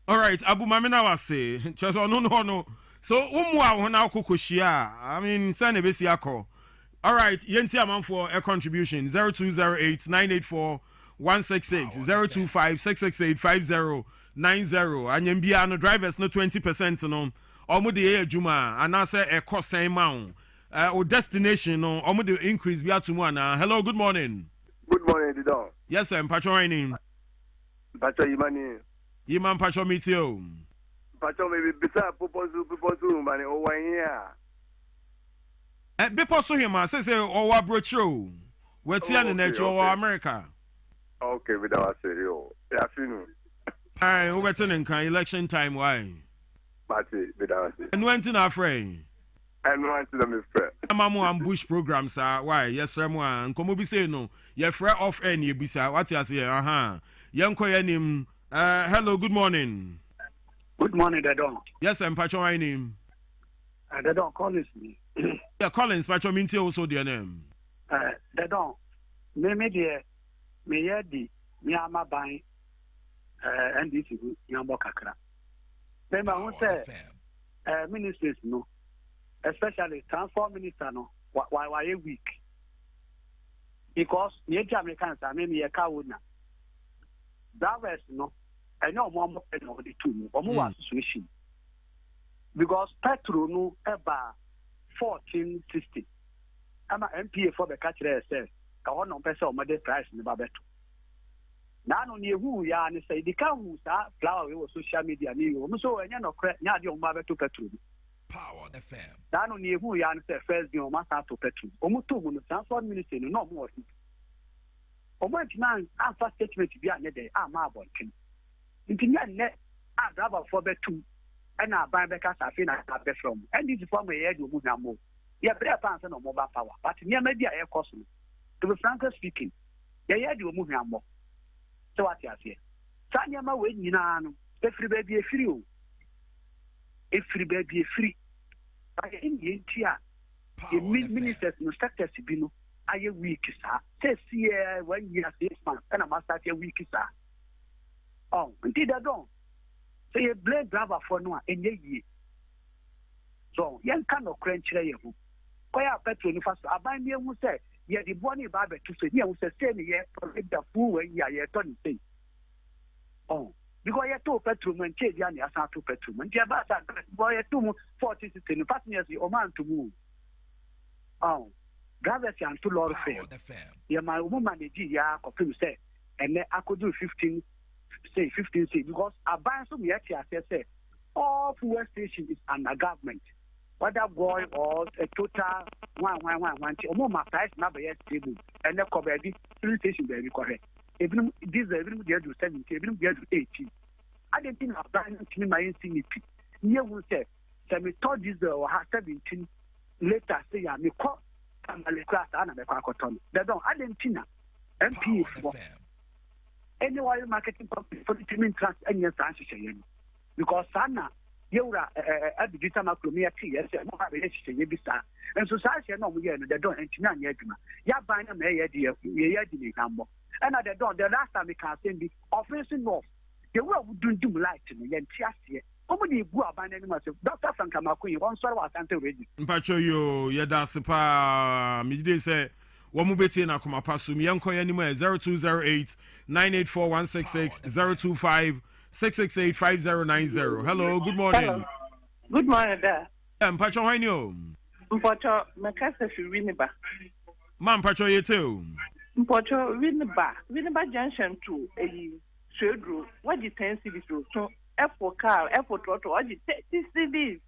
All right, Abu Mamina was say, just no. So, umwa now kukushia. I mean, send a besiako. All right, Yenti amount for a contribution 0208 984 166 025 668 5090. And Yembia no drivers no 20% no. Omo de Juma and I say a cost same amount. Or destination no. Omo de increase be to one. Hello, good morning. Good morning, Didon. Yes, sir. Pacho name. Pacho Imani. Yiman Pacho meet you. Pacho maybe beside Popozu, man, over 1 year. Before so him, I say, oh, what brought you? What's the nature of America? Okay, without say, yo, afternoon. Aye, overturning election time, why? Party, without say. And went in our friend. And went to them, friend. Mamu and Bush programs, sir. Why? Yes, sir, and come be say no. You're free off any, you be sir. What you say? Young Koyanim. Hello, good morning. Good morning, Dadon. Yes, I'm Pacho, my name. Dadon, Collins me. Yeah, Collins, Pacho means also their name. Dadon, me dear, me yadi, me ama buying, and this is Yambo Kakra. Then I want to say, ministers, no, especially transport minister, no, why a week? Because the Americans are maybe a cowuna. Drivers, no, I know more than the two, or more situation. Because petrol, no, about 1460. I'm an MPA for the catcher, says, I want no person on my price in the Babeto. Now, on you who ya and say, the cow who's that flower with social media, so and you're not correct, not your mother to petrol. Power the fam. Now, on you who ya and say, first, you must have to petrol. Almost 2 minutes, transport minister, no more. Almost now, I'm first statement to be another, I'm about him. Into net, I drive for the 2. And I buy back as I feel I have from. And this is from where you move now more. You have better answer no mobile power. But near maybe I cost me. To be frankly speaking, yeah, you move now more. So what you say? Tanya my way, you know, every baby free. Every baby free. But in the India, the ministers no sector Sibino, are you weak, sir? Says here 1 year, 6 months, and I must start a week, sir. Oh, indeed, I don't. So you blame driver for no and ye. So young kind of crunch you. Quite petrol first. I buy me who say, yeah, the bonny barber to say, yeah, who say, yeah, for the fool when you are turning thing. Oh, because you two petrol and change Yanni as our two petrol. And your bass boy, 240 to passengers, your man to move. Oh, drivers and 2 Lord fail. Yeah, my woman, the G, yeah, of him say, and then I could do 15. Say 15 say because I buy some yet say all fuel station is under government. Whether boy or a total one or more price number yes stable and the cover this fuel station very correct. Even this every year to 70, every year to 80. I don't think I've done to my CNP. Here will say 70 diesel or 17 later say I may call and class and the cotton. They don't I didn't think MP for any oil marketing company for the team trust and yes, because Sana, you are at the Gita Macromia, yes, and more relationship, and society, no, we are the don't and yet. Ya buying a mayor, dear, ye number. And at the door, the last time we can send the offensive north, the world would do light to me and just here. Somebody go abandoning myself. Dr. Frankamakui, one sort of Santa ready. Pacho, you, Yadasipa, Midday say. Wamubeti na kuma pasu miyanko anywhere 0208 984 166 025 668 5090. Hello, good morning. Hello. Good morning there. Mpacho hanyo. Mpacho makasa fi Winneba. Ma mpacho yete. Mpacho Winneba junction to Swedru. What the 10 cities so airport car, airport auto, what the 30 cities.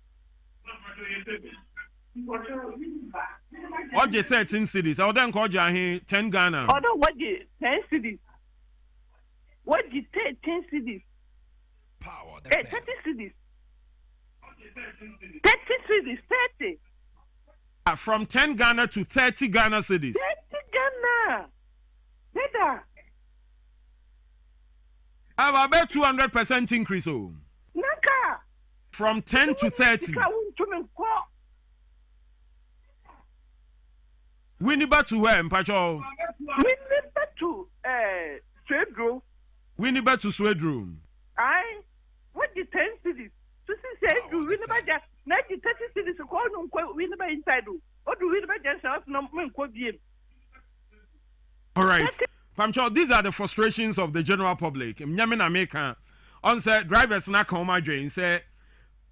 What the 13 cities? I would then call you 10 Ghana. Although what the 10 cities? What the 10 cities? Power. 30 cities. 30 cities, 30. From 10 Ghana to 30 Ghana cedis. 30 Ghana. Better. About 200% increase. Oh. Naka. From 10 to 30. Winneba to where, Mpacho? Winneba to Swedro. Winneba to Swedro. Aye. What the 10 cities? To see Swedro, Winneba just 90, 30 cities, call no Winneba inside. What do Winneba just ask no man quote him? All right. Pamcho, these are the frustrations of the general public. Mnyamina Meka, on said drivers na koma drain say,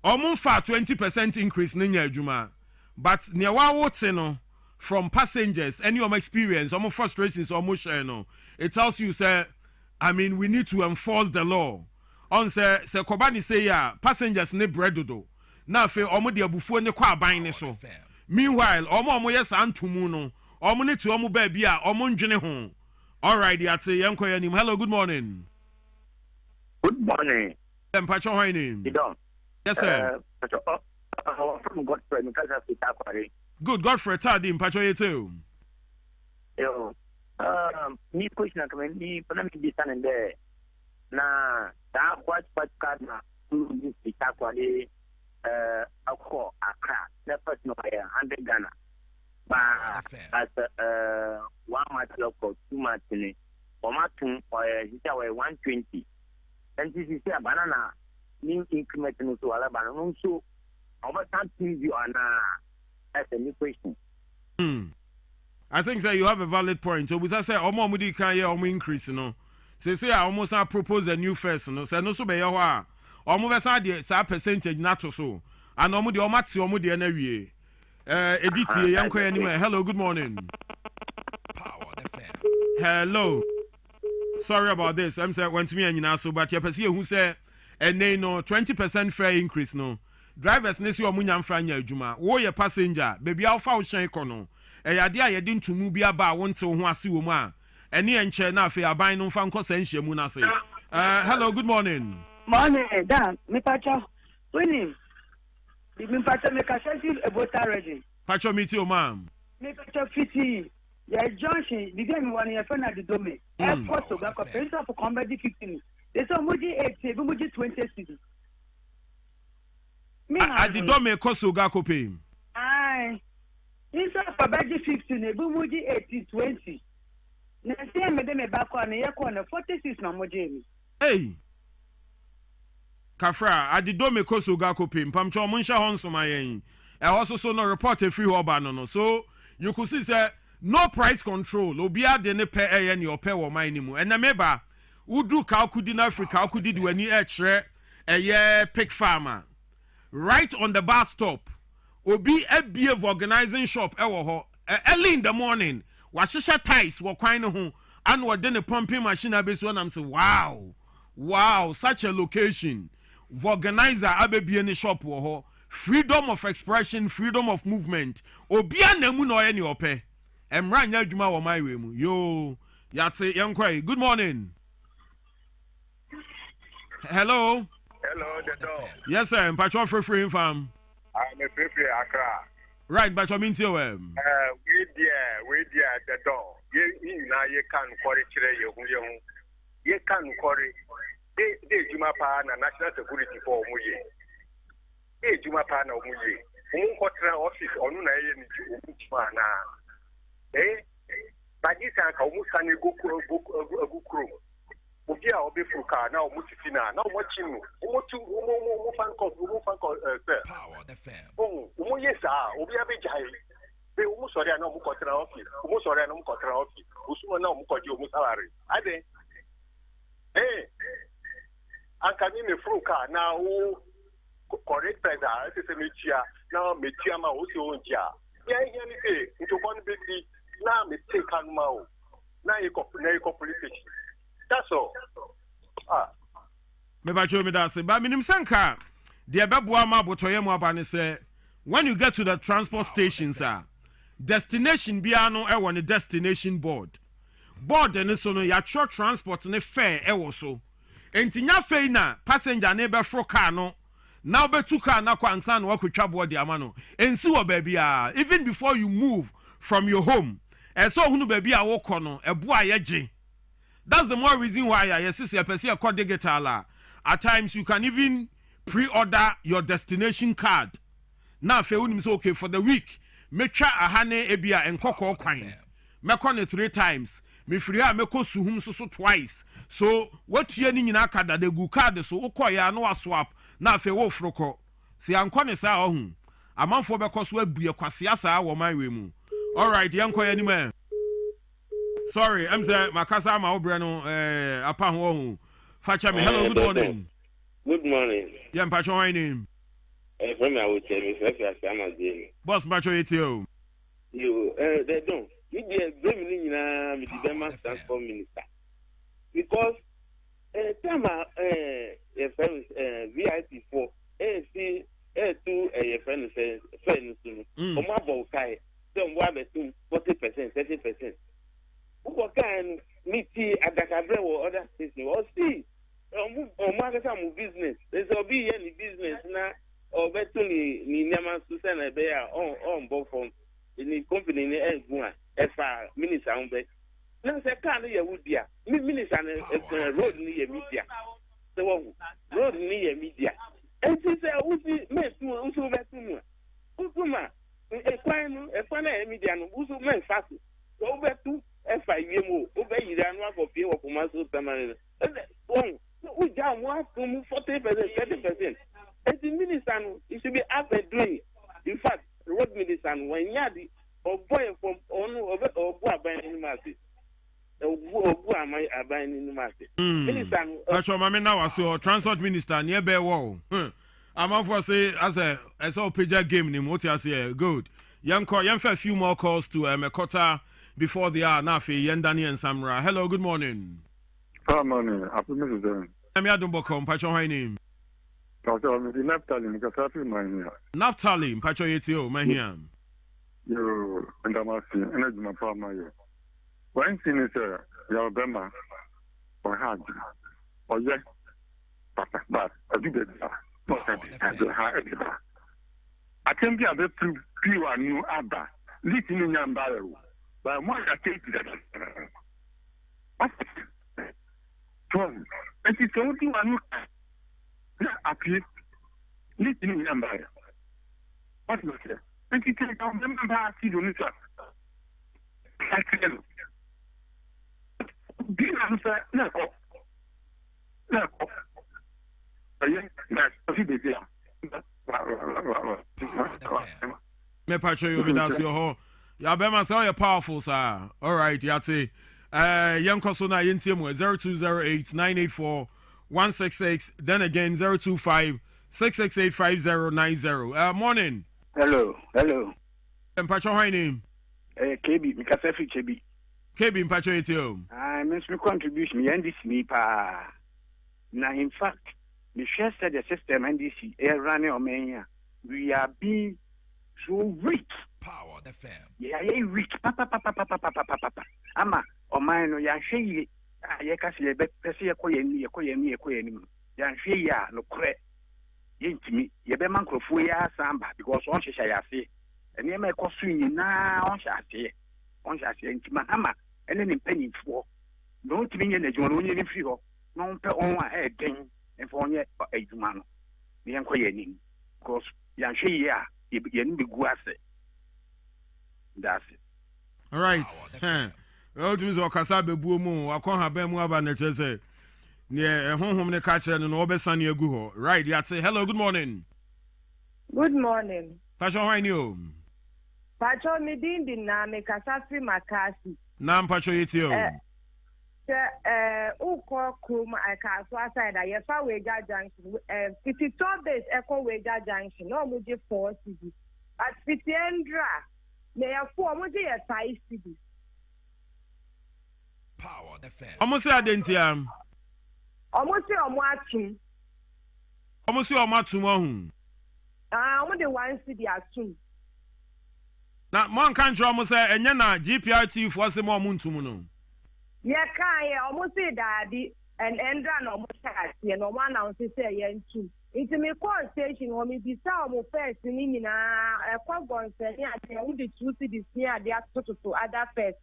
almost 20% increase ninya juma. But newa wotseno from passengers, any of experience, almost frustrations, almost share no. It tells you, say, I mean, we need to enforce the law. On say Kobani say ya passengers ne bredodo. Na fe omo de abufuo ne kwa ban ne so. Meanwhile, omo yes antumu no. Omo ne to omo ba bia omo ndwene ho. All right, that's Yanko Yanim. Hello, good morning. Good morning. Pacho, how name? Yes, sir. From Godfrey, good, Godfrey, Tadim, Pacho, you too. Yo, me question a comment, me, but I'm standing there. Nah, that what Cardna to this Taquari, a call, a crack, the first no 100 Ghana. But as 1 month local, 2 months in it, or 120. And this is a banana, mean increment to Alabama. So, over time, you are now. That's a new question. I think that you have a valid point. So, we say, Omo Mudi can you increase, you know. Say, I almost propose a new face, you know. Say, no, so be your almost a percentage, not so. And Omudi Omati Omudi and Edith, Yanko anyway. Hello, good morning. Hello. Sorry about this. I'm saying went to me and you know so, but you perceive who say and they know 20% fare increase no. Drivers nesi o munyam franya adwuma. Wo ye passenger, baby alpha wo hyen kono. E yade a yede ntumu bia ba wonte ho ase wo mu a. Ene enche na afi aban no mfa nkosa nhye mu na se. Hello, good morning. Morning, Dan. Me pacha. Winning. Me pacha me ka sesi ebota ready. Pacha meet you, ma'am. Me pacha fiti. Yeah, Johnson, the game one year for the domain. Airport to back up, for combat 15. There's a Muji 8, Muji 20 cities. At the domain, Kosoga pay. Aye. Inside for Baji 15, Muji 80, 20. Now, see, Madame back on a corner 46 no Muji. Hey. Kafra, at the domain, Kosoga pay. Pamcho Munsha Honso, my aim. I also saw no report a free Obano. So you could see, sir. No price control. Obia de ne pe eye ni ope wo man ni mu. Ena meba udu ka okudi na Africa okudi di wani ekre eye pig farmer. Right on the bus stop. Obi ebie organizing shop ewo ho. Early in the morning, wa hihye ties wo kwan ne ho and wo de ne pumping machine abeso na am say wow. Wow, such a location. Organizer abebie ne shop wo ho. Freedom of expression, freedom of movement. Obia na mu no ye ni ope. Emranya adwuma wo my way mu. Yo, yate yankwai. Good morning. Hello. Hello, the door. Yes, sir. Mpacho free fam. I'm a free Accra. Right, but you mean to we dear the door. You now you can quarry chire you. You can quarry. They juma pa na national security for muye. They juma pa na muye. Unkotra office onu na ye ni juma na. But this is how much can you go crew? Obia obi fuka na omutifina na omochimu omotu omo Power the fam. Oh, omo yesa obia be jai. Be omo sori na omo kotra office. Omo sori na omo kotra office. Usumo na omo koji omo salary. Ade. Anka ni me fuka na o correct pesa se mechia na mechia ma o se onja. Ya ihe ni say ntobon be di na me take an ma o. Na e ko police station. That's all. Me ba cho me da se ba minim sanka de beboa ma botoye mu aba ne se when you get to the transport stations destination bia no e won destination board ne so no ya cho transport ne fare e wo so enti nya fei na passenger ne be fro car no Now betu car na kwansan na wakotwa bo de ama no. Ensi wo baby a even before you move from your home. So hunu baby a wo kɔ no ebo ayeje. That's the more reason why I yes a person a code digital. At times you can even pre-order your destination card. Now fe unim so okay for the week. Mecha ahane ebia enkoko kwan. Meko ne 3 times. Me free a meko suhum so twice. So what ye ni nyina kada de gu card so ukoya no swap na fe wo froko. Si anko ne sa ohun. Amanfo beko so abue kwase asa wo man we mu. All right, yanko ye ni man. Sorry, I'm saying Makasa ma obre no apa ho ohun. Facha me hello, good morning. Good morning. Yeah, Pacho, my name. From I would tell me, if Boss Pacho, it's you. They don't. You get blaming with the Denmark Transport Minister. Because, time, VIP 4, AC, 2, a friend says, friends, or my bow kai, some 40%, 30%. Who can meet at the Cabre or other station or see? Or market some business. There's a be any business now, or better ni Naman Susan and they are on both from the company in the as far minister on the. Now, say, can't you would be a minister and road near media. The road near media. And she said, who's met to also bet to Utuma, a fine media, who's meant fast. Go back to FIMO, obey the annual for few of Master Permanent. We down 40%, 30%. As the minister, it should be up and doing. In fact, the road minister, when Yadi or boy from or boy buying in the market. Or boy am I buying in the market? Minister, that's what I now so transport minister near Bear Wall. I'm off for say as a pager game in what I say good. Young a few more calls to Mekota before the hour. Nafi, Yendani and Samra. Hello, good morning. Good morning. Happy Mrs. I'm Yadumbokom, Pacho, my name. Pacho, I'm Naftali, Mikasafi, my name. Naftali, Pacho, Yetio, my name. You and I'm asking, energy, my partner. One thing is, Alabama, or hard, or yes, but I do that. I can be a bit pure new Abba, listening in Barrow, but more I take that. And it's only one appeal, listening in Barrow. What was it? And she take on them and pass you on it. I tell you. Do you answer? No. Me patcho you that's your ho. Ya be man say you powerful sir. All right, yati. Yankoso na yentie mu 0208-984-166 then again 025-668-5090. Morning. Hello. Patcho my name. KB Mikasafi KB. KB patcho yetio. Miss me contribution NDC pa. Now in fact, the share said the system NDC air running on me. We are being so weak. Power the fam. Yeah, weak. Papa. Ama, o man no ya shey. Ya kasi le be pese ekoyeni. Ya shey ya no kre. Yentimi, ye be man krofo ya samba because on hye ya se. Ene e ma ekosu nyina on hye ase ntima ama ene ne mpanyimfo. No timi nye na jwo no nye ni fi ho. No pe on a den en fo onye adwuma no ne enko ye nim because ya hwe ye a ye ni begu ase. That's it. All right. Well, to so kasa bebu mu akon ha ba mu aba na chese ne honhom ne ka kire no no obesa ne agu ho. Right, ya say hello, good morning. Good morning. Pastor how are you? Pastor me din na me kasa fi makasi. Na Pastor yetio. Uko kum aka so aside ya fa Wega Junction 52 days eko Wega Junction no mo je 4 cedi at Fitiendra me ya 4 mo je ya 5 cedi. Power the fam. Almost identiam. Almost omo atum. Almost omo atum ohun. Omo de 1 cedi atum. Na mon kan tro mo say enye na GPRT for se mo ntum no. Yeah, almost say daddy and Endra no more no one announce say yen too. It's me call station or me decide on first in a quagon say, yeah, I would choose this year, they are to other first.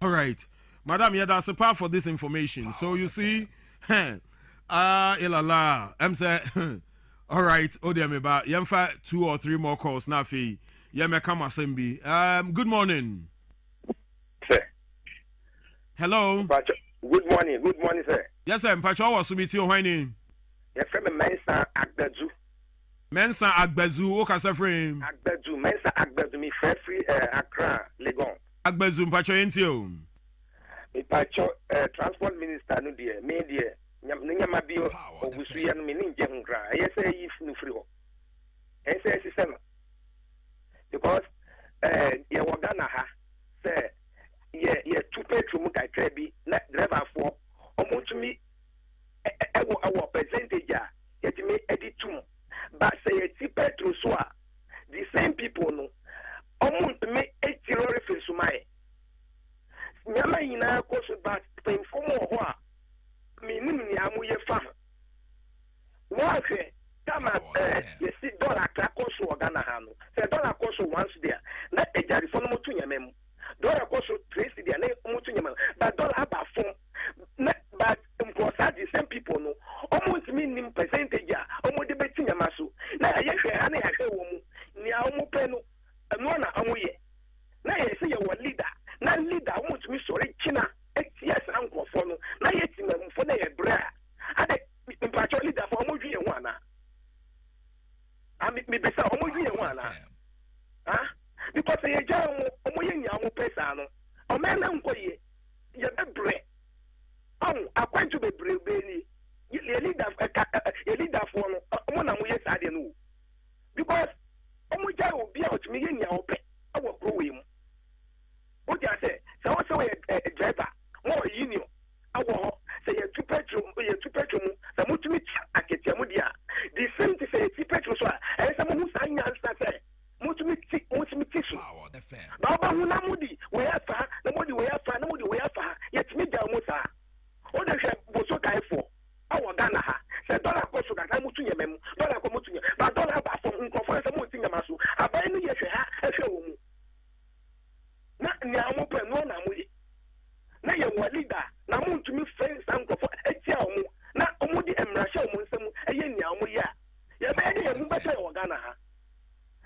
All right. Madam, yeah, that's a part for this information. So you see, ilala, I'm saying, all right, Odiameba, Yamfa 2 or 3 more calls, Nafi, Yamekama Sembi. Good morning. Sir. Hello. Good morning, sir. Yes, sir. Mpacho was submit your whining. Your friend Mensa Agbezu. Mensa Agbezu, Okasa frame. Agbezu, Mensa Agbezu, me free Accra, Legon. Agbezu, Mpacho Entio. Mpacho, transport minister, no dear, me dear. Nyamabio, Obusu, and Meninja Hungra. I say if no free. I say system. Because, Yawagana, sir, yeah, 2 bedroom, I can be driver for almost to me. Our percentage, yet me edit too. But say a cheaper to swa. The same people no. Almost me 80 reference to my. Nyama ina koso but pay for more. Meaning yamu ye fam. What Tama, you see, dollar cost or Ghana Hano. Say dollar cost once there. Not a jarry for no to mem. Dollar cost trace the name Mutunyam, but dollar about phone. But the same people no. Almost meaning percentage, almost debating a masu. Now, I have a woman, Niamu Peno, and one amuye. Now, I say you were leader. Now, leader, wants me sorry, China, 8 years uncle for no. Now, yet in them for the bra. I think leader for Moji and one. I mean, me better Moji and one. Huh? Because a jam Omoyan Pesano, a man uncle ye, you're a bread. Oh, I want to be brave, baby. You leader for one of yes, I don't know. Because Omoja will be out to me in your open. I will grow him. What do I say? So also a driver, more union. I will say a 2 bedroom, the multimate Akamudia. The same to say 2 bedrooms, and someone who's saying answer. Multimate tissue. Baba Munamudi, where far, nobody where far, nobody where far, yet me down Musa. All the ship was so die for our Ghana. Said dollar cost that I'm to your mem, dollar come to you, but dollar back from conference of Muting Masu. I buy me a show. Not Yamu, no Namudi. Now you were leader, Namu to me friends and for a child, not Omudi and Rasha Munsum, a yen Yamuya. You're better than Mubasa or Ghana.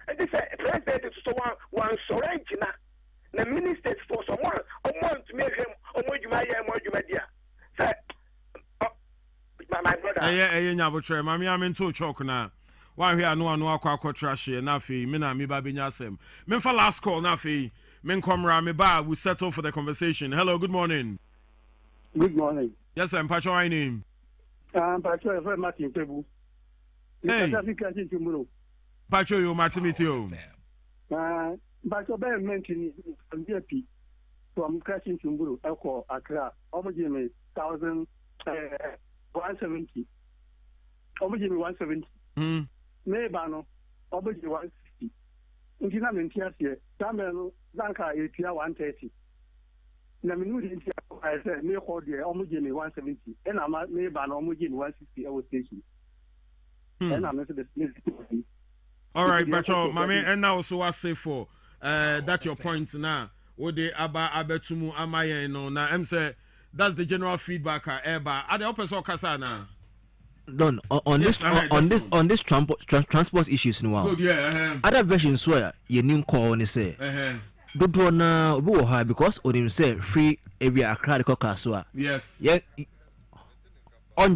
And this president is so one Sorangina. The ministers for someone, to make him, Sir, my brother. Yabutre, Mammy, I'm in two choke now. Why we are no one walk trash here, Nafi, Mina, me baby Yasem. Men for last call, Nafi, men come round me bar, we settle for the conversation. Hello, good morning. Good morning. Yes, I'm Pacho, I name. Pacho, very much in table. Hey. Pacho, you Martimitio. Pacho, bear mentioning from DP from crashing to Mburu, Elko, Accra, almost 1,000, 170. Almost 170. Nebano, almost 160. In Jinam here, Samuel Zanka, 130. Naminu I said, near Cordia, almost 170. And I'm at Nebano, almost 160 hour station. And I'm not the all right, Pacho, Mammy, and now so I say for that's your point now. What they abetumu amaya no na I'm say that's the general feedback eba at the opposite kasana. Done on this transport issues no. Good, yeah. Other versions where you need call on say. Dodo na obi wo ha because on him say free area Accra the Kaswa. Yes. Yeah. On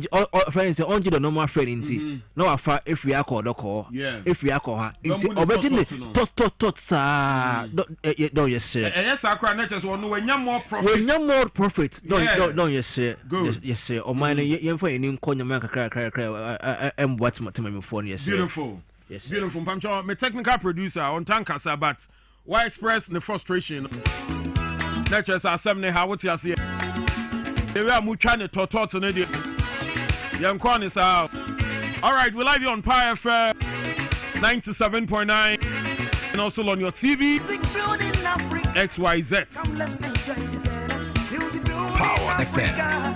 friends say on the normal friend inti no afa if we call the call if we call her inti obedile tot sa don't yes sir yes akra na just one when more profit don't yes sir yes sir o mine yen for any nkonya man kakra em what me phone yes sir beautiful yes beautiful pamcho me technical producer on tankasa but why express the frustration let's just assemble how what you say we are trying to talk to Nadia. Young Kwan is out. All right, we live you on Pi FM 97.9 and also on your TV XYZ. Power FM.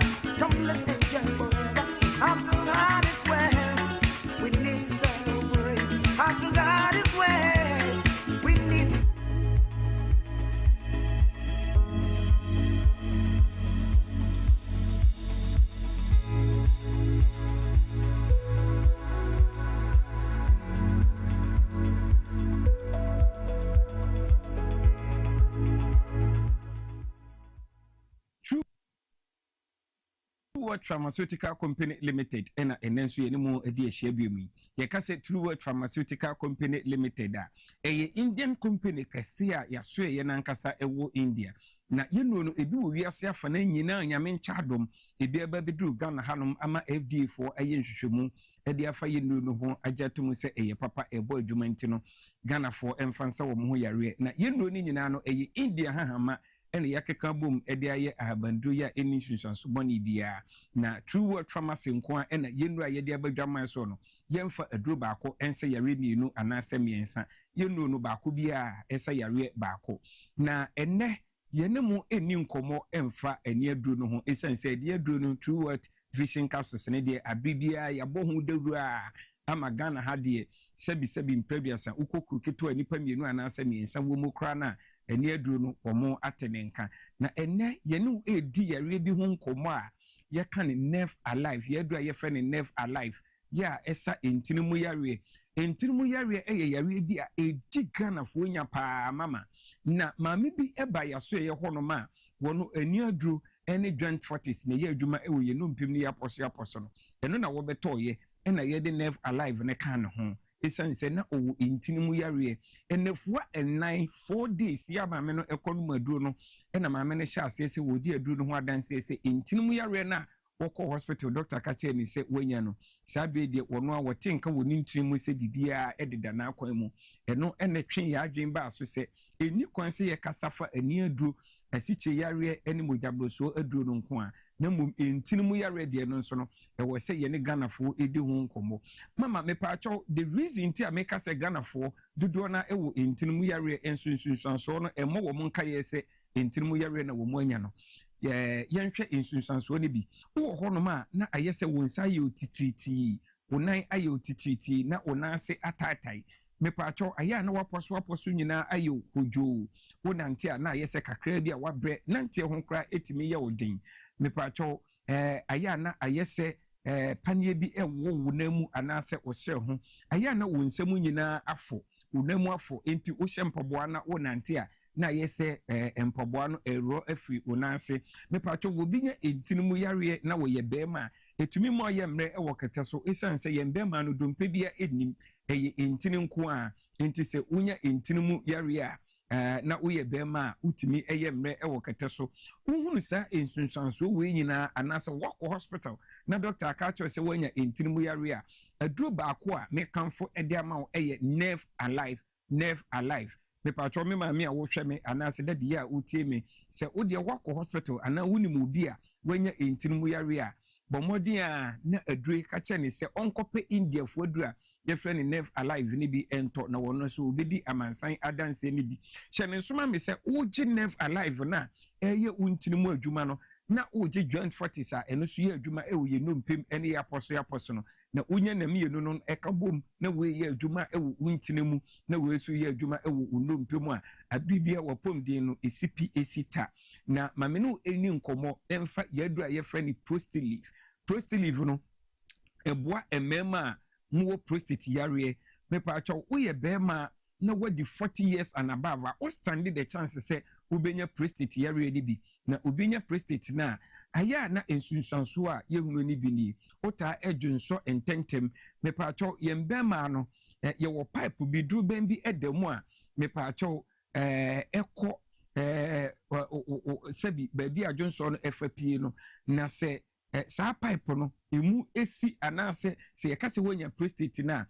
World Pharmaceutical Company Limited ena enenso ye mu edi ehia biemu ye ka se True World Pharmaceutical Company Limited a eye Indian company kase a yaso ye nankasa ewo India na yenu no ebi wo wiase afa na nyina nyame nchadom ebi aba beduru Ghana hanom ama FDA for eye nhwehwemu edi afa yenu no ho ajatum se eye papa ebo adwuma ntino Ghana for emfansa wo ho yare na yenu ni nyina no eye India hahama ene yakeka bom ede aye ahabandu ya eni sunsanso boni bia na True World Pharmacy nko a ena yenu a yede abadwaman so no yemfa aduro baako ense yare mienu anase miensa yenu no baako bia esa yare baako na ene yenemu eni nkomo emfa eni aduro no ho esense ede aduro no True World Vision Capsules ne de abibia yabo hu dawru a ama Ghana ha de sebi mpabiasa ukokuru keto anipa mienu anase miensa wo mu kra na eni aduro no omo atenenka na ene yenu edi yare bi hu nkomo a ye kan nerve alive ye aduro ye friend nerve alive ya esa entinimu yare eye yare bi a edi Ghana fo nya pa mama na maame bi eba yaso ye hono ma wono eni aduro ene joint fortis ne ye adwuma ewo ye no mpim ne ya poso no eno na wo beto ye ena ye de nerve alive ne kan ho esan se na owo intinimu yare enefua enai 4 days ya maame no ekonomu aduro no ena maame ne sha ase wo di aduro no ho adanse se intinimu yare na woko hospital doctor ka che ni se wanya no sabe de wono a wote nka woni ntirimu se bibia ededa na akwan mu eno ene twen ya adwen ba so se eni kwan se ye kasafa ani aduro asiche yare eni mojabroso aduro no nko a na mum intinimu yare de no nso no e wo se ye ne Ganafo edi ho nkomo mama me pa acho the reason ti ameka se Ganafo dodo na e wo intinimu yare ensunsunso no e mo wo monka ye se intinimu yare na wo mo anya no yenhwe insunsanso ne bi wo ho no ma na ayese wonsa ye otitriti wonan aye otitriti na onase atatai mepacho aya na waposo nyina aye hojo wonante a na ayese kakra bi a wabre nante ho kra etimi ye odin mepacho aya na ayese panie bi ewo wonamu anase osre ho aya na wonsam nyina afo wonamu afo enti wo hyempoboa na wonante a na yese empoboa no ero afri onanse mepacho wo binya entinimu yare na wo ye bema etumi mo ye mre e wo kete so esanse ye bema no dompe bia enim eye entini nko a enti se unya entinimu yare a na wo ye bema utimi eye mre e wo kete so uhunu sa ensunsanso we nyina anase wako hospital na doctor akacho se wanya entinimu yare a aduro baako a me kanfo ede ama wo eye nerve alive me patro me maami a wo hwe me anase dade ya utie me se wo de wako hospital ana woni mu bi a wanya entinimu yare a bomodi a na adure ka che ne se onkope India fo adura ye frɛ ne nerve alive ni bi ento na wono so obedi amansan adanse ni bi hye ne nsoma me se wo gi nerve alive na eye untinimu adwuma no na oje joint fortis a eno so ye adwuma e wo ye no mpem ene ya poso no na unya na mienu no ekabom na we ye adwuma e wo untinemu na we so ye adwuma e wo no mpem a abibia wo pomdin no esipi esita na mamenu eni nkomo emfa ye adura ye frɛ ni prostate no eboa emema muwo prostate yare me pa acho wo ye bema na wadi 40 years and above o stand the chance say ubenya prostate yare ni bi na ubenya prostate na aya na ensunsanso a yehunu ni bi ni ota edwunso ententem me pa acho yembema no ye wo pipe bi dru ben bi edemu a me pa acho ekọ sebi baby adwunso no efapie no na se sa pipe no emu esi anase se yakase wonya prostate na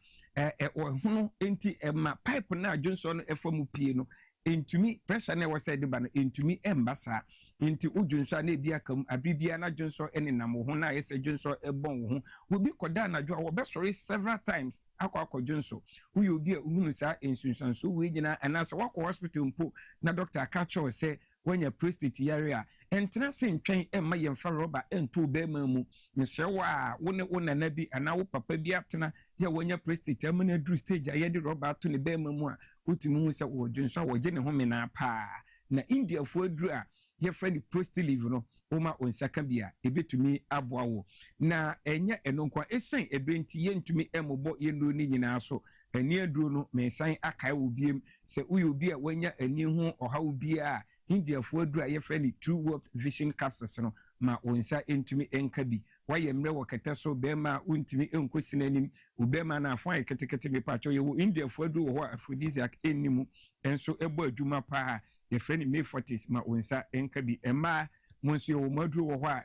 hono enti ma pipe na adwonso no efamu pie no entumi pressure na wose de ba no entumi embasa enti udwonso na bia kam abibia na adwonso enenam ho na yese adwonso ebon ho obi koda na adwo wo be sorry several times akwa adwonso uyi obi a uhunu sa ensunsanso we nyina anase wakọ hospital mpo na doctor akacho se wanya prostate yare a entena se ntwen emma yemfa roba ento be mamu nhyewa wona na bi ana wo papa bi atena ya wanya prostate amana dru stage a yede roba ato ne be mamu a utimi hu se wo dwonso wo je ne ho me na pa na India fo adru a ye frɛ prostate live no oma onsaka bia ebetumi aboa wo na enye enonkwa esen ebenti ye ntumi emobɔ ye no ni nyina so ani aduro no mensan akae wo biem se uyo bi a wanya ani ho ɔha wo bia India fo adru a ye frɛ True World Vision Capsules no ma onsa entumi enka bi wayɛ mmerɛ wɔ kɛtɛ so bɛrima wontumi nkɔsi n'anim wo bɛrima no afo ayɛ ketekete mepakyɛ yɛwɔ indiafoɔ adu wɔ hɔ a aphrodisiac ɛnnimu ɛnso ɛbɔ adwuma paa yɛfrɛ no May 40s ma onsa enka bi ɛmmaa mo nso yɛwɔ mu aduru wɔ hɔ a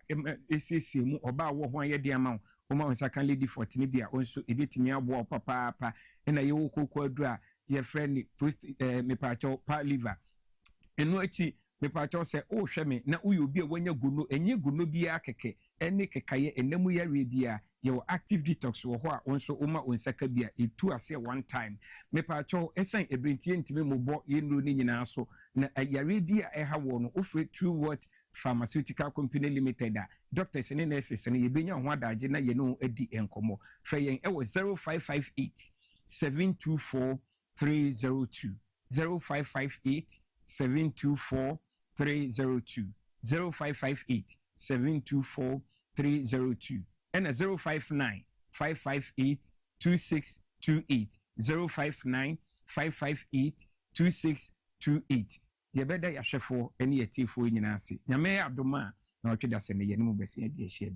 ɛsiesie mu ɔbaa wɔ ho a yɛde ama wo woma onsa kan lady 40 bi a ɔnso ɛbɛtumi aboa papaapa ɛna yɛwɔ koko adu a yɛfrɛ no post mepakyɛ pa liver ɛno akyi mepakyɛ sɛ wohwɛ me na woyɛ obi a wanya gono ɛnyɛ gono biara kɛkɛ ɛne kɛkayɛ ɛnamu yɛreɛ bi a yɛwɔ active detox wɔ hɔ a ɔnso woma onsaka bi a ɛtu aseɛ one time mepakyɛ ɛsan ɛbɛntie ntimi mobɔ yɛnnuro no nyinaa so na yɛreɛ bi a ɛha wɔ no wofrɛ True Word Pharmaceutical Company Limited a doctors ne nurses no yɛbɛnya ho adagye na yɛne adi nkɔmmɔ frɛ yɛn ɛwɔ 0558 724 302 0558 724 302 0558 724 302 and a 059 558 2628 059 558 2628 yɛbɛda yɛahwɛfoɔ ne yɛtiefoɔ nyinaa ase nyame yɛ adoma a na ɔtwe da sɛ ne yɛne mu bɛsi adi ahyia bi.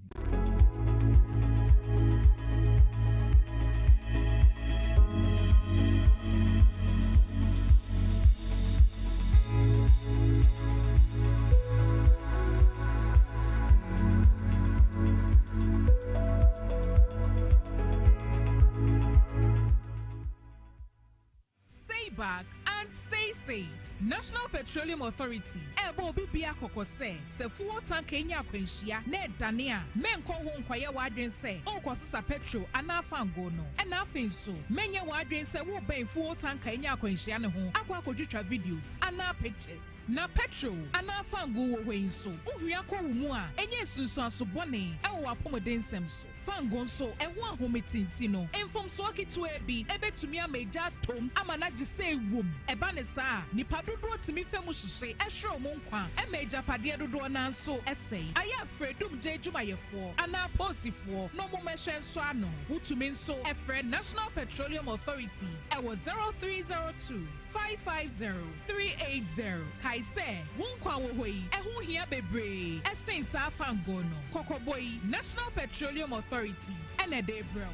Back and stay safe. National Petroleum Authority ebo bibia kokose se fuel tank enya akwanhia na edane a menko ho nkwaye wadwen se onkosesa petrol anafango no ena afenso menye wadwen se wo ben fuel tank enya akwanhia ne ho akwa akodwitwa videos ana pictures na petrol anafango wo hwenso uhua ko wo mu a enye sunsu asobone ewo apomodensem so fango nso eho ahometinti no enfom so akitu ebi ebetumi ameja tom amana gise ewom eba ne saa nipa dodo timi femu hihye ehwe mo nkwa emeja pade dodo na nso esei aya fredum je dwumayefo ana posifo no mo mehwe nso ano wutumi nso efre National Petroleum Authority ewo 0302 550 380 kaise wonkwa wo hoi eho hia bebre esen sa fango no kokoboi National Petroleum Authority ene de bro.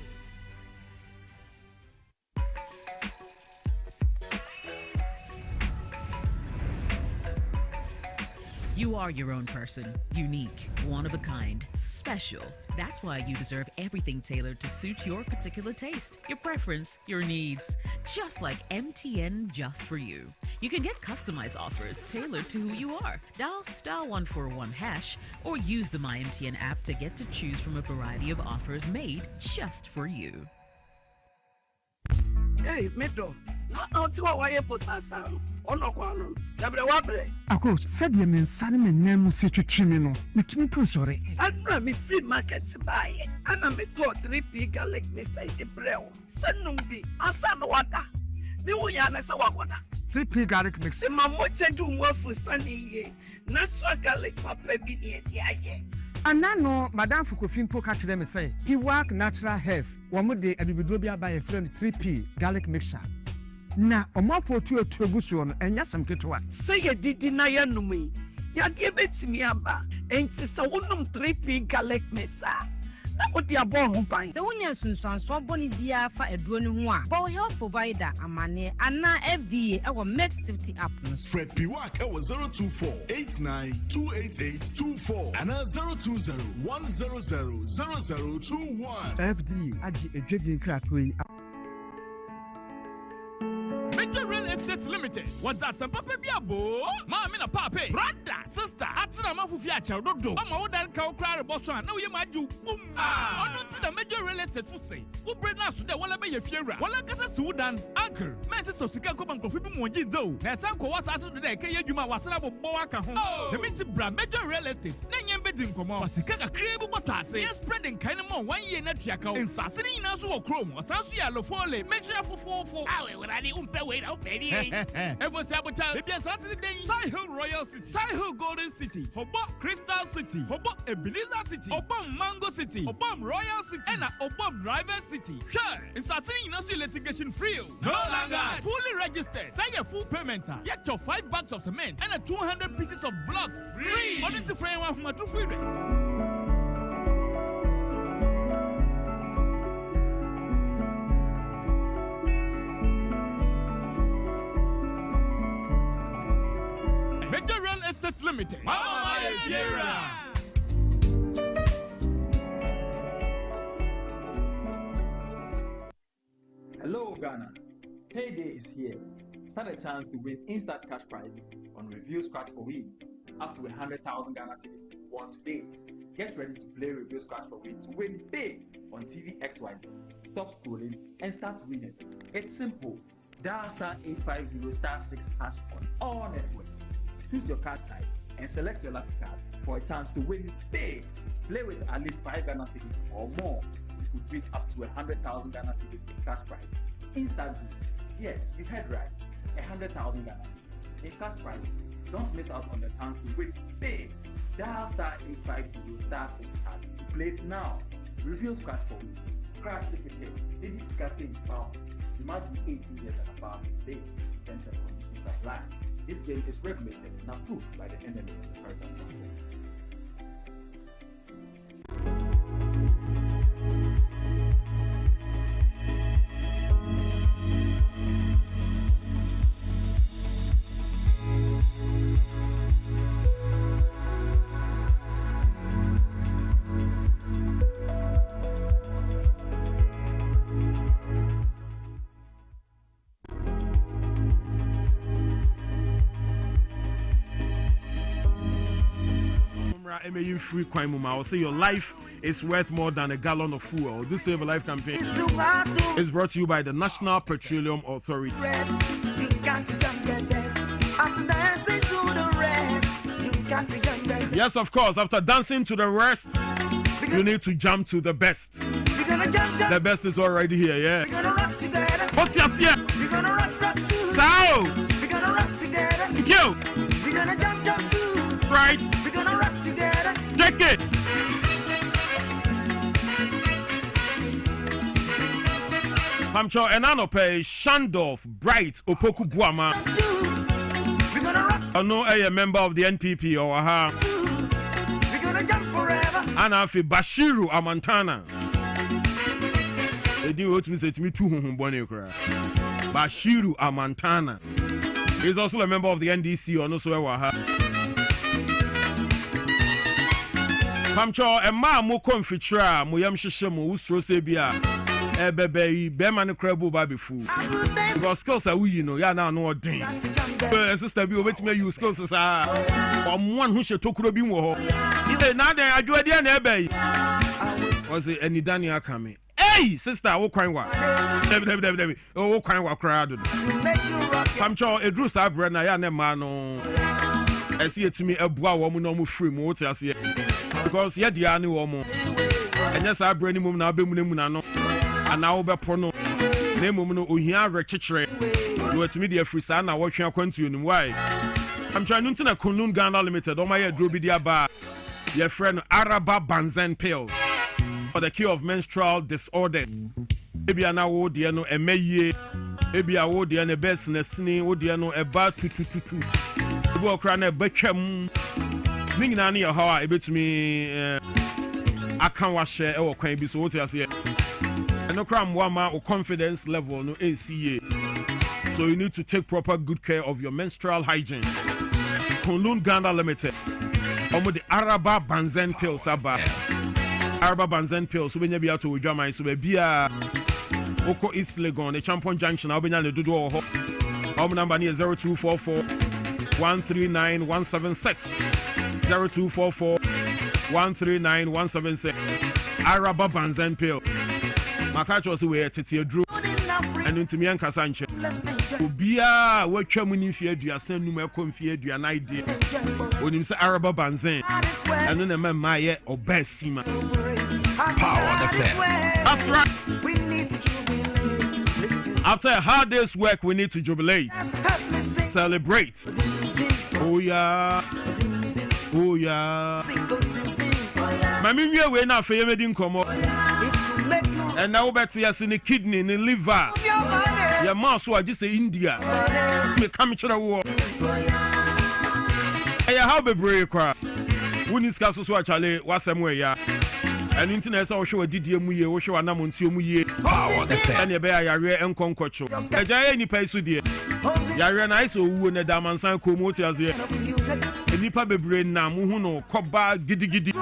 You are your own person, unique, one of a kind, special. That's why you deserve everything tailored to suit your particular taste, your preference, your needs. Just like MTN Just For You. You can get customized offers tailored to who you are. Dial *141# or use the MyMTN app to get to choose from a variety of offers made just for you. Hey, Medo. Not why you possess Onoquano. Ako said you mean Sandy name Situtrimino, which me sorry. I got me free markets buy it, and I'm a 3p garlic beside the brew. Sanumbi, Asan water. Me yana sawagona. 3p garlic mix. My mother said do more for Sunday. Not so garlic papa be near the eye. And now, Madame Fukufin poke at them say, he work natural health. One more day, and we will be by a friend 3p garlic mixture. Na omafo tu etuegusu no enya samketewa say ye didi na ya numi ya de betimi aba enti se wonum 3p garlic mesa na odi abon ho ban se wonya sunsuanso boni bia fa eduo ne ho a bo health provider amane ana FDA e wo med safety app no Fred Piwak e wo 02489288824 ana 02010000021 FDA agi edwedi nkratoi Major Real Estate Limited. What's that? Some papa biabo. Mama na papa. Brother, sister. Atina mafufi acha dodo. Mama odan ka okra boso na we maju. Boom. Onu ti na Major Real Estate fu say. Wo bre na so de wala be ye fiera. Wala kasa Sudan. Uncle. Men se so sika ko banko fi bi mo ngi zo. Na san ko wasa so de ke ye dwuma wasana bo aka ho. Na mi ti bra Major Real Estate. Na nyem be di nkomo. Wasika ka krebu botase. Yes spreading kind mo 1 year na tuaka. Nsase ni na so wo krom. Wasan so ya lofole. Major fofofo. Awe wala umpe wait out baby. Ever say about time, maybe Saturday day, Side Hill Royal City, Side Hill Golden City, Hobo Crystal City, Hobo Ebenezer City, Obom Mango City, Obom Royal City, and Obom Driver City. Sure, it's a saying no litigation free. No longer fully registered. Say your full payment. Get your 5 bags of cement and 200 pieces of blocks free. Only to frame one who free. Estates Limited. Mama Fiera. Hello, Ghana. Payday is here. Stand a chance to win instant cash prizes on Review Scratch for Win. Up to 100,000 Ghana cedis to be won today. Get ready to play Review Scratch for Win to win big on TV XYZ. Stop scrolling and start winning. It's simple. Dial *850*6# on all networks. Choose your card type and select your lucky card for a chance to win big. Play with at least 5 Ghana cedis or more. You could win up to 100,000 Ghana cedis in cash prize instantly. Yes, you heard right. 100,000 Ghana cedis in cash prizes. Don't miss out on the chance to win big. Dial *850*6# to play now. Review Scratch for Win. Scratch ticket. It is casting pound. You must be 18 years and above to play. Terms and conditions apply. This game is regulated and approved by the NMA and the Caritas Platform. Free crime, I will say your life is worth more than a gallon of fuel. This Save a Life campaign is brought to you by the National Petroleum Authority. Yes, of course, after dancing to the rest, you need to jump to the best. The best is already here, yeah. What's your here? Sao! Yo! Right. We're gonna rock together. Take it. Pamcho Enanope Shandorf Bright Opoku Buama. I know a member of the NPP or aha. We're gonna jump forever. Anafi Bashiru Amantana. They do what we say to me too Bashiru Amantana. He's also a member of the NDC or no so aha. Pamcho Emma mo konfitra mo yam hwehwe mo usro sebia ebebe be man crabo ba befu because skills are we ya na no odin sister bi obetime use skills sa omwan hu hye bi wo ho na den adwode na ebe was any Daniel kame hey sister wo kwan wa debi wo kwan wa kra do Pamcho edru sa bre na ya na ma no esi etumi abua wo mu no mu free mu wote ase because ye dia ni wo mu enya sa bre ni mum na abemu na mu na no ana wo be pro no na mum no ohia rekekere no etumi dia free sa na wo twe akwantu onim why I'm trying to na Kunlun Ghana Limited o ma ye dro bi dia ba ye friend Araba Banzen pill for the cure of menstrual disorder ebia na wo dia no emeye ebia wo dia ne business ni wo dia no eba tutututu ebo okra na betwam ningina na ye ho a ebetumi akan wa share e wo kwan bi so wo ti ase eno kra mwa ma o confidence level no ACA. So you need to take proper good care of your menstrual hygiene. Kunlun Ghana Limited omo the Araba Banzen pills aba Araba Banzen pills so benya bia to odwaman so bia Oko East Legon the Champion Junction obenya le dodo ho omo number ni 0244 139 176 0244 139 176 Araba Banzen pill makacho so we tete adru enu ntimi ankasa nche obia watwa mu ni fie aduasa num akomfie aduana ide onim se Araba Banzen enu na mema ye obasima power the fair. That's right. We need to jubilate. After a hard day's work, we need to jubilate. Celebrate. Oh yeah. Oh yeah. Mami we na fe yemedi nkomo. And now better yes in the kidney, in the liver. Your mouse who I just say India. Me come to the war. Hey, how be brave cry. Wouldn't scarce so actually was somewhere ya. And internet so show didie mu ye, wo show anamonti mu ye. And ye be ayare enkonkocho. Eja ni paisu die. Yare na iso wu na damansan komoti as ye. Enipa bebre na mu hu no koba gidigidi.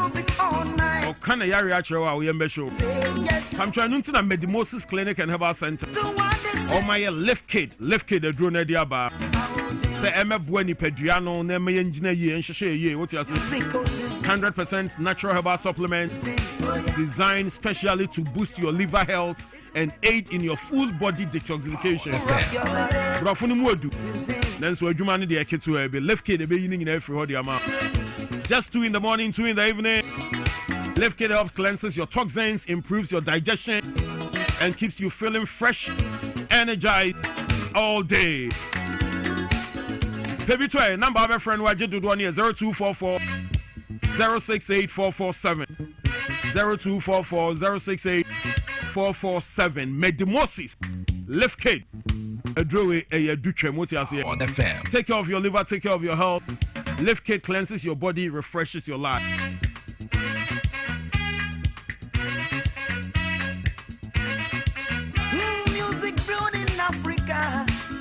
O kana yare achro a wo ye mbesho. I'm trying to na Dwaboase Clinic and Herbal Center. Oh my lift kit the drone diaba. The Emma Bueni Pedriano, Nema Engineer ye and Shashe ye. What's your 100% natural herbal supplement designed specially to boost your liver health and aid in your full body detoxification. Then so you man the kit to be lift kit be in every hodi amount. Just 2 in the morning, 2 in the evening. Lift kit helps cleanses your toxins, improves your digestion, and keeps you feeling fresh, energized all day. Baby try number of a friend who did one here 0244 068 447 0244 068 447. Dwaboase lift kit a draw a duche motias on the fam. Take care of your liver, take care of your health. Lift kit cleanses your body, refreshes your life.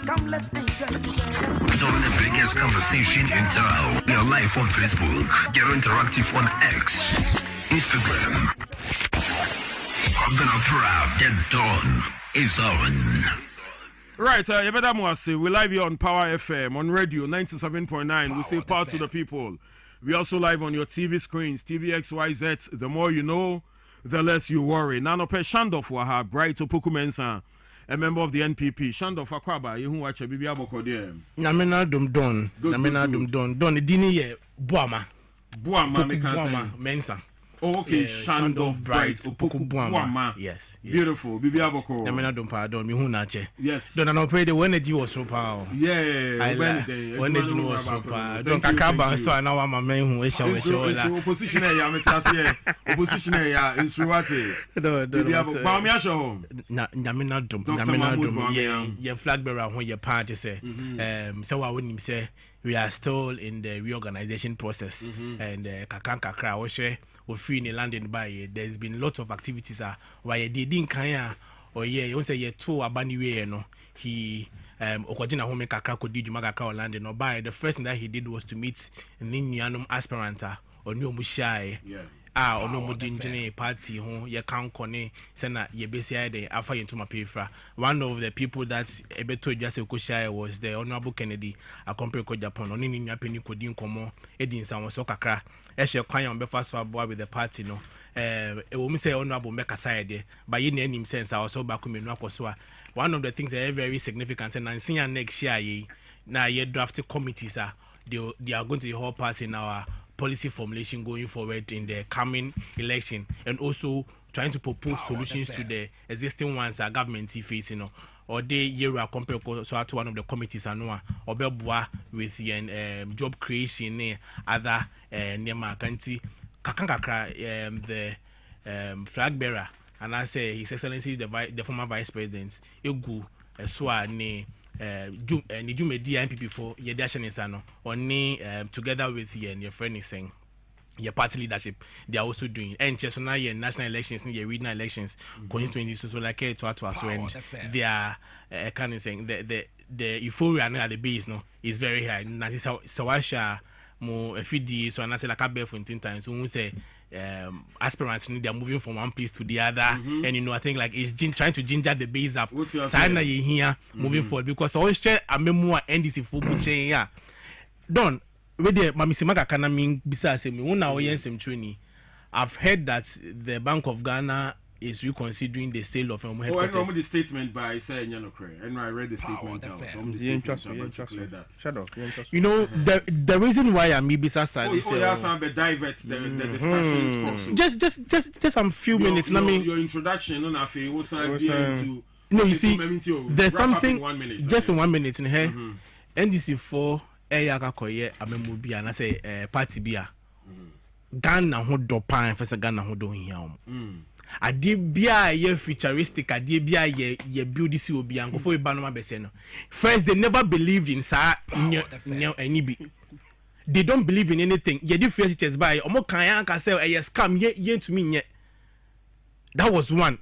Come, let's enjoy together. Join the biggest conversation in town. We are live on Facebook. Get interactive on X, Instagram. Kwabena Prah, the dawn is on. Right, you better say we live here on Power FM on radio 97.9. We say power to the people. We also live on your TV screens, TVXYZ. The more you know, the less you worry. Nanope Shandof Waha, Bright Opoku Mensa. A member of the NPP, Shandof Akwaba, you who watch a Bibi Abokode. Namena dum don, namena dum don, dini ye Buama. Buama, Mensa. Oh, okay, Shandof Bright Opoku Buama. Yes. Beautiful, Bibi Aboko. Namena dum pardon, mi hunache. Yes. Don't know pray the energy was so power. Yeah, when energy was so power. Don't kakaba so now I'm a man who is showing opposition ya metase opposition ya instruate. Bibi Aboko. Baumia show. Namena dum ye flag bearer when your party say so I wouldn't say we are still in the reorganization process and kakra we share or free in the landing by there's been lots of activities why they didn't kaya or you say ye two abani way no he okwajina home kakra ko di juma kakra landing no by the first thing that he did was to meet ninyanum aspirant or new mushai ono mudinjine party ho ye kan kone sena ye besia de afa yentuma pefra. One of the people that ebeto just ekoshia was the Honorable Kennedy akompre ko Japan oni ni nyapeni kodin komo edin san wo so kakra ehye kwan on be fast boy with the party no wo mi say Honorable Meka side but ye na nim sense also back menu akoso a one of the things that are very significant and nansia next year ye na ye draft committees they are going to help us in our policy formulation going forward in the coming election and also trying to propose solutions to the existing ones that government is facing or they year compare so to one of the committees or with job creation other nema kanti kakakakra the flag bearer and I say His Excellency the former Vice President Egu Swa ne Nijumedia NPP for Yedashan Isano or together with your friend is saying your party leadership they are also doing and just now your national elections your regional elections constituencies so like to so and they are kind of saying the euphoria at the base no is very high. That is how Sawasha mo FD so and I say like a bear for 10 times so we say aspirants they are moving from one place to the other and you know I think like it's trying to ginger the base up sign you here moving forward because always share a memoir NDC for buche ya don with the mamisimaka kana min bisa se me una oyensem training. I've heard that the Bank of Ghana is reconsidering the sale of headquarters. I read the statement by saying and I read the statement you know the reason why I'm Ibisa side is divert the discussions just some few minutes your introduction no you see there's something just in 1 minute in here NDC for Eyakakoye amemu bia na say party bia Ghana ho dopan fesa Ghana ho do hia ade bia ye futuristic ade bia ye build this obi anko for eba no ma bese no first they never believed in sa any be they don't believe in anything ye di first teachers by omo kan anka say scam ye to me nye That was one.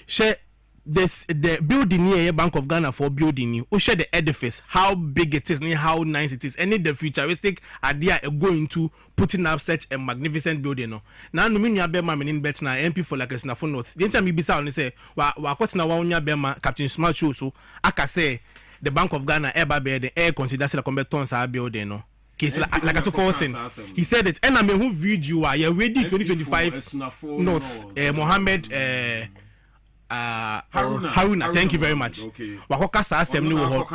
Share this the building here, Bank of Ghana for building you. Share the edifice, how big it is, how nice it is, and the futuristic idea going to putting up such a magnificent building. No, now no mean ya be ma menin bet na MP for like a snafo north. The time me bisa on say wa kwat na wa onya be ma Captain Smart show so aka say the Bank of Ghana eba be the air consider say competence our building no. Case like a to forcing. He said it and I mean who video are you ready 2025 North Mohammed Haruna, thank you very much. Wakoka sa asem ni wo ho.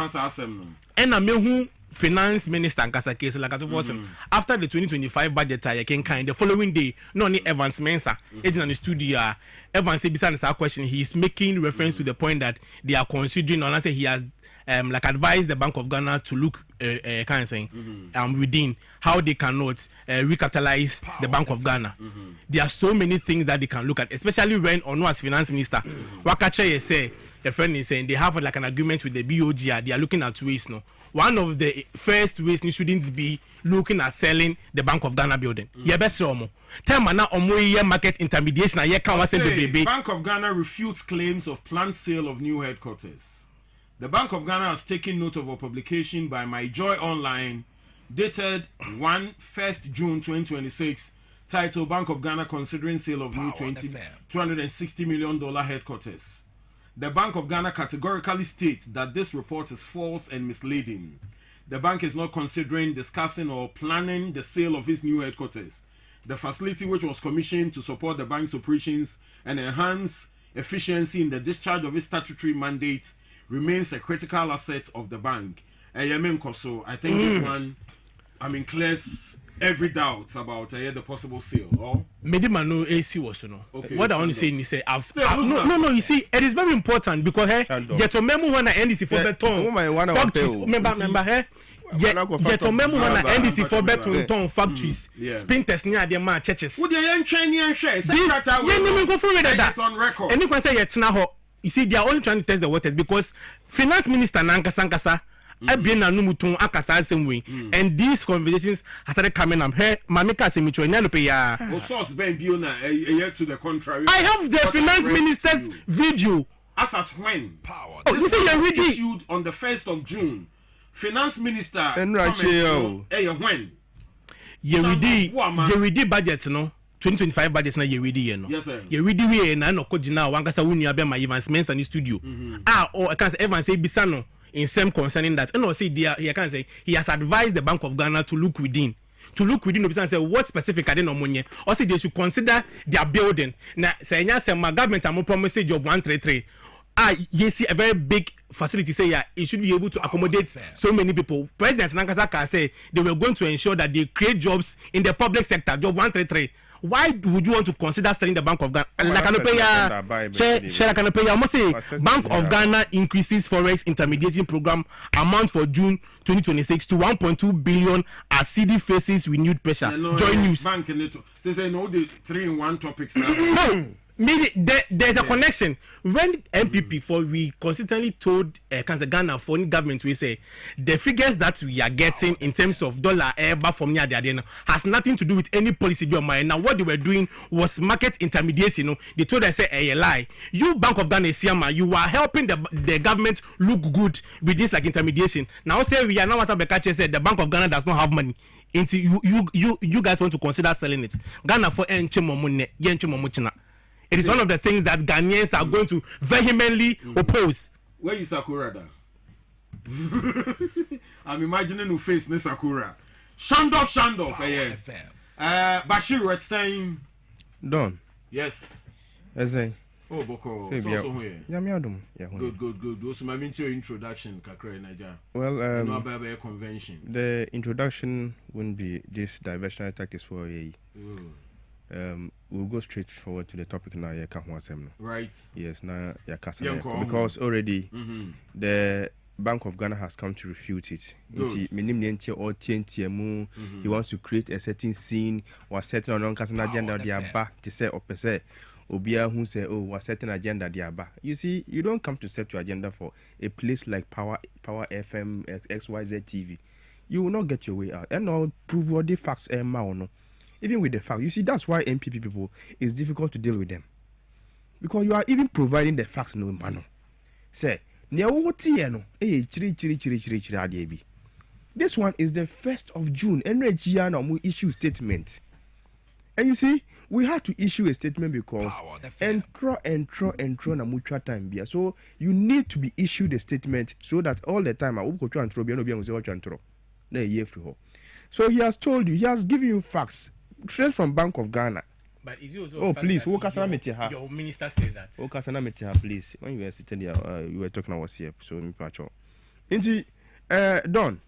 And I mean who finance minister and kasa case like after the 2025 budget I can kind the following day no ni Evans Mensah agent in the studio Evans say beside this question he is making reference to the point that they are considering and I say he has like advised the Bank of Ghana to look kind of saying within how they cannot recapitalize the Bank of Ghana. There are so many things that they can look at, especially when Ono as finance minister Wakache say the friend is saying they have like an agreement with the BOG. They are looking at ways no. One of the first ways you shouldn't be looking at selling the Bank of Ghana building. Yeah, best omo. Tell me now omo market intermediation and can say the Bank of Ghana refutes claims of planned sale of new headquarters. The Bank of Ghana has taken note of a publication by My Joy Online dated 1st June 2026 titled Bank of Ghana considering sale of new $260 million headquarters. The Bank of Ghana categorically states that this report is false and misleading. The bank is not considering, discussing or planning the sale of its new headquarters. The facility which was commissioned to support the bank's operations and enhance efficiency in the discharge of its statutory mandate remains a critical asset of the bank. So I think this one, clears every doubt about the possible sale. Or Medimano AC was no. Okay, what I want to say is say no. You see, it is very important because yet remember when I NDC for beton. Remember yet remember when I NDC for beton factories. Spin test near the man churches. Would you share? It's on record. And you can say yet now. You see, they are only trying to test the waters because finance minister Nankasa been a numutun akasa same way, and these conversations have started coming up. Hey, Mamika Semicho, no source Ben Biona to the contrary. I have the finance minister's video. As at when? Oh, you say you're ready. Issued on the 1st of June. Finance minister. When? You ready budgets, no? 2025 budget na ye ready no. Yes sir. Ye ready we na no ko gina wan kasa wonu abia ma Evans Mensah in studio. Or I can say Evans say bisa no in same concerning that. And no say he can say he has advised the Bank of Ghana to look within. To look within the business and say what specific are they no money. Or say they should consider their building. Na say nya say my government am promise job 133. You see a very big facility say it should be able to accommodate so many people. President Nankasa say they were going to ensure that they create jobs in the public sector, job 133. Why would you want to consider selling the Bank of Ghana? I must say, Bank of Ghana increases forex intermediating program amount for June 2026 to 1.2 billion as CD faces renewed pressure. Join news. Bank say no, the 3-in-1 topics now. No. Maybe there's a connection. When MPP for we consistently told Ghana foreign government we say the figures that we are getting in terms of dollar ever from near the has nothing to do with any policy beyond mine. Now what they were doing was market intermediation. They told us say a lie. You Bank of Ghana Siama, you are helping the government look good with this like intermediation. Now say we are now as Bekache said the Bank of Ghana does not have money. Into you guys want to consider selling it. Ghana for enchimo. It is one of the things that Ghanaians are going to vehemently oppose. Where is Sakura? I'm imagining who face ne Sakura. Shandoff. Bashir was saying. Don. Yes. Eze. Oh, Boko. Good. Also, my introduction, Kakre Naija. Well, convention. The introduction wouldn't be this diversionary tactics for a. We'll go straight forward to the topic now. Right. Yes, now because already the Bank of Ghana has come to refute it. He wants to create a certain scene or setting on an agenda they are back to say or per se. Obia who say, oh, was certain agenda they are back. You see, you don't come to set your agenda for a place like Power FM, XYZ TV. You will not get your way out. And I'll prove what the facts are. No. Even with the fact, you see, that's why MPP people, it's difficult to deal with them. because you are even providing the facts no man. Say, this one is the 1st of June. And we issue statement. And you see, we had to issue a statement because entro na mutual time bia. So you need to be issued a statement so that all the time so he has told you, he has given you facts straight from Bank of Ghana. But is it also oh please, your minister said that? Please, when you were sitting there, you were talking about here. So Inti Don,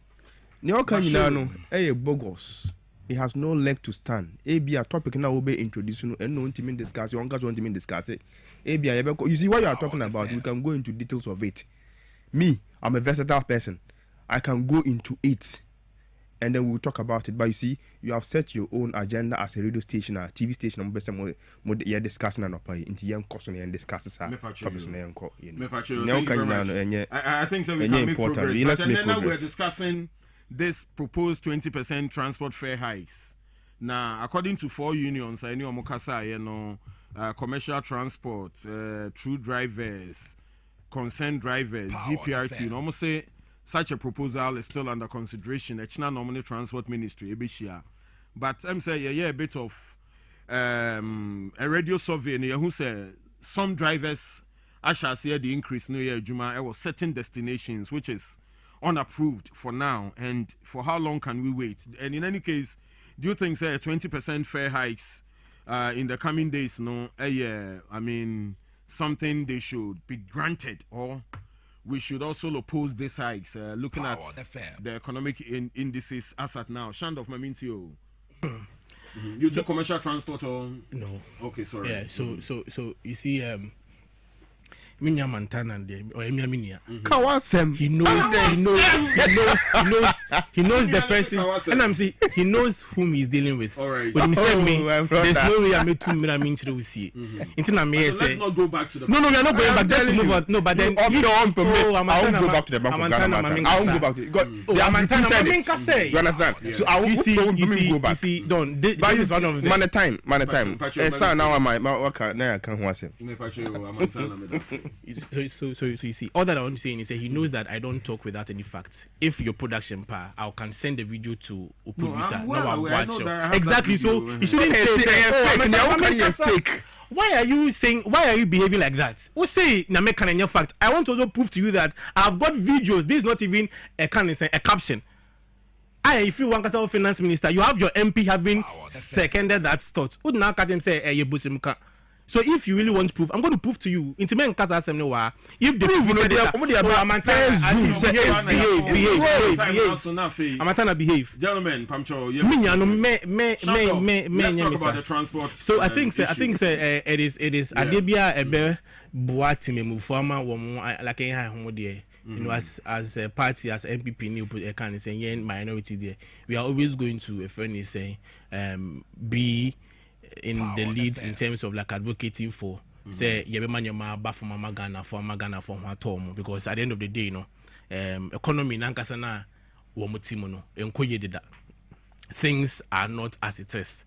bogus. He has no leg to stand. A topic now will be introduced and no intimate discuss. You don't discuss it. You see what you are talking about. You can go into details of it. Me, I'm a versatile person. I can go into it. And then we'll talk about it. But you see, you have set your own agenda as a radio station or TV station. You're discussing and into young question and discusses. I think so. We can make progress. But then now we're discussing this proposed 20% transport fare hikes. Now, according to 4 unions, I know Mokasa, commercial transport, true drivers, concerned drivers, GPRT, almost say. Such a proposal is still under consideration. The China Nominal Transport Ministry, but I'm saying a bit of a radio survey who say some drivers actually see the increase no year Juma was certain destinations which is unapproved for now. And for how long can we wait? And in any case, do you think say 20% fare hikes in the coming days? No, I mean something they should be granted or. We should also oppose these hikes, looking at the economic indices as at now. Shandov Mamintio. You do commercial transport or no? Okay, sorry. Yeah, so you see, Minya Montana or Emia Minia. He knows the person, and I'm saying he knows whom he's dealing with. All right. When he said me, there's no way I made 2 million to see. Let's not go back to the. No, we are not going back. Just to move on. No, but then I won't go back to the Bank of Ghana. I won't go back. You understand? So I will go back. You see, Don. This is one of the man time. Sir, now my work now I can't watch it. So you see, all that I want to say is he knows that I don't talk without any facts. If your production power, I can send the video to a producer. I'll watch it. Exactly. So you shouldn't say fake. Why are you behaving like that? We say na make an fact. I want to also prove to you that I've got videos. This is not even a caption. If you want to finance minister, you have your MP having seconded that thought. Would now catch him say you busimka. So if you really want proof, I'm going to prove to you. If the behave. Gentlemen, Pamcho. Let's talk about the transport. So I think it is Adebia Ebe Boatime Mufama like you know, as a party, as MPP, new kind of saying minority there, we are always going to a friend is saying be in the lead in terms of like advocating for say Ghana for Tom, because at the end of the day, you know, economy nankasana womutimono enkoyedida. Things are not as it is.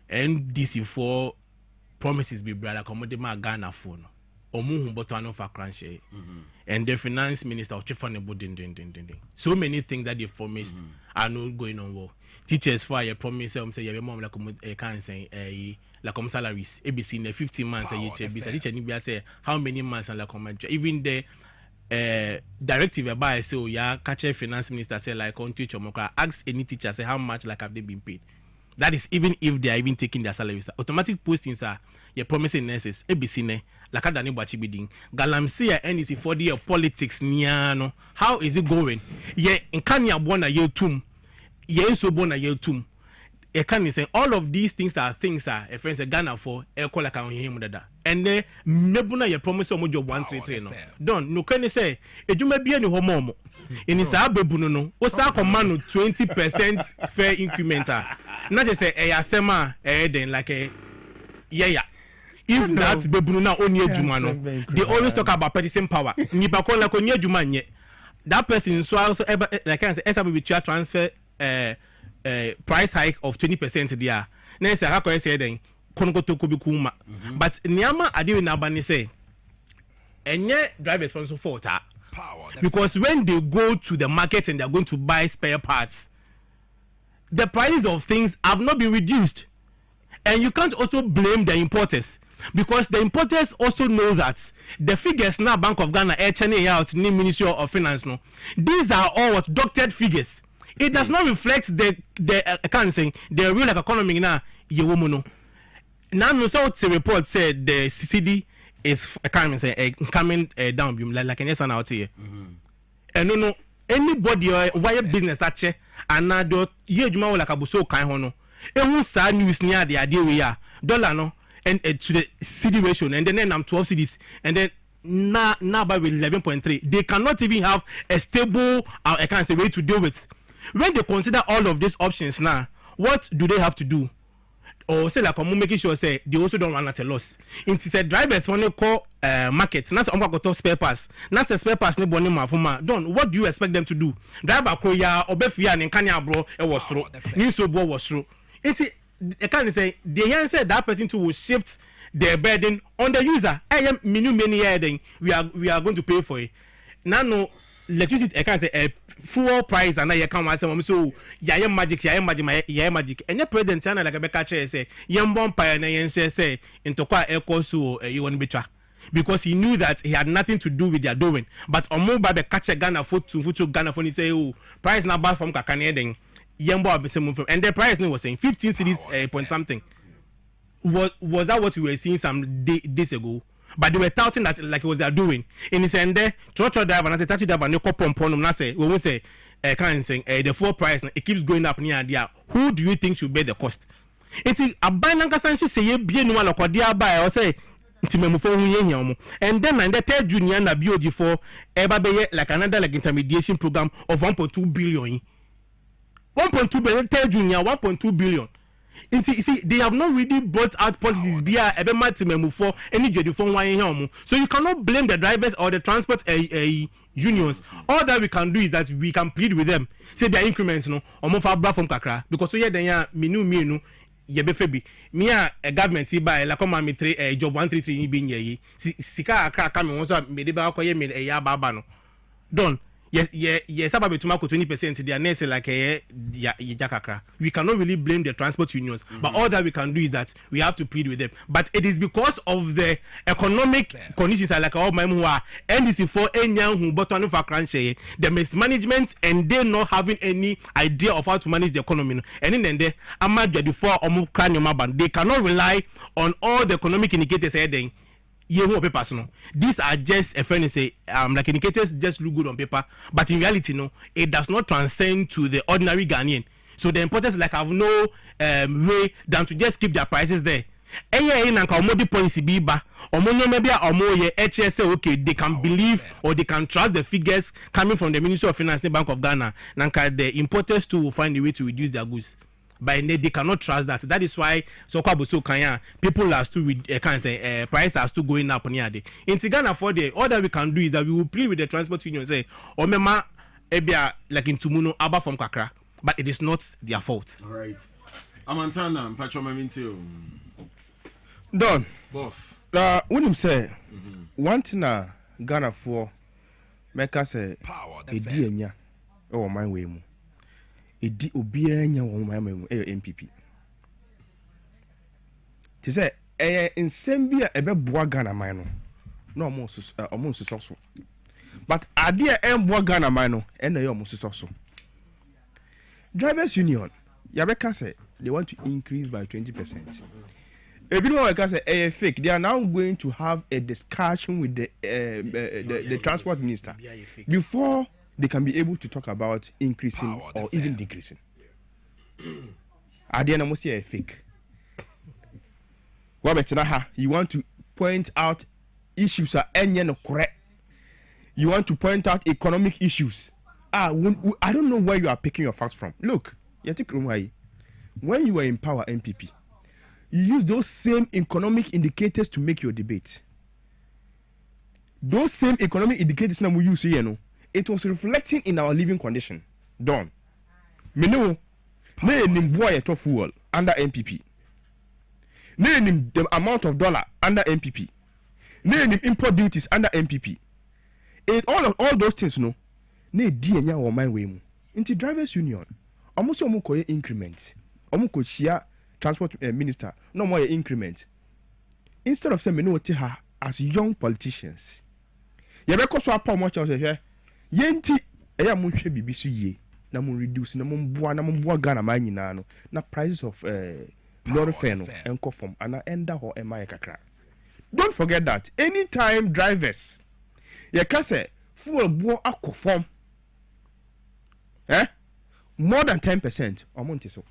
And DC4 promises be brother commodity Ghana for no. And the finance minister so many things that they promised are not going on well. Teachers for a promise say your mom like can say like salaries ABC in 15 months a year teacher say how many months and like even the directive by say catch a finance minister say like on teacher ask any teacher say how much like have they been paid. That is even if they are even taking their salaries. Automatic postings are your promising nurses. ABC ne lakadani bachi bidding. Galamsia NEC for the politics niano. How is it going? Ye nkanya bona ye tum. Ye so bona ye tum. E can say all of these things are a friends a Ghana for e call like him dada. And then mebuna ye promise o mojo 133 no. Don no can say ejuma bia ni homo. In his abebuno no. O sa command 20% fair incrementer. Not just say sema then like a yeah. If that bebuno na only jumano, they always talk about purchasing power. Nipa kon like onye juma nye. That person so also like I say SABB transfer price hike of 20% there. Now say how can say then konokoto ko bi kuma but niama ade na ba ni say enye drivers sponsor fault because when they go to the market and they are going to buy spare parts, the price of things have not been reduced. And you can't also blame the importers because the importers also know that the figures now Bank of Ghana churning out in the Ministry of Finance, no, these are all what doctored figures. It does not reflect the I can't say the real economy now. No. Now, no, so the report said the CCD is coming down like an SN out here. And no anybody wire business that che and now do ye juma like abuso kan ho no e hu sa news near the idea we are dollar no and to the CD ratio and then I'm 12 CDs and then now by 11.3 they cannot even have a stable I can't say way to deal with when they consider all of these options now. What do they have to do? Or say like making sure say they also don't run at a loss. Into say drivers when they call markets, na say go to spare parts. Na say spare parts ne boni mafuma. Don what do you expect them to do? Driver ko ya obefia ne kanya bro e was through. Ni so bo was through. It's I can say the yan said that person too will shift their burden on the user. I am many year then we are going to pay for it. Now no electricity I can't say fuel price and I come say so ya magic and your president like a better say yam bonfire na yen say into kwa echo so you want better because he knew that he had nothing to do with their doing but omo ba be catch Ghana foot to Ghana for say oh price na bad from kakane then yam bo be say move and the price was saying 15 cities point something was that what we were seeing some days ago. But they were touting that like it was their doing. In his end there, truck driver and taxi driver no cop on na say we won't say can't say the fuel price it keeps going up near there. Who do you think should bear the cost? It's a bananka sanchi say ye bien no like dia buy or say ntimemu for hu ye hia and then and the third junior na BOG for eba be like another like intermediation program of 1.2 billion. 1.2 billion third junior 1.2 billion. You see, they have not really brought out policies via for any so you cannot blame the drivers or the transport unions. All that we can do is that we can plead with them. Say their increments no or from kakra because so yeah then minu yebefebi me a government si by like come me 3 job 133 ni bin ye sika akra ka me won so me de ba akoye me ya baba no don yes about 20% they are necessary like jakakra. We cannot really blame the transport unions, but all that we can do is that we have to plead with them. But it is because of the economic conditions like all my mua NDC for any who bottom for crunch the mismanagement and they not having any idea of how to manage the economy. And in the they cannot rely on all the economic indicators heading. These are just a friend say like indicators just look good on paper, but in reality no, it does not transcend to the ordinary Ghanaian. So the importers like have no way than to just keep their prices there. Policy biba okay they can believe or they can trust the figures coming from the Ministry of Finance and Bank of Ghana. The importers too will find a way to reduce their goods. But they cannot trust that. That is why people are still can't say prices are still going up near day. In Ghana for the all that we can do is that we will plead with the transport union say mema ebia like in Tumuno Abba from Kakra, but it is not their fault. All right. Amantana Pacho Mamintio. Don boss. When him say one thing Ghana for make us say a dia oh my way mu. Edi obianya wo mama MPP ti say nsem bia ebeboa Ghana man no omo so but ade emboa Ghana man no na ye omo so drivers union yabeka say they want to increase by 20%. Everyone can say fake. They are now going to have a discussion with the transport minister before they can be able to talk about increasing or even decreasing. At the end, I must say a fake. You want to point out issues are correct. You want to point out economic issues. I don't know where you are picking your facts from. Look, when you were in power, MPP, you use those same economic indicators to make your debate. Those same economic indicators now we use here, it was reflecting in our living condition. Done. Me know, me nimboa yeto fuel under MPP. Name the amount of dollar under MPP. Name import duties under MPP. All those things, no. Ne DNA or my way. Into drivers union. Almost omuko increment. Omuko share transport minister. No more increment. Instead of saying no her as young politicians. Yabeko so apa mo cha say yenti eya mo hwe bibi so ye na mo reduce na mo boa Ghana man nyina no na prices of lorry fare no enko form ana enda ho emaye kakra. Don't forget that anytime drivers ye ka say fuel bo akofom more than 10% omonte so.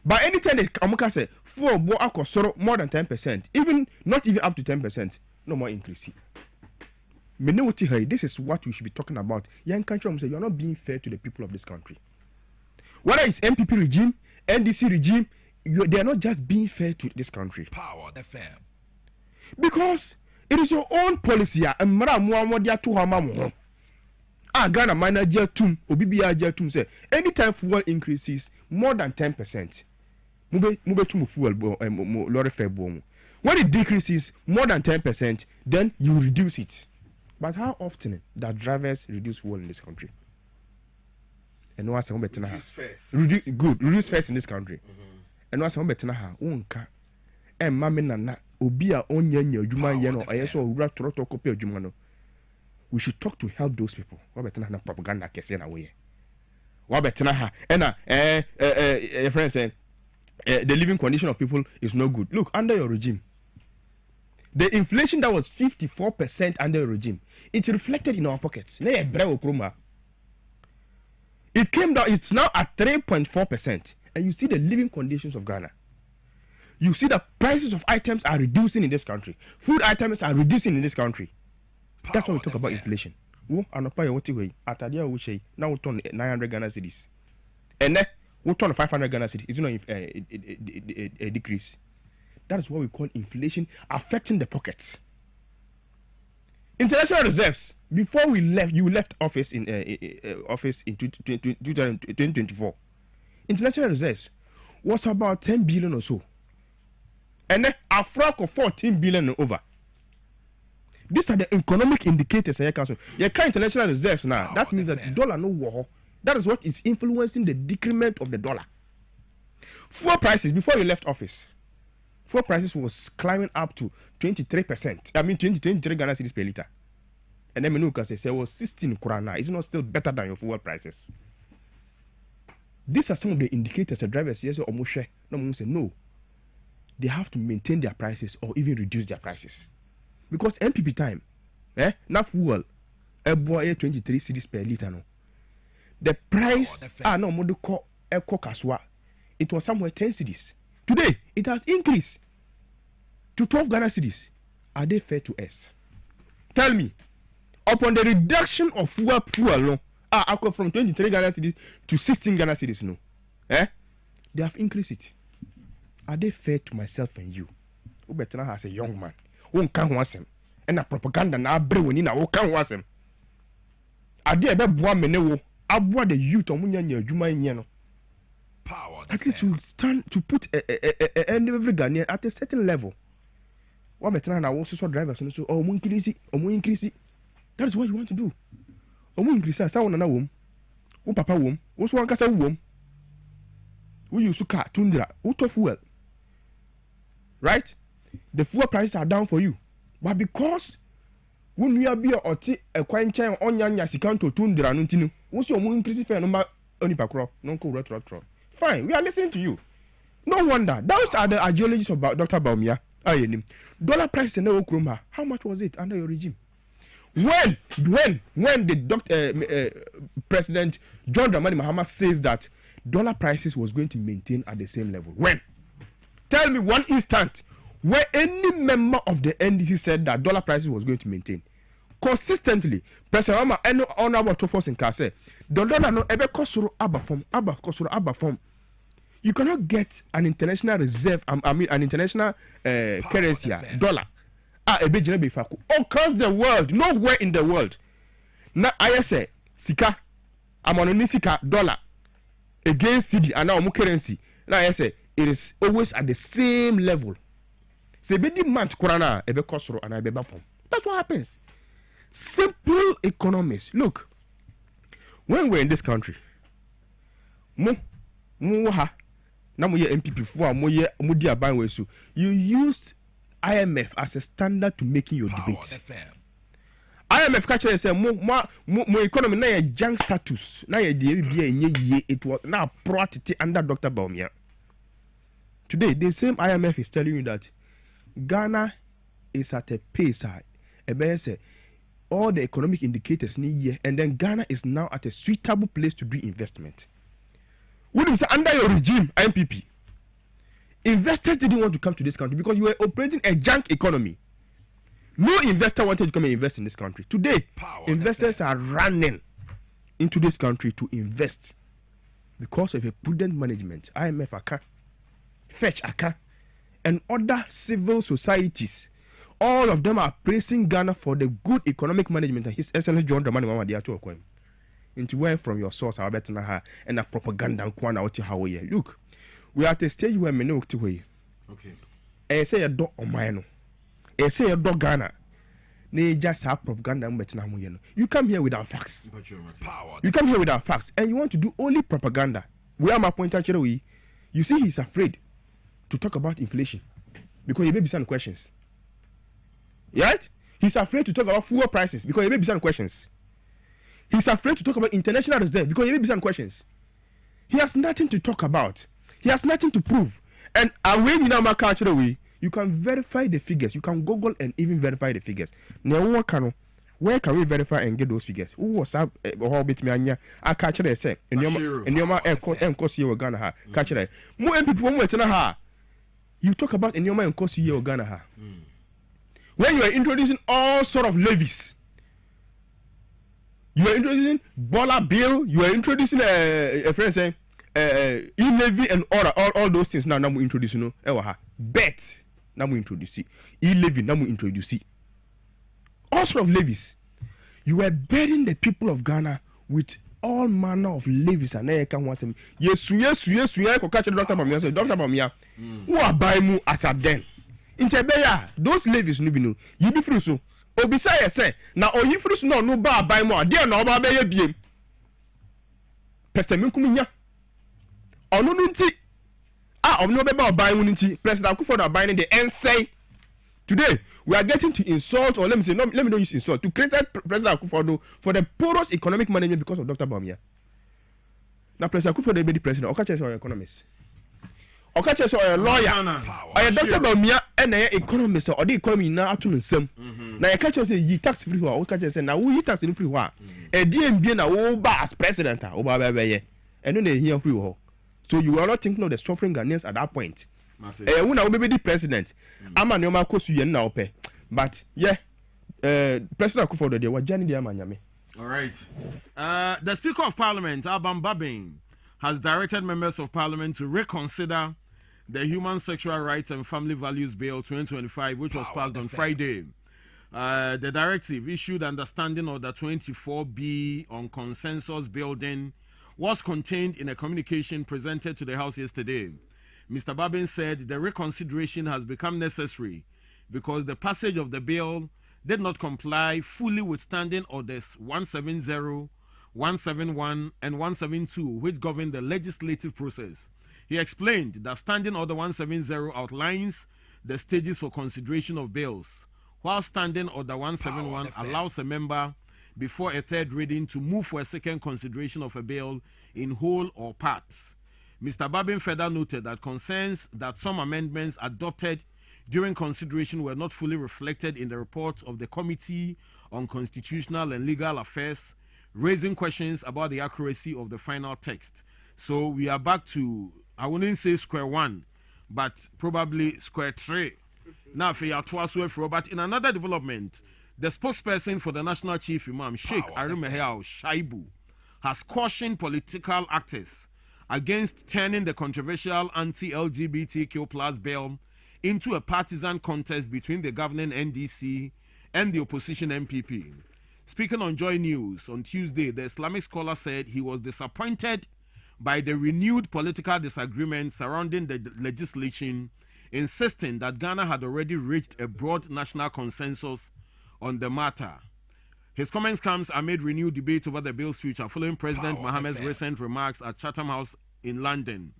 But anytime they come say fuel bo akosoro more than 10%, even not even up to 10%, no more increase. This is what we should be talking about. Young country say you're not being fair to the people of this country. Whether it's MPP regime, NDC regime, they are not just being fair to this country. Power FM. Because it is your own policy. Ghana manager tum obibia jatum say anytime fuel increases more than 10%, mube tum fuel lorry fare bo. When it decreases more than 10%, then you reduce it. But how often that drivers reduce fuel in this country? And no one say reduce first. Reduce first in this country. And no one say unka e mame nana obi a onyanya adwuma ye no ayeso owura toroto kopi adwuma no. We should talk to help those people. What better na propaganda kese na we. What better na ha na friend saying the living condition of people is no good. Look, under your regime, the inflation that was 54% under your regime, it reflected in our pockets. It came down, it's now at 3.4%. And you see the living conditions of Ghana. You see the prices of items are reducing in this country. Food items are reducing in this country. That's why we talk about inflation. Wo anopa what way atadia wo shey now we turn 900 Ghana cedis. And then we turn 500 Ghana cedis. Is not a decrease. That is what we call inflation affecting the pockets. International reserves. Before you left office in 2024. International reserves was about 10 billion or so. And then Africa 14 billion and over. These are the economic indicators. You can't international reserves now. That means that the dollar no war. That is what is influencing the decrement of the dollar. Fuel prices before you left office. Fuel prices was climbing up to 23%. I mean 23 Ghana cedis per liter. And then Menuka say was 16 kurana. It's not still better than your fuel prices. These are some of the indicators the drivers yes or Moshe. No say no. They have to maintain their prices or even reduce their prices. Because MPP time, na fuel, boy 23 cedis per liter no. The price no modu ko kaswa. It was somewhere 10 cedis. Today it has increased to 12 Ghana cedis. Are they fair to us? Tell me, upon the reduction of fuel no, from 23 Ghana cedis to 16 Ghana cedis no, they have increased it. Are they fair to myself and you? Who better as a young man? Who can't want them? And a propaganda na brew in our can't want them. Are they about one menewo? I brought the youth on Munya Juma in power. At least to stand to put every Ghanaian at a certain level. What better than I also saw drivers and so increase it. That is what you want to do. Increase I saw one womb. Oh papa womb. Also one casa womb. We use to car tundra. What of fuel? Right? The fuel prices are down for you. But because when we are be or a quaint chain on yanya sikanto tundra nuntinu, what's your moon increase fair no only pacro, no co retro. Fine, we are listening to you. No wonder. Those are the ideologies of Dr. Baumia. Dollar price in the how much was it under your regime? When the President John Dramani Mahama says that dollar prices was going to maintain at the same level. When? Tell me one instant where any member of the NDC said that dollar prices was going to maintain. Consistently, President Mahama and honorable Tofos in Kase, the dollar no ever kosuru abba form. You cannot get an international reserve, an international currency, dollar. Across the world, nowhere in the world. Now I say, sika, I'm on sika dollar against CD and now currency. Now I say, it is always at the same level. Say be demand korana ebe kosoro and ebe bafom. That's what happens. Simple economics. Look, when we're in this country, mo ha na mo ye MPP for mo di aban we so. You used IMF as a standard to making your debate. IMF catch say mo economy na young status na ye dey be enye it was now protect under Dr. Bawumia. Today the same IMF is telling you that Ghana is at a pace say all the economic indicators need here, and then Ghana is now at a suitable place to do investment. What do you say under your regime, MPP? Investors didn't want to come to this country because you were operating a junk economy. No investor wanted to come and invest in this country. Today, investors are running into this country to invest because of a prudent management. IMF Aka, Fetch Aka, and other civil societies. All of them are praising Ghana for the good economic management and His Excellency John Dramani Mahama they are to acquire. Into where from your source, our better and a propaganda and look, we are at a stage where many work to way. Okay. I say a dog on mine. I say a dog Ghana. They just have propaganda. You come here without facts. You come here without facts, and you want to do only propaganda. Where my point actually, you see, he's afraid to talk about inflation because he may be some questions. Right? He's afraid to talk about fuel prices because he may be some questions. He's afraid to talk about international reserve because he may be some questions. He has nothing to talk about. He has nothing to prove. And when you know my cultural way, you can verify the figures. You can Google and even verify the figures. Now, where can we verify and get those figures? Who was up or bit me anya? I catch it say. And your and cost you Ghana ha. Catch it. More people went ha. You talk about and your man cost you Ghana ha. When you are introducing all sort of levies, you are introducing Bola bill, you are introducing a friend saying e-levy and all those things now we introduce bet now we introduce it. E-levy now we introduce it. All sort of levies. You are burdening the people of Ghana with all manner of levies and I can want some yes I can catch Dr. Bawumia. Who are buying mu as a den? Intebeya those levies no be no you be free so obisa say na oyi free so no ba buy more there na oba be ye biem person kuminya onu nti onu be ba buy mu nti president Akufo-Addo buying the NSA. Today we are getting to insult, or let me not use insult, to criticize President Akufo-Addo for the porous economic management because of Dr. Bawumia. Now President Akufo-Addo be the president, okache say economist, okache say lawyer, or Dr. Bawumia and economist or the economy na atu nsem. Na okache say yi tax free wa, okache say na we tax free wa. E DMB na wo ba as president o ba be ye. And no dey hear free wo. So you are not thinking of the suffering Ghanaians at that point. When I will be the president, I'm a normal course you now pay. But yeah, President Akufo-Addo they were joining the Amanyame. All right. The Speaker of Parliament, Alban Babin, has directed members of Parliament to reconsider the Human Sexual Rights and Family Values Bill 2025, which was passed on Friday. The directive, issued under Standing Order 24B on consensus building, was contained in a communication presented to the House yesterday. Mr. Babin said the reconsideration has become necessary because the passage of the bill did not comply fully with Standing Orders 170, 171, and 172, which govern the legislative process. He explained that Standing Order 170 outlines the stages for consideration of bills, while Standing Order 171 allows a member before a third reading to move for a second consideration of a bill in whole or parts. Mr. Babin further noted that concerns that some amendments adopted during consideration were not fully reflected in the report of the Committee on Constitutional and Legal Affairs, raising questions about the accuracy of the final text. So we are back to, I wouldn't say square one, but probably square three. Now, but in another development, the spokesperson for the National Chief Imam, Sheikh Arimehel Shaibu, has cautioned political actors against turning the controversial anti-LGBTQ plus bill into a partisan contest between the governing NDC and the opposition MPP. Speaking on Joy News on Tuesday, the Islamic scholar said he was disappointed by the renewed political disagreements surrounding the legislation, insisting that Ghana had already reached a broad national consensus on the matter. His comments comes amid renewed debate over the bill's future following President Mohammed's recent remarks at Chatham House in London,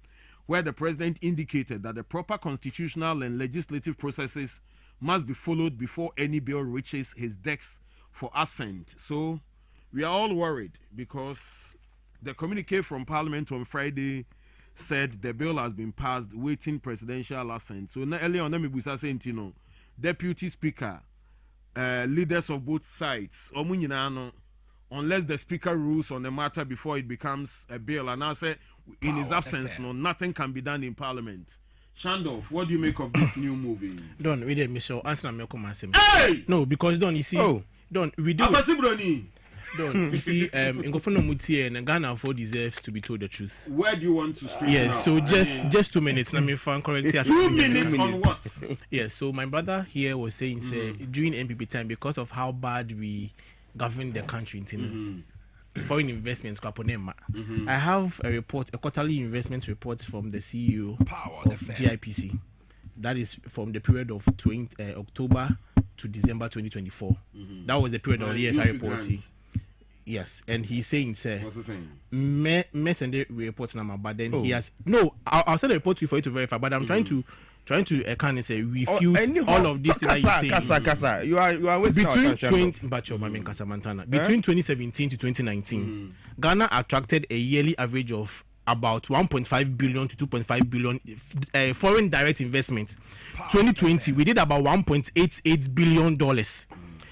where the president indicated that the proper constitutional and legislative processes must be followed before any bill reaches his desk for assent. So we are all worried because the communique from Parliament on Friday said the bill has been passed, waiting presidential assent. So earlier on, let me say, Deputy Speaker, leaders of both sides, unless the Speaker rules on the matter before it becomes a bill, and I say in his absence, nothing can be done in Parliament. Shandorf, what do you make of this new movie? Don't read it, Michelle. Answer me, hey! No, because don't you see? Don't we do? Don't you see? Ngofuna Mutie and Ghana for deserves to be told the truth. Where do you want to straighten out? So just 2 minutes. Let me find correct. 2 minutes on what? Yes. So my brother here was saying, say during MPP time, because of how bad we govern the country, foreign investments. I have a report, a quarterly investment report from the CEO of GIPC. That is from the period of October to December 2024. That was the period of the ESI report. Yes, and he's saying, sir, what's he saying? Me send the report number, but then he has I'll send a report to you for you to verify. But I'm trying to kind of say refute all of this that he's saying. You are wasting between between 2017 to 2019, Ghana attracted a yearly average of about 1.5 billion to 2.5 billion foreign direct investment. 2020, we did about 1.88 billion dollars.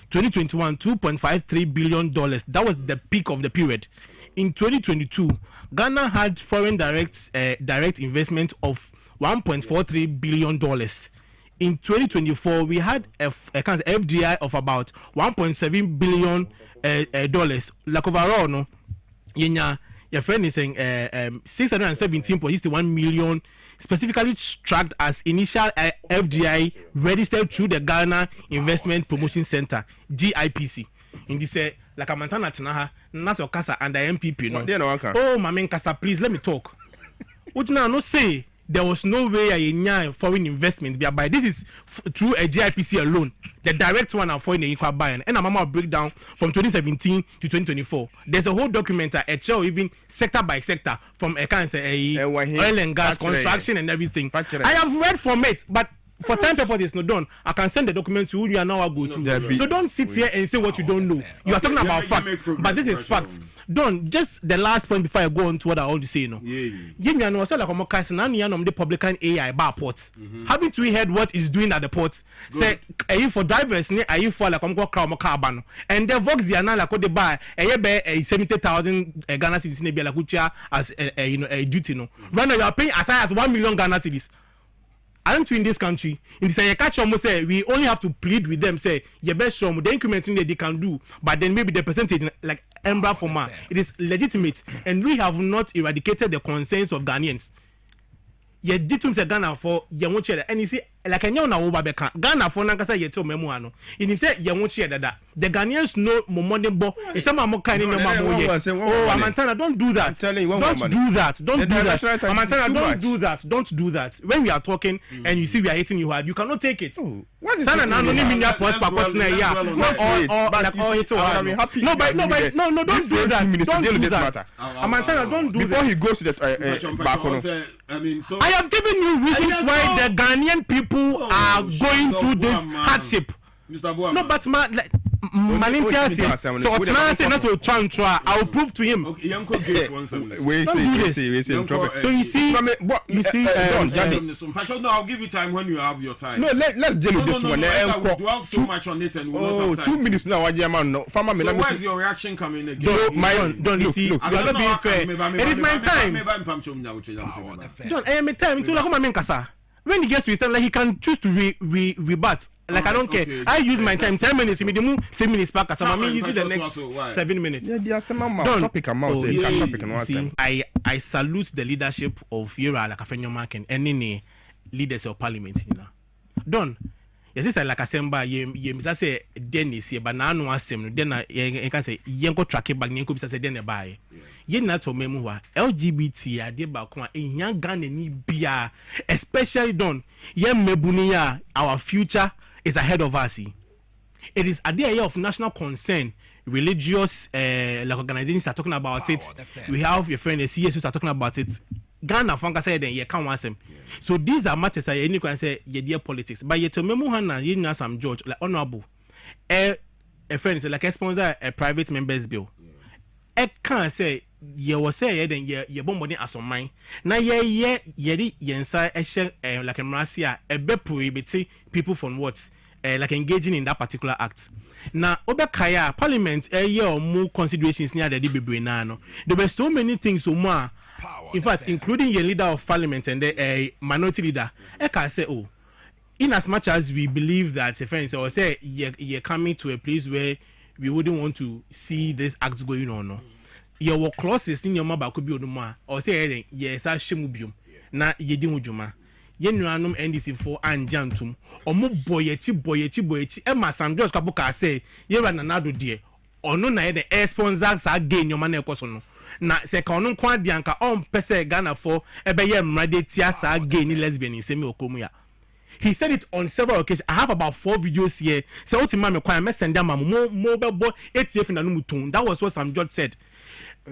2021, $2.53 billion. That was the peak of the period. In 2022, Ghana had foreign direct investment of $1.43 billion. In 2024, we had a FDI of about $1.7 billion. Like overall, no, your friend is saying 617.61 million specifically tracked as initial FDI registered through the Ghana Investment Promotion Center, GIPC. In this, like a Montana Tanaha, Naso Casa and the MPP. Oh, Mamen Casa, please let me talk. What now? No say there was no way a foreign investment be by. This is through a GIPC alone. The direct one are foreign equal buying. And I'm break down from 2017 to 2024. There's a whole document at show even sector by sector from a kind of oil and gas, construction and everything. I have read from it, but for time purposes no done. I can send the document to you and now I go to. So don't sit here and say what you don't know. You are talking about facts, but this is facts. Don't just the last point before I go on to what I want to say. No, give me an also like a case now. The publican AI bar port. Haven't we heard what is doing at the port? Say, are you for drivers? Are you for like carbon? And the Vox they are now like the buy a 70,000 Ghana cedis in like Ucha as a duty. No, right now you are paying as high as 1 million Ghana cedis. Aren't we in this country? In the say catch almost say we only have to plead with them. Say your best show the increment that they can do, but then maybe the percentage like Embra for man, it is legitimate, and we have not eradicated the concerns of Ghanaians. Ye jitum se Ghana for ye won't share, and you see like a na over beka Ghana for nankasa ye tell memoano. In him say ye won't share that the Ghanaians know more bo. It's some more kind of Amantana, don't do that. Don't do that. Don't do that. Amantana, don't do that. Don't do that. When we are talking and you see we are hitting you hard, you cannot take it. What is that? No, don't do that. Don't do that. Amantana, don't do that. Before he goes to the I have given you reasons why the Ghanaian people are going through this hardship. No, but Malintia said, so it's now saying that's what I'm trying. I'll prove to him. Don't do this. So you see, I'll give you time when you have your time. No, let's deal with this one. We dwell so much on it and we'll not have time. 2 minutes now. So where's your reaction coming again? Don't you see? You are not being fair. It is my time. Don't, I am a time. Until I come and kasa. When he gets to his time, like he can choose to rebut. Like I don't care. I use my time 10 minutes. Me move 3 minutes back. So I mean, use the next 7 minutes. See, I salute the leadership of Yura like a Fenyomark and any leaders of parliament. You know, done. Yes, it's like a semba. Ye say Dennis. But now no asem. Then I can say yenko track it back. Yenko bisa say then buy. yen na to memu wa LGBT ade ba ko a ehia Ghana ni bia especially don yen mebuni ya our future is ahead of us. It is a day of national concern. Religious like organizations are talking about it. We have your friend the CSUs are talking about it. Ghana funka say then you can't want them. So these are matters that you can say ye dear politics. But yet to memu hana you know some George like honorable a friend say like a sponsor a private members bill. I can't say ye was say then ye bomb as on mine. Na ye yensa like a mrasia a be prohibit people from what like engaging in that particular act. Now, Obekaya Parliament a year or more considerations near the DBB no. There were so many things so more. In fact, including your leader of parliament and the minority leader. I can say, oh, in as much as we believe that friends or say you're coming to a place where we wouldn't want to see this act going on. No. Your clauses in your mobile could be on or say yes, I shemubium. Na yedimujuma. Yenuanum NDC for anjantum omo boyechi Emma Sam George Kabuka say yera nanado die ono na the air sponsors again your man ekoso no na se ka ono kwa dianka on pese Ghana for ebe ye mrade tia sa again lesbian in semi okomu ya. He said it on several occasions. I have about 4 videos here. So what me kwa me send them mobile boy ATF na no mutun. That was what Sam George said.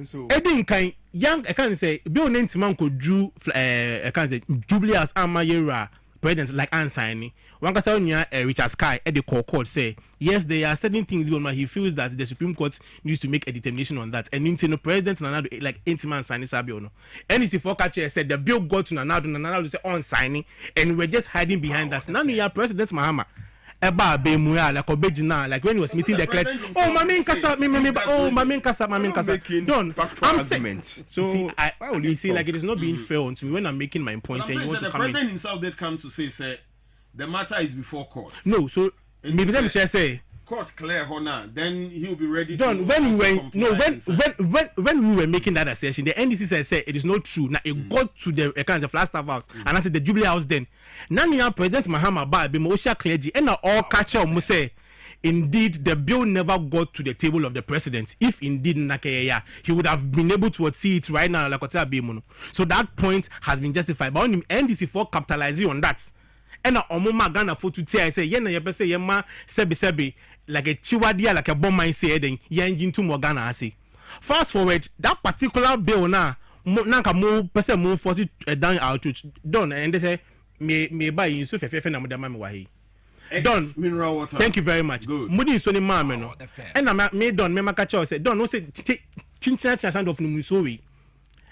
So Edin kind young I can say Bill Nantiman could drew I can say Jubilees Amayera president like Ansani. One can say Richard Sky at the court say yes there are certain things going on. He feels that the Supreme Court needs to make a determination on that. And into the president Nanado like Intiman Sani Sabiono. NEC for catcher said the bill got to Nanado say on signing and we're just hiding behind that. Now you are President Mahama. Eba be muya like obejina like when he was meeting the clerk. Oh mamin kasa mamin kasa. Don't I'm saying. So see, why will you see like it is not being fair on to me when I'm making my point and you want to come in. The president himself did come to say the matter is before court. No, so maybe let me just say court clear honor, then he'll be ready. Don, when we were making that assertion, the NDC said it is not true. Now it got to the kind of Flagstaff House, and I said the Jubilee House. Then now you have President Mahama Ba be Mosha clergy, and all catcher say indeed the bill never got to the table of the president. If indeed Nakeya, he would have been able to see it right now, like so that point has been justified. But on NDC for capitalizing on that. And omoma Ghana for to tell I say yena ye pese yema sebi like a chiwadia like a bomb mine say then ye engine to Morgana say. Fast forward that particular bill now nanka mo pese mo force it down outreach done and they say me buy in so fefe na modama me wa hi. Done mineral water. Thank you very much. Mudi so ni ma me no. And I me done me maka say done no say chinchina chance of no so we.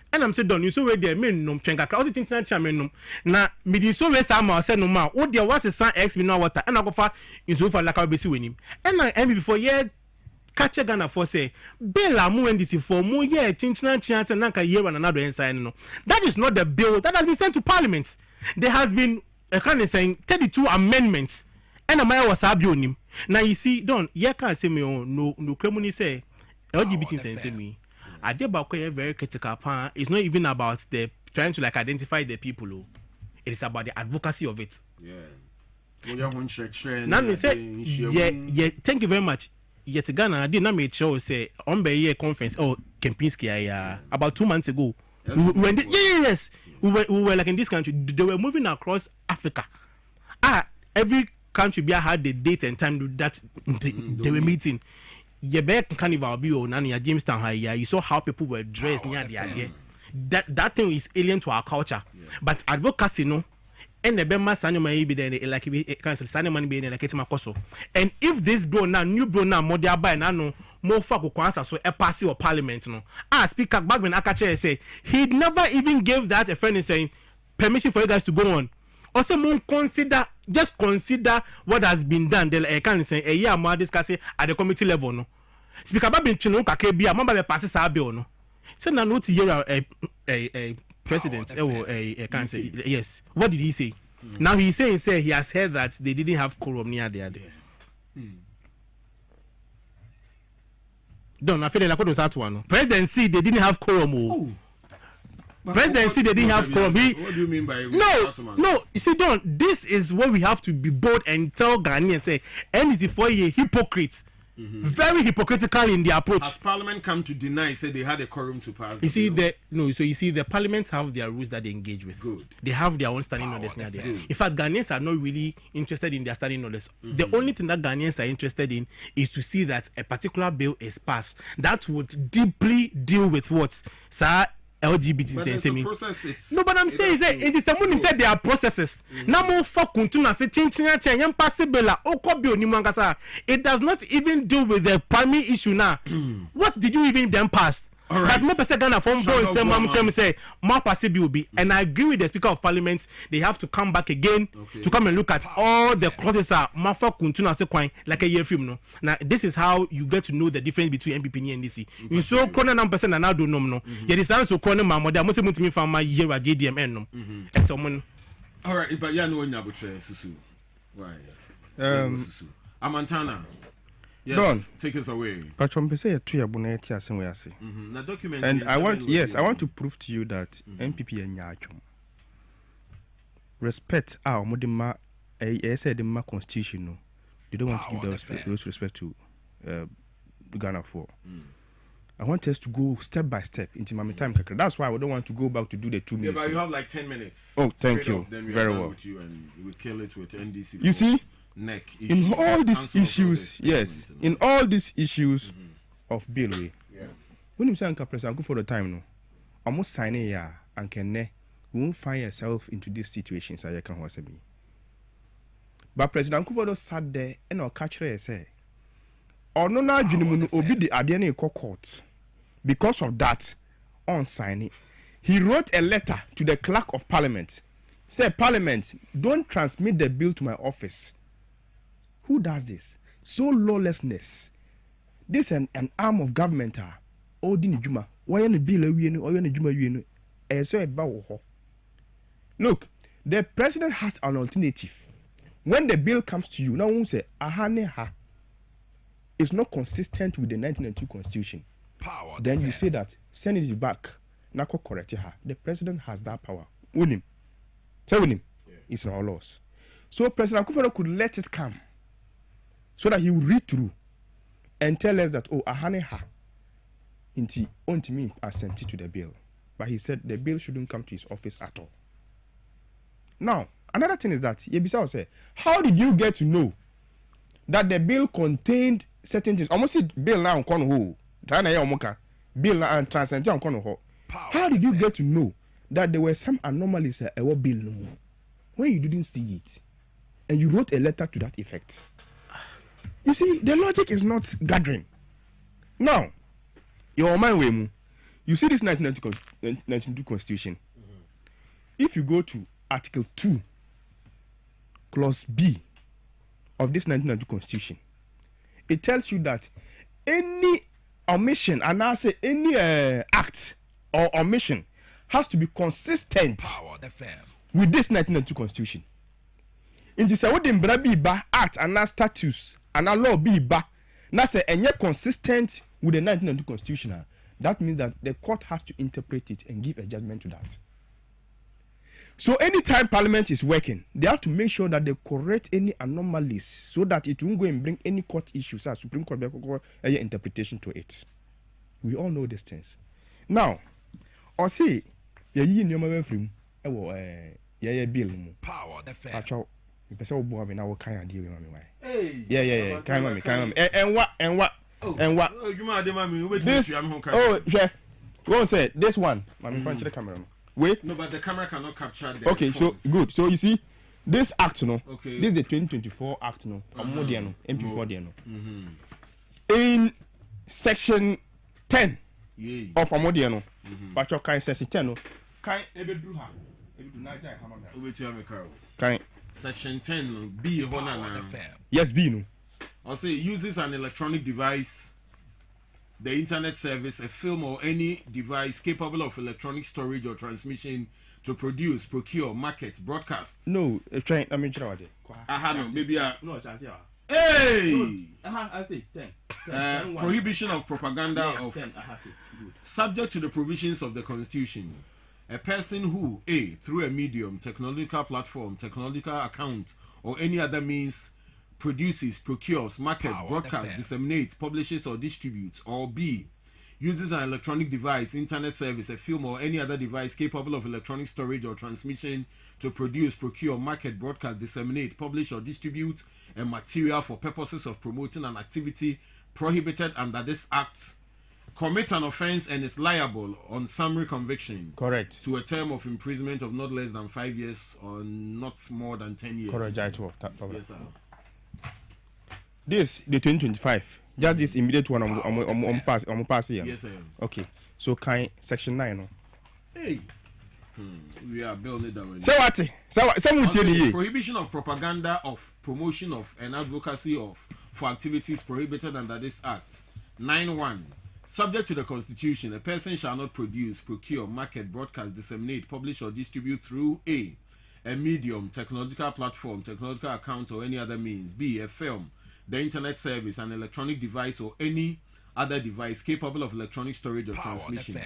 And I'm saying, don't you so ready? There, me no chenga. I was thinking that chairman na me di so we sama I said no ma. Oh dear, what is san X mineral water? And I go for in so far like I be see winning. And I before catch Ghana for say Bella mu NDC for mu chinchina chance and nanka year and another inside no. That is not the bill that has been sent to Parliament. There has been a kind of saying 32 amendments. And Amaya was abionim. Now you see, don't can't say me no criminal say LGBT sense me. Adebako very critical part. It's not even about the trying to like identify the people. It is about the advocacy of it. Now me say thank you very much. Yet Ghana I did not make sure say on the conference Kempinski about 2 months ago. We were like in this country. They were moving across Africa. Every country had the date and time that they were meeting. Carnival Jamestown high. You saw how people were dressed near the idea. That thing is alien to our culture. But advocacy no and the Bema Sanoma be there like Sanman be like Makoso. And if this bro now new bro now more by no more fuck so a passive of parliament no. Speaker Bagman Akache say he never even gave that a friend saying permission for you guys to go on. Also, just consider what has been done. They can say a year more discussing at the committee level. No, Speaker Babin Chino Kakebia, Mamba passes our bill. No, so now not here a president. I can't say yes. What did he say? Now he's saying he has heard that they didn't have quorum near there. Don't I feel like what was that one? Presidency they didn't have quorum. Presidency they didn't have quorum. What do you mean by no? You see, this is what we have to be bold and tell Ghanaians say, NDC for a hypocrite. Very hypocritical in their approach. Has Parliament come to deny, say they had a quorum to pass? You see, the parliaments have their rules that they engage with. Good. They have their own standing orders now there. In fact, Ghanaians are not really interested in their standing orders. The only thing that Ghanaians are interested in is to see that a particular bill is passed that would deeply deal with what, sir, LGBT process. No, but I'm saying is that it is someone who said there are processes. Now more fuck kuntuna say change possible. It does not even deal with the primary issue now. What did you even then pass? But more person Ghana from boy say mama say more possible will be, and I agree with the Speaker of Parliament. They have to come back again to come and look at all the clauses are mafa kuntuna se kwan like a year film no. Now this is how you get to know the difference between MPP and NDC. You so corner number person and now don't know no. Yet it's also corner mama there must me from my year at JDM no. As someone. All right, but you know when you susu. Why? Amantana. Yes, Don, take us away. But from say two aboneti asemwe ase. Na document. And I want to prove to you that MPP enyachom. Respect our modema said the constitution no. They don't want to give those respect to Ghana for. I want us to go step by step into my time. That's why I don't want to go back to do the 2 minutes. Yeah, but you have like 10 minutes. Oh, thank you. Then we very are well. With you and we kill it with NDC. You see? Neck in all these issues, yes, in all these issues of bill, when you say Uncle President, go for the time, no, almost signing ya and can we won't find yourself into these situations. I can was me. But President Kufodo sat there and our catcher say, "Or no, now you obi the Adiane court." Because of that, on signing, he wrote a letter to the Clerk of Parliament. Said, Parliament, don't transmit the bill to my office. Who does this? So lawlessness. This an arm of government. Look, the president has an alternative. When the bill comes to you, now we say ahaneha is not consistent with the 1992 constitution. Then you say that send it back. Nako correct her. The president has that power. Win him. Tell him. It's in our laws. So President Akufo-Addo could let it come. So that he will read through and tell us that, oh, ahaneha inti onti me assent to the bill. But he said the bill shouldn't come to his office at all. Now, another thing is that Yebisa will say, how did you get to know that the bill contained certain things? Almost bill now on kono bill now and transcend on kono. How did you get to know that there were some anomalies at our bill no more when you didn't see it and you wrote a letter to that effect? You see, the logic is not gathering. Now, your mind way, you see this 1992 constitution. If you go to Article 2, Clause B of this 1992 constitution, it tells you that any omission, and I say any act or omission has to be consistent with this 1992 constitution. In this act and status and a law be now say and yet consistent with the 1992 constitution, that means that the court has to interpret it and give a judgment to that. So anytime Parliament is working, they have to make sure that they correct any anomalies so that it won't go and bring any court issues as Supreme Court interpretation to it. We all know these things. Now, I see bill power the fair. You person will have now kind of deal with me. Yeah. Kind of. And what? Oh, you might demand this. Oh, yeah. Go on, say this one. I'm front to the camera. Wait. No, but the camera cannot capture the okay, phones. So good. So you see, this act, no. Okay. This is the 2024 act, no. MP4, no. In section 10 of Amodiano, but your kind section 10, no. Kind ebedruha. Kind. Section 10 B yes, B no. I'll say uses an electronic device, the internet service, a film or any device capable of electronic storage or transmission to produce, procure, market, broadcast. No, try. I mean, try no, maybe no. Hey, I say 10. Prohibition of propaganda of 10. Subject to the provisions of the Constitution. A person who, A, through a medium, technological platform, technological account, or any other means produces, procures, markets, broadcasts, disseminates, publishes, or distributes, or B, uses an electronic device, internet service, a film, or any other device capable of electronic storage or transmission to produce, procure, market, broadcast, disseminate, publish, or distribute a material for purposes of promoting an activity prohibited under this act, commits an offense and is liable on summary conviction. Correct. To a term of imprisonment of not less than 5 years or not more than 10 years. Correct. Yes, sir. This the 2025. Just this immediate one on pass here. Yes, sir. Okay. So kind section 9. No? Hey. We are building that way. Say what? Say prohibition of propaganda, of promotion of, and advocacy of for activities prohibited under this act. 9.1. Subject to the Constitution, a person shall not produce, procure, market, broadcast, disseminate, publish, or distribute through A medium, technological platform, technological account, or any other means. B, a film, the internet service, an electronic device, or any other device capable of electronic storage or transmission.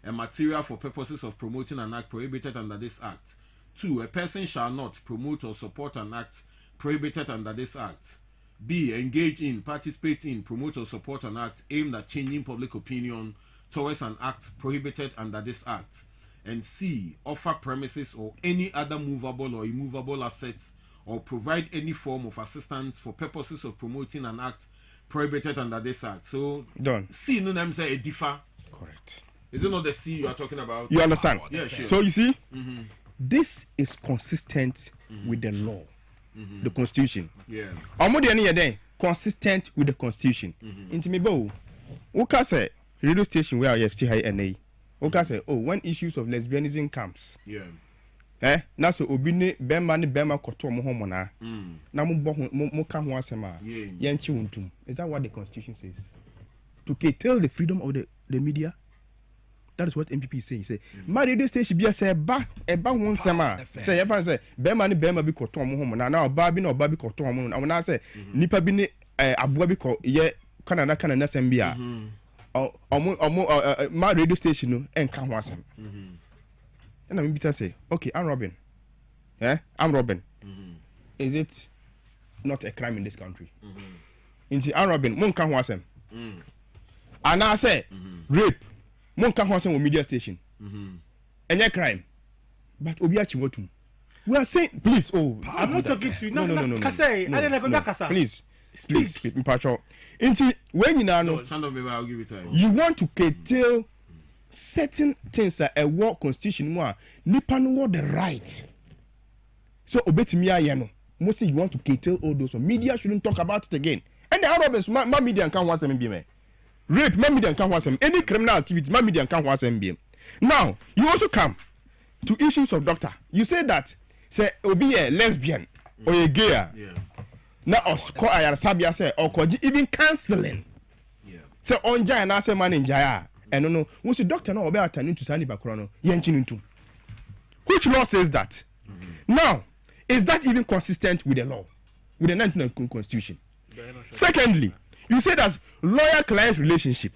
A material for purposes of promoting an act prohibited under this act. 2, a person shall not promote or support an act prohibited under this act. B, engage in, participate in, promote or support an act aimed at changing public opinion towards an act prohibited under this act. And C, offer premises or any other movable or immovable assets or provide any form of assistance for purposes of promoting an act prohibited under this act. So, done. C, no name say a differ. Correct. Is it not the C you are talking about? You understand? Yeah, sure. So you see, this is consistent with the law, the Constitution. Yeah. Consistent with the Constitution. Into me, bo. Oka say radio station where I have NA. Oka say, oh, when issues of lesbianism comes. Yeah. Na so obine bema ni bema koto mo homo na. Na mo ka ho asema. Yenchi untum. Is that what the Constitution says? To curtail the freedom of the media. That is what MPP is saying. He say, my radio station be say eba one sema. Say everyone say bema ni bema bi koto mo homo na oba bi na oba bi koto mo na. Na say nipa bi ni aboa bi ko ye kana na sembia. My radio station no enka ho asem. And I'm bitter say, okay, I'm Robin. I'm Robin. Is it not a crime in this country? Inti I'm Robin, mon ka ho asem. And I say rape. Mon ka ho asem on media station. Any crime. But obi achi wotum. We are saying, please, I'm not talking to you. No. Please. Mpacho. Inti when you know, you want to curtail certain things that a war constitution more nipa no the right. So obetimi ayeno. Mostly you want to curtail all those. So media shouldn't talk about it again. And the Arabs, my media can't want them be me. Rape, my media can't want them. Any criminal activity, my media can't want them be. Now you also come to issues of doctor. You say that say obi a lesbian or a gay. Yeah. Now us call ayar sabia say or even counseling. Yeah. Say on jaya na say man in jaya. And no, once the doctor no obe attending to sani bakrono yenchin. Which law says that? Now, is that even consistent with the law, with the 1992 Constitution? Secondly, you say that lawyer-client relationship.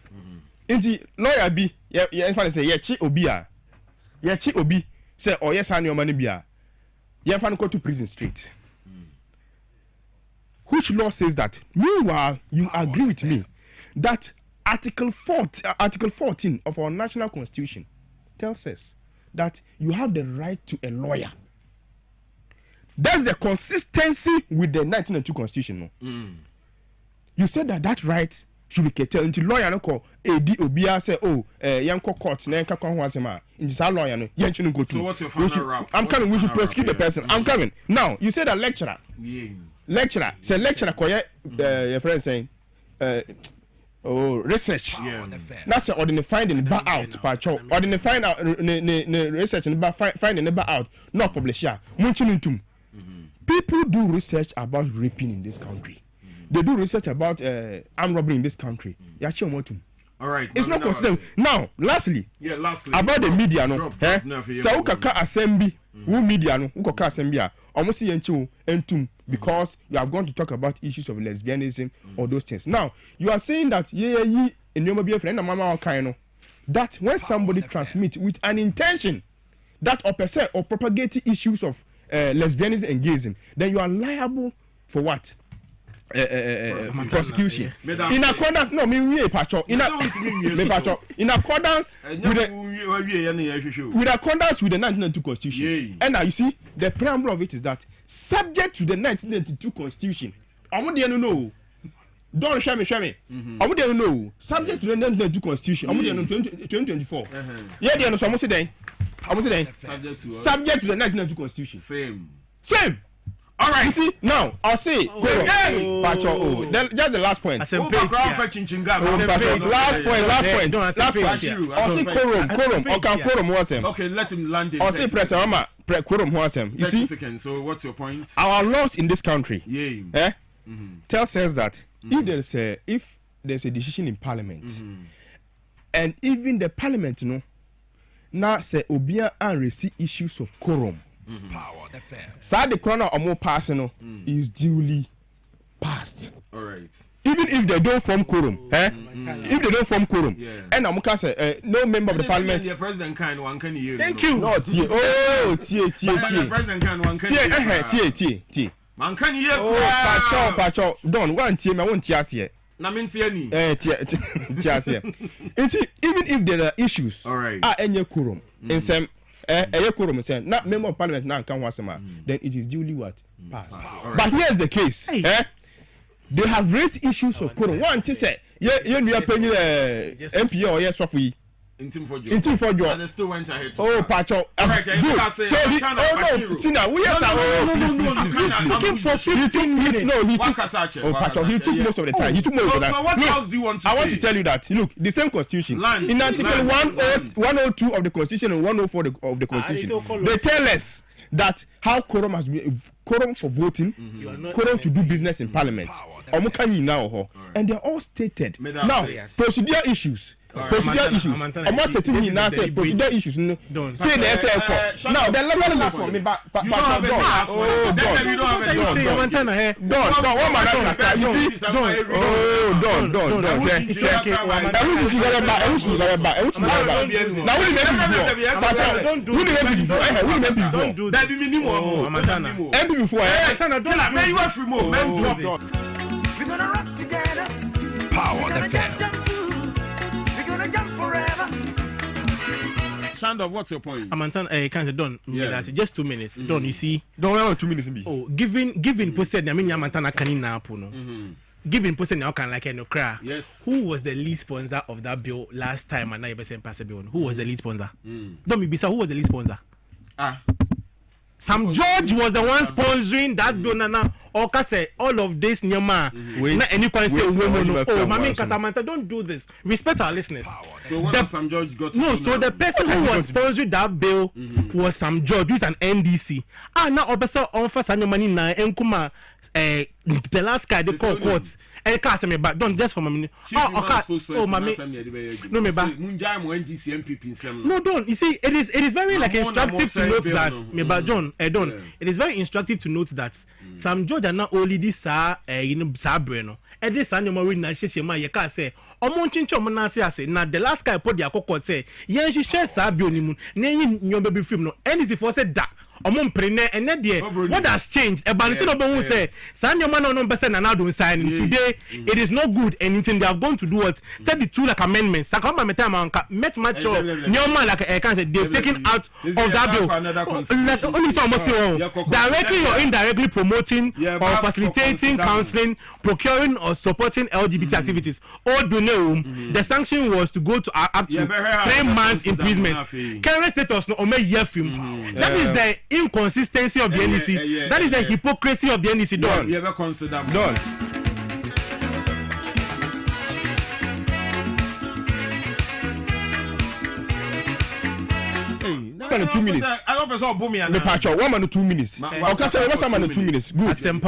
In the lawyer be, in fact, say yechi obi say oh yes I your money bia. You have go to prison straight. Which law says that? Meanwhile, you agree with me that Article 14 of our national constitution tells us that you have the right to a lawyer. That's the consistency with the 1992 constitution. No? You said that right should be curtailed until lawyer no call ADOBia say yanko court na yanka kwa asema in this lawyer no yanchi go to. So what's your final rap? I'm coming. We should prosecute the person. I'm coming. Now you said that lecturer. Say lecturer koye your friend saying research. That's ordinary finding bar out pacho. Ordinary find out research and finding the bar out. Not publish ya. Munchinutum. People do research about raping in this country. They do research about armed robbery in this country. All right. It's not consistent. Now, lastly. About the media, no. So ukaka assembly, who media no, ukaka assembly. Almost entum because you have gone to talk about issues of lesbianism or those things. Now, you are saying that in your be friend mama kind that when somebody transmits with an intention that or propagate issues of lesbianism and gayism, then you are liable for what? prosecution. In accordance, no, me pacho. In accordance with the 1992 Constitution. And now you see, the preamble of it is that subject to the 1992 Constitution. I want you to know. Don't show me. I want you to know. Subject to the 1992 Constitution. I want you to know 2024. Yeah, they are not almost saying. Subject to the 1992 Constitution. Same. All right. You see, now I'll say, Pacho. Then just the last point. Last point. I'll say quorum. Okay, quorum was him. Okay, let him land it. I'll say quorum was him. You see, seconds. So what's your point? Our laws in this country, tells us that if there's a decision in Parliament, and even the Parliament, now say Obia and receive issues of quorum. So the corner or more personal is duly passed. All right. Even if they don't form quorum, if they don't form quorum, and I'm say no member of the Parliament. The president can one can you. Thank you. No, T. The president can one can T. Man can you. Oh, Pacho. Don't one team. I won't tear here. Na minti any. Tear here. Even if there are issues, all right. Any quorum in some. Quorum saying not member of Parliament now can then it is duly what passed. Right. But here's the case. They have raised issues of quorum. One to say, you are paying MP or yes, Sophie. In team for job. And they still went ahead. Oh, Pacho. Right, see now, we are looking for 15 minutes. No, he took. Oh, Pacho, he took most of the time. He took most of the time. So what else do you want to say? I want to tell you that. Look, the same Constitution. In Article 102 of the Constitution and 104 of the Constitution, they tell us that how quorum has been quorum for voting, quorum to do business in Parliament, and they're all stated. Now, procedure issues. Procedure issues. I'm not saying he now say procedure issues. Say the SL. Now the level is from me, but don't. One man can say, you see, don't. Shanda, what's your point? Amantan, can't say done. That's just 2 minutes. Done. You see. Don't have 2 minutes. Oh, given posted. I mean, Amantan can now puno. Given posted now can like no cry. Yes. Who was the lead sponsor of that bill last time? And 9% pass bill. Who was the lead sponsor? Don't be bizarre. Who was the lead sponsor? Sam George was the one sponsoring that bill. Nana, or say all of this nyama. And you can say, oh, Mami Kasamanta, don't do this. Respect our listeners. So what has Sam George got to do so the person who was sponsoring that bill was Sam George, who's an NDC. Now Obesa offers money na enkuma the last guy they call court. And can't say me back. Don't just for my minute. Mami. No me back. No, don't. You see, it is very like instructive to note that me back John. Don't. It is very instructive to note that Sam George are not only this Sabreno. And this animal read na shema ye ka say omo chinchi omo na say na the last guy put their cocoa say yen she share Sabio ni mu na yin nyombe bi film no NDC for say da omo mpre and there what has changed e ban say no be say sanyoma no person na do sign today it is not good anything they have gone to do what 32 like amendments sakoma metam anka met match nyoma like I can say they've taken out of that bill like only some say directly or indirectly promoting or facilitating counseling procuring or supporting LGBT activities all do know the sanction was to go to up to 3 months imprisonment current status no ome year film that is the inconsistency of the NDC. That is the hypocrisy of the NDC. Done. You ever consider done. One and 2 minutes. I don't know boom me. The patch 1 and 2 minutes. Okay, so what's 1 and 2 minutes? Good. I'm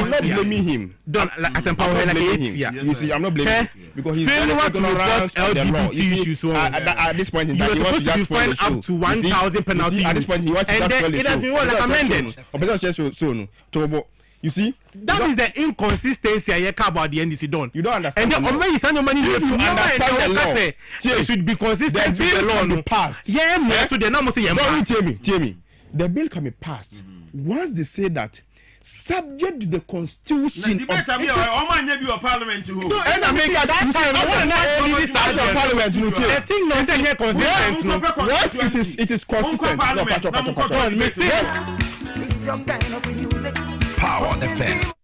not blaming him. Don't as empower like you see, I'm not blaming him because he's failing to report LGBT issues. At this point in time, he was supposed to be fined up to 1,000 penalty. At this point, he wants to just and it has been amended. You see, that is the inconsistency I care about the NDC done. You don't understand. And then you send your money, if you understand the law, it should be consistent with the law. Be passed. So they now must say, don't tell me. The bill can be passed once they say that subject to the constitution. The debate am here. Oman ye be parliament who. And I make that parliament. The thing no say here consistent. Once it is consistent. Power FM.